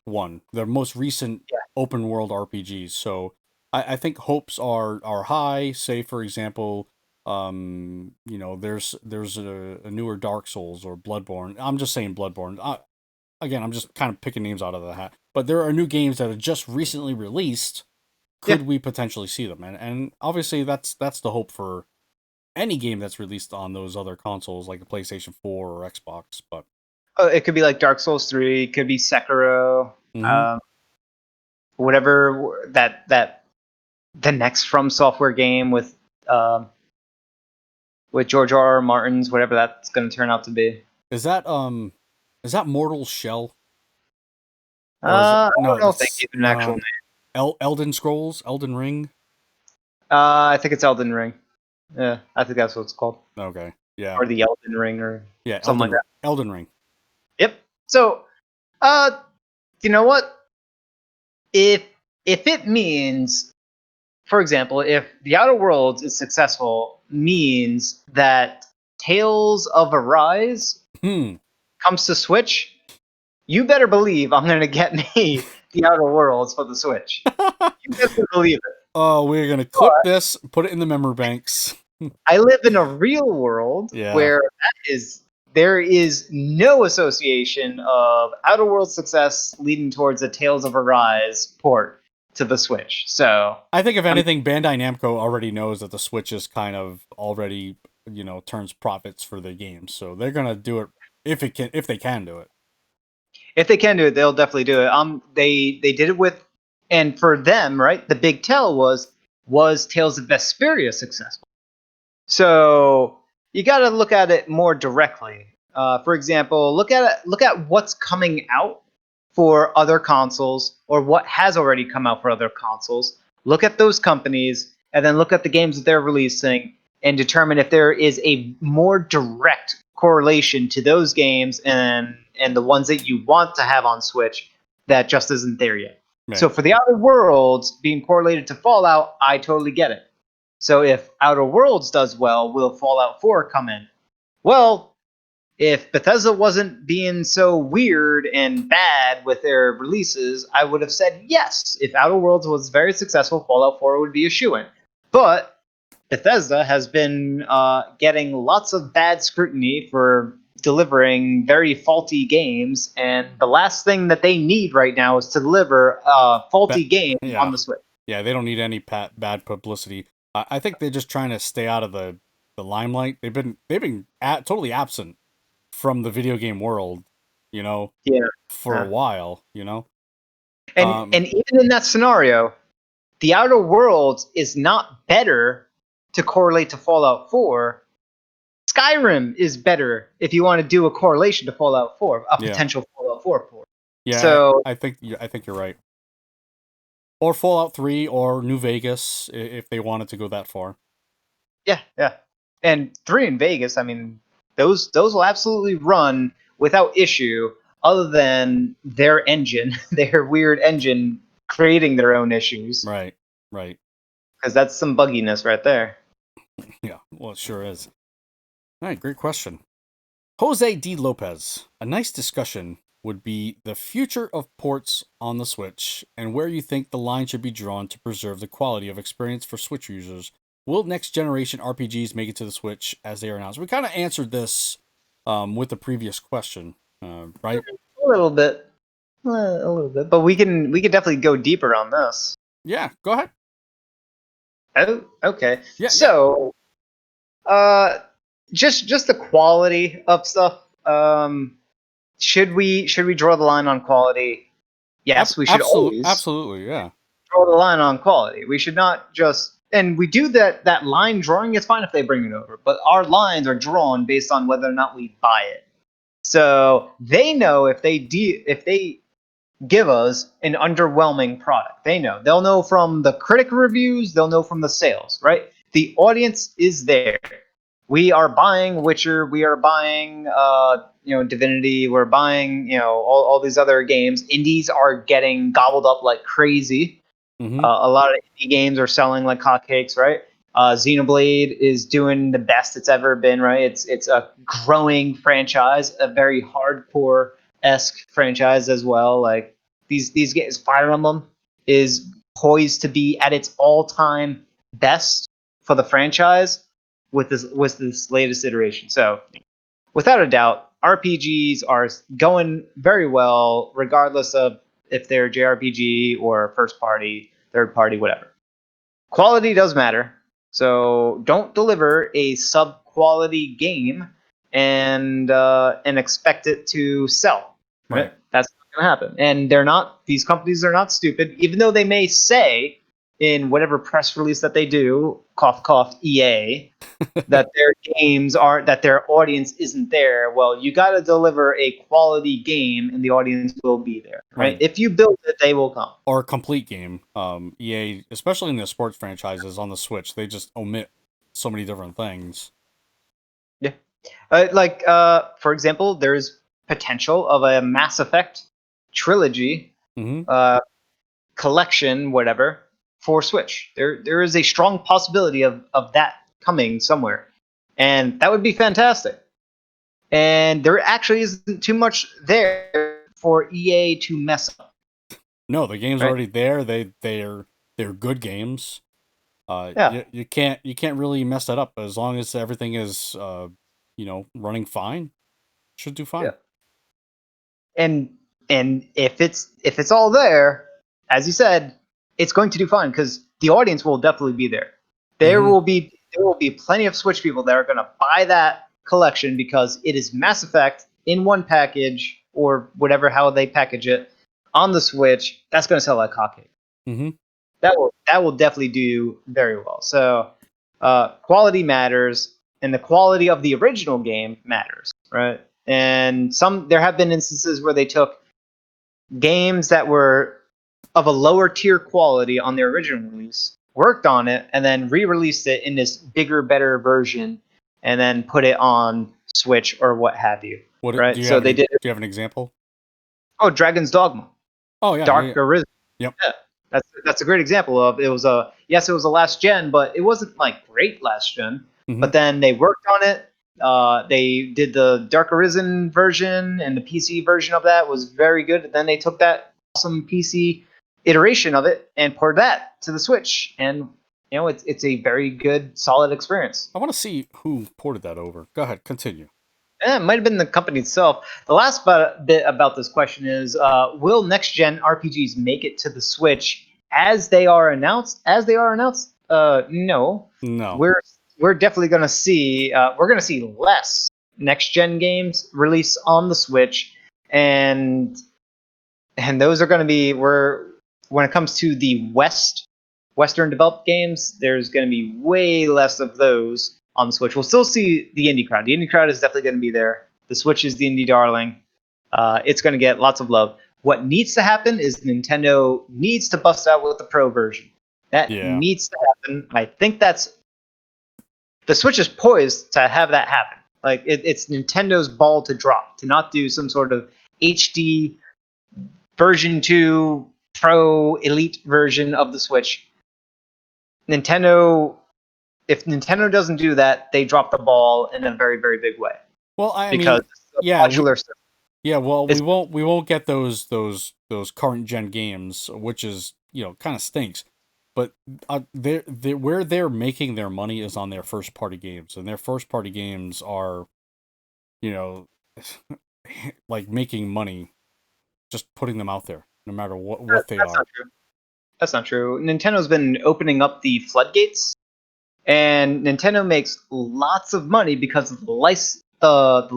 one, the most recent open world RPGs. So I think hopes are high. Say for example, there's a newer Dark Souls or Bloodborne. I'm just saying Bloodborne. Again, I'm just kind of picking names out of the hat. But there are new games that are just recently released. Could we potentially see them? And obviously that's the hope for any game that's released on those other consoles, like a PlayStation 4 or Xbox. But it could be like Dark Souls 3, it could be Sekiro, whatever that the next From Software game with George R.R. Martin's, whatever that's going to turn out to be. Is that Mortal Shell? I don't think it's an actual name. Elden Scrolls, Elden Ring. I think it's Elden Ring. Yeah, I think that's what it's called. Okay, yeah. Or the Elden Ring, or something like that. Elden Ring. Yep. So, you know what? If it means, for example, if the Outer Worlds is successful, means that Tales of Arise comes to Switch, you better believe I'm going to get me the Outer Worlds for the Switch. You better believe it. Oh, we're going to clip this, put it in the memory banks. I live in a real world where there is no association of Outer Worlds success leading towards a Tales of Arise port to the Switch. So I think if anything, Bandai Namco already knows that the Switch is kind of already, turns profits for their games. So they're gonna do it if they can do it. If they can do it, they'll definitely do it. They did it with, and for them, right, the big tell was Tales of Vesperia successful? So you got to look at it more directly. For example, look at what's coming out for other consoles, or what has already come out for other consoles. Look at those companies, and then look at the games that they're releasing, and determine if there is a more direct correlation to those games and the ones that you want to have on Switch that just isn't there yet. Right. So for the Outer Worlds being correlated to Fallout, I totally get it. So if Outer Worlds does well, will Fallout 4 come in? Well, if Bethesda wasn't being so weird and bad with their releases, I would have said yes. If Outer Worlds was very successful, Fallout 4 would be a shoo-in. But Bethesda has been getting lots of bad scrutiny for delivering very faulty games, and the last thing that they need right now is to deliver a faulty game on the Switch. Yeah, they don't need any bad publicity. I think they're just trying to stay out of the limelight. They've been totally absent from the video game world, for a while, And even in that scenario, the Outer Worlds is not better to correlate to Fallout 4. Skyrim is better if you want to do a correlation to Fallout 4, a potential Fallout 4 port. Yeah, so I think you're right. Or Fallout 3 or New Vegas if they wanted to go that far. Yeah. And 3 in Vegas, I mean, those will absolutely run without issue, other than their engine, their weird engine creating their own issues. Right. Because that's some bugginess right there. Yeah, well, it sure is. All right, great question. Jose D. Lopez. A nice discussion would be the future of ports on the Switch and where you think the line should be drawn to preserve the quality of experience for Switch users. Will next generation RPGs make it to the Switch as they are announced? We kind of answered this with the previous question, right? A little bit, but we can definitely go deeper on this. Yeah, go ahead. Oh, okay. Yeah. So, just the quality of stuff. Should we draw the line on quality? Yes, we should always absolutely, yeah. Draw the line on quality. We should not just, and we do that line drawing. It's fine if they bring it over, but our lines are drawn based on whether or not we buy it. So they know if they give us an underwhelming product. They'll know from the critic reviews, they'll know from the sales, right? The audience is there. We are buying Witcher, we are buying Divinity, we're buying all these other games. Indies are getting gobbled up like crazy. Mm-hmm. A lot of indie games are selling like hotcakes, right? Xenoblade is doing the best it's ever been, right? It's a growing franchise, a very hardcore-esque franchise as well. Like these games, Fire Emblem is poised to be at its all-time best for the franchise with this latest iteration. So, without a doubt, RPGs are going very well, regardless of if they're JRPG or first party, third party, whatever. Quality does matter. So don't deliver a sub-quality game and expect it to sell. Right. That's not going to happen. And these companies are not stupid, even though they may say in whatever press release that they do, cough cough EA, that their audience isn't there. Well, you got to deliver a quality game, and the audience will be there, right? If you build it, they will come. Or a complete game. EA, especially in the sports franchises on the Switch, they just omit so many different things. Yeah, for example, there's potential of a Mass Effect trilogy, collection, whatever, for Switch. There is a strong possibility of that coming somewhere, and that would be fantastic. And there actually isn't too much there for EA to mess up. No, the game's already there. They're good games. You can't really mess that up as long as everything is running fine. Should do fine. Yeah. And if it's all there, as you said, it's going to do fine because the audience will definitely be there. There will be plenty of Switch people that are going to buy that collection because it is Mass Effect in one package or whatever, how they package it on the Switch. That's going to sell like hotcakes. Mm-hmm. That will definitely do very well. So quality matters, and the quality of the original game matters, right? And there have been instances where they took games that were of a lower tier quality on their original release, worked on it, and then re-released it in this bigger, better version, and then put it on Switch or what have you. What right? do you So have? they did. Do you have an example? Oh, Dragon's Dogma, Oh yeah, Dark Arisen. Yep. Yeah, that's a great example of it was a yes, it was a last gen, but it wasn't like great last gen. Mhm. But then they worked on it. They did the Dark Arisen version, and the PC version of that was very good. And then they took that awesome PC iteration of it and poured that to the Switch, and it's a very good, solid experience. I want to see who ported that over. Go ahead, continue. It might have been the company itself. The last bit about this question is: will next gen RPGs make it to the Switch as they are announced? As they are announced, no. No. We're definitely going to see less next gen games release on the Switch, and those are going to be when it comes to the Western developed games, there's going to be way less of those on the Switch. We'll still see the indie crowd. The indie crowd is definitely going to be there. The Switch is the indie darling. It's going to get lots of love. What needs to happen is Nintendo needs to bust out with the Pro version. That needs to happen. I think the Switch is poised to have that happen. Like it's Nintendo's ball to drop, to not do some sort of HD version 2 Pro Elite version of the Switch. If Nintendo doesn't do that, they drop the ball in a very, very big way. Well, I because mean, modular system. Yeah, well, we won't get those current gen games, which is kind of stinks. But where they're making their money is on their first party games, and their first party games are, like making money, just putting them out there, no matter what they are. Not true. That's not true. Nintendo's been opening up the floodgates, and Nintendo makes lots of money because of the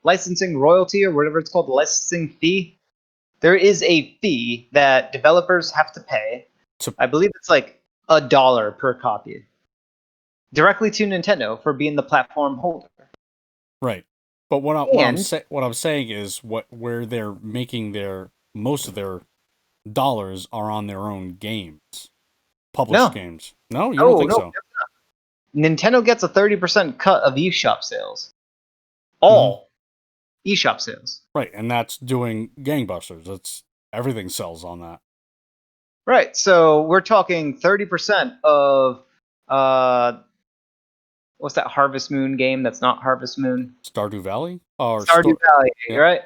licensing royalty, or whatever it's called, the licensing fee. There is a fee that developers have to pay. I believe it's like $1 per copy, directly to Nintendo for being the platform holder. Right, but what I'm saying is where they're making most of their dollars are on their own games, published games. No, you don't think so? Nintendo gets a 30% cut of eShop sales. All eShop sales. Right, and that's doing gangbusters. Everything sells on that. Right, so we're talking 30% of what's that Harvest Moon game that's not Harvest Moon? Stardew Valley? Stardew Valley, right?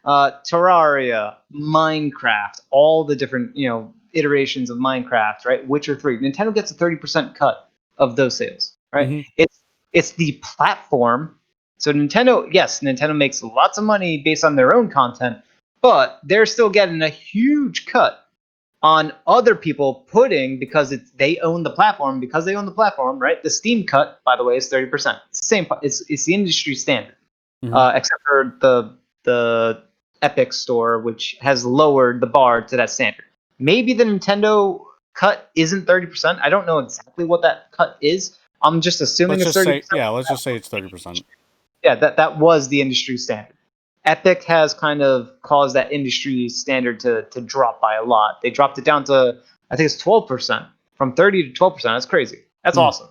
Terraria, Minecraft, all the different, iterations of Minecraft, right? Witcher 3. Nintendo gets a 30% cut of those sales, right? Mm-hmm. It's the platform. So Nintendo makes lots of money based on their own content, but they're still getting a huge cut on other people because they own the platform, right? The Steam cut, by the way, is 30%. It's the same. It's the industry standard, except for the Epic Store, which has lowered the bar to that standard. Maybe the Nintendo cut isn't 30%. I don't know exactly what that cut is. I'm just assuming it's 30%. Let's just say it's 30%. Yeah, that was the industry standard. Epic has kind of caused that industry standard to drop by a lot. They dropped it down to, I think it's 12%. From 30 to 12%. That's crazy. That's awesome.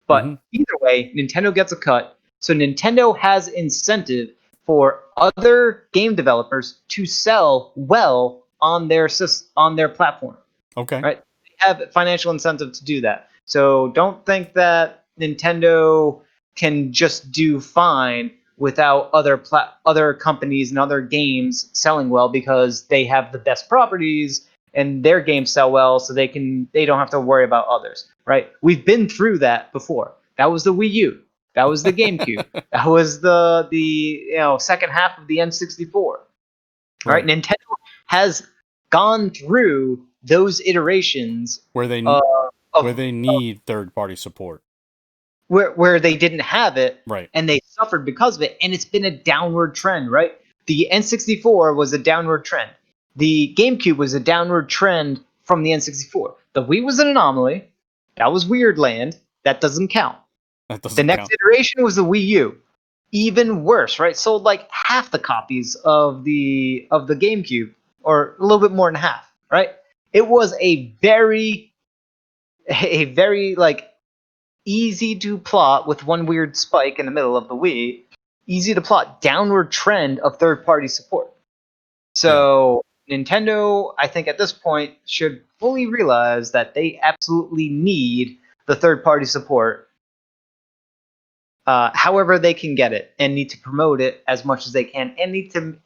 But either way, Nintendo gets a cut. So Nintendo has incentive for other game developers to sell well on their platform. Okay. Right? They have financial incentive to do that. So don't think that Nintendo can just do fine without other companies and other games selling well, because they have the best properties and their games sell well, so they don't have to worry about others, right? We've been through that before. That was the Wii U. That was the GameCube. That was the second half of the N64. Right? Nintendo has gone through those iterations where they need third-party support. Where they didn't have it, right, and they suffered because of it, and it's been a downward trend, right? The N64 was a downward trend. The GameCube was a downward trend from the N64. The Wii was an anomaly. That was Weird Land. That doesn't count. The next iteration was the Wii U. Even worse, right? Sold like half the copies of the GameCube, or a little bit more than half, right? It was a very like easy to plot with one weird spike in the middle of the Wii easy to plot downward trend of third-party support. So Nintendo, I think at this point, should fully realize that they absolutely need the third-party support, however they can get it, and need to promote it as much as they can, and need to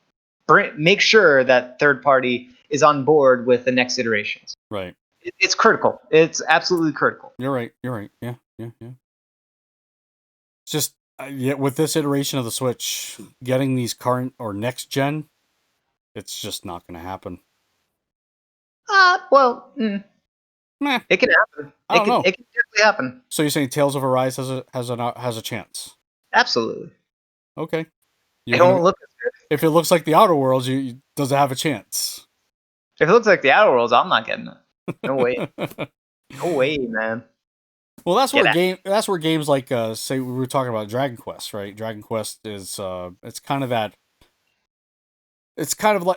make sure that third-party is on board with the next iterations. Right. It's critical. It's absolutely critical. You're right. Yeah. It's just with this iteration of the Switch, getting these current or next gen, it's just not going to happen. Meh. It can happen. It can definitely happen. So you're saying Tales of Arise has a chance? Absolutely. Okay. It won't look as good. If it looks like the Outer Worlds, does it have a chance? If it looks like the Outer Worlds, I'm not getting it. No way. No way, man. Well, that's where games like say we were talking about Dragon Quest, right? Dragon Quest is it's kind of like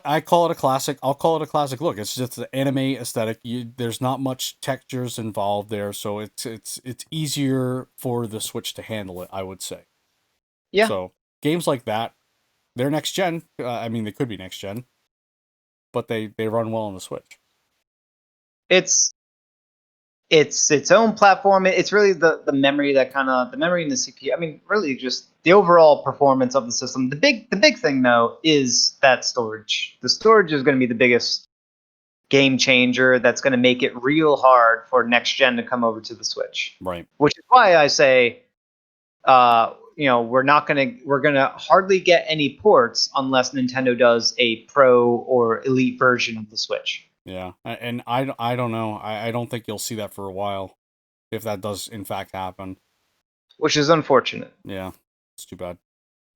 I call it a classic. I'll call it a classic look. It's just the anime aesthetic. There's not much textures involved there, so it's easier for the Switch to handle it, I would say. Yeah. So games like that, they're next gen. I mean, they could be next gen, but they run well on the Switch. It's its own platform. It's really the memory that the memory in the CPU. I mean, really just the overall performance of the system. The big thing though is that storage. The storage is going to be the biggest game changer. That's going to make it real hard for next gen to come over to the Switch. Right. Which is why I say, we're gonna hardly get any ports unless Nintendo does a Pro or Elite version of the Switch. Yeah, and I don't know. I don't think you'll see that for a while, if that does in fact happen. Which is unfortunate. Yeah, it's too bad.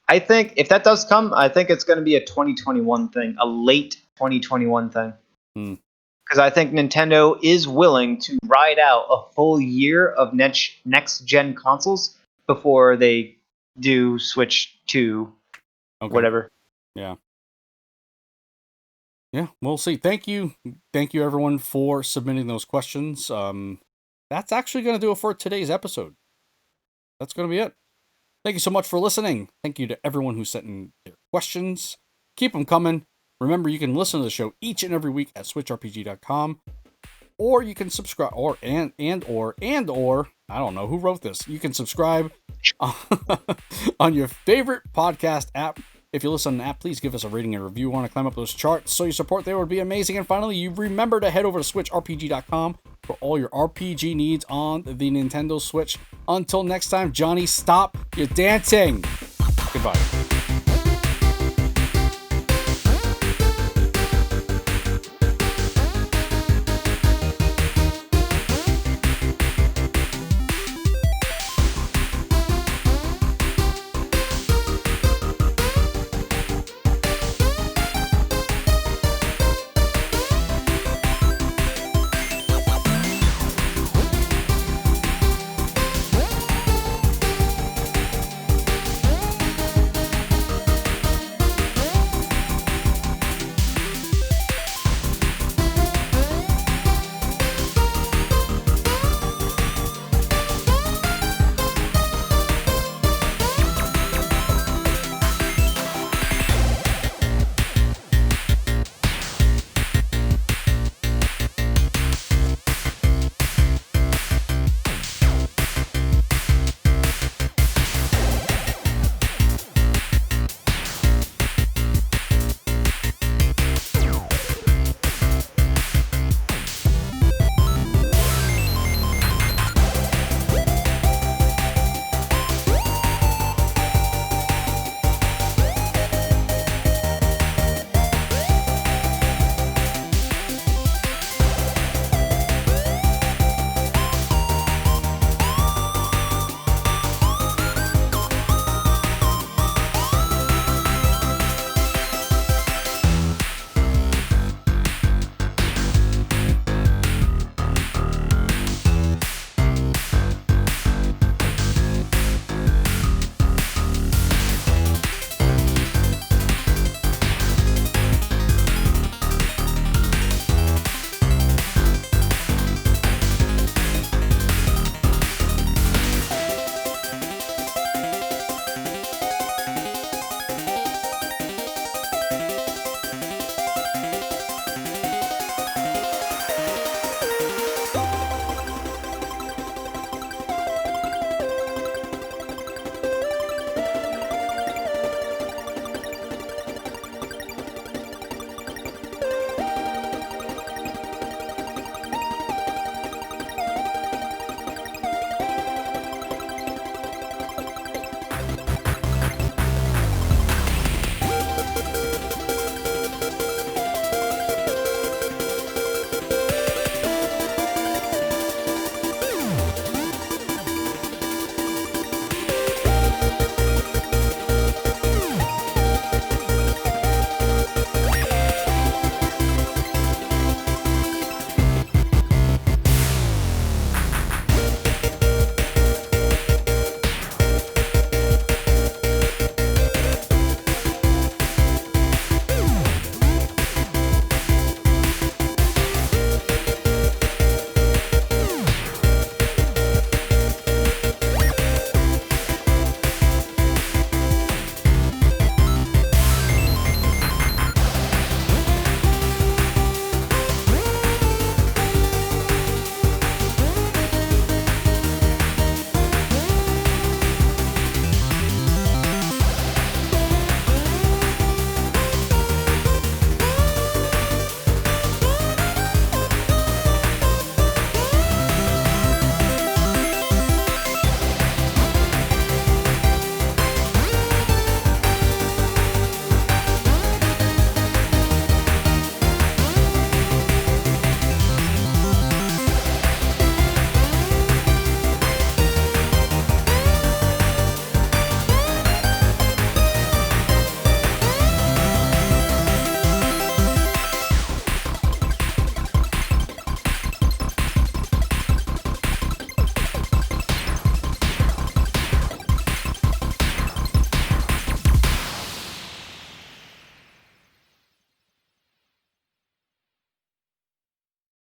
I think if that does come, I think it's going to be a 2021 thing, a late 2021 thing. Because I think Nintendo is willing to ride out a full year of next-gen consoles before they do switch to whatever. Yeah. Yeah, we'll see. Thank you everyone for submitting those questions. That's actually going to do it for today's episode. That's going to be it. Thank you so much for listening. Thank you to everyone who sent in their questions. Keep them coming. Remember, you can listen to the show each and every week at switchrpg.com, or you can subscribe, or I don't know who wrote this. You can subscribe on your favorite podcast app. If you listen on an app, please give us a rating and review. Want to climb up those charts, so your support there would be amazing. And finally, you remember to head over to switchrpg.com for all your RPG needs on the Nintendo Switch. Until next time, Johnny, stop your dancing. Goodbye.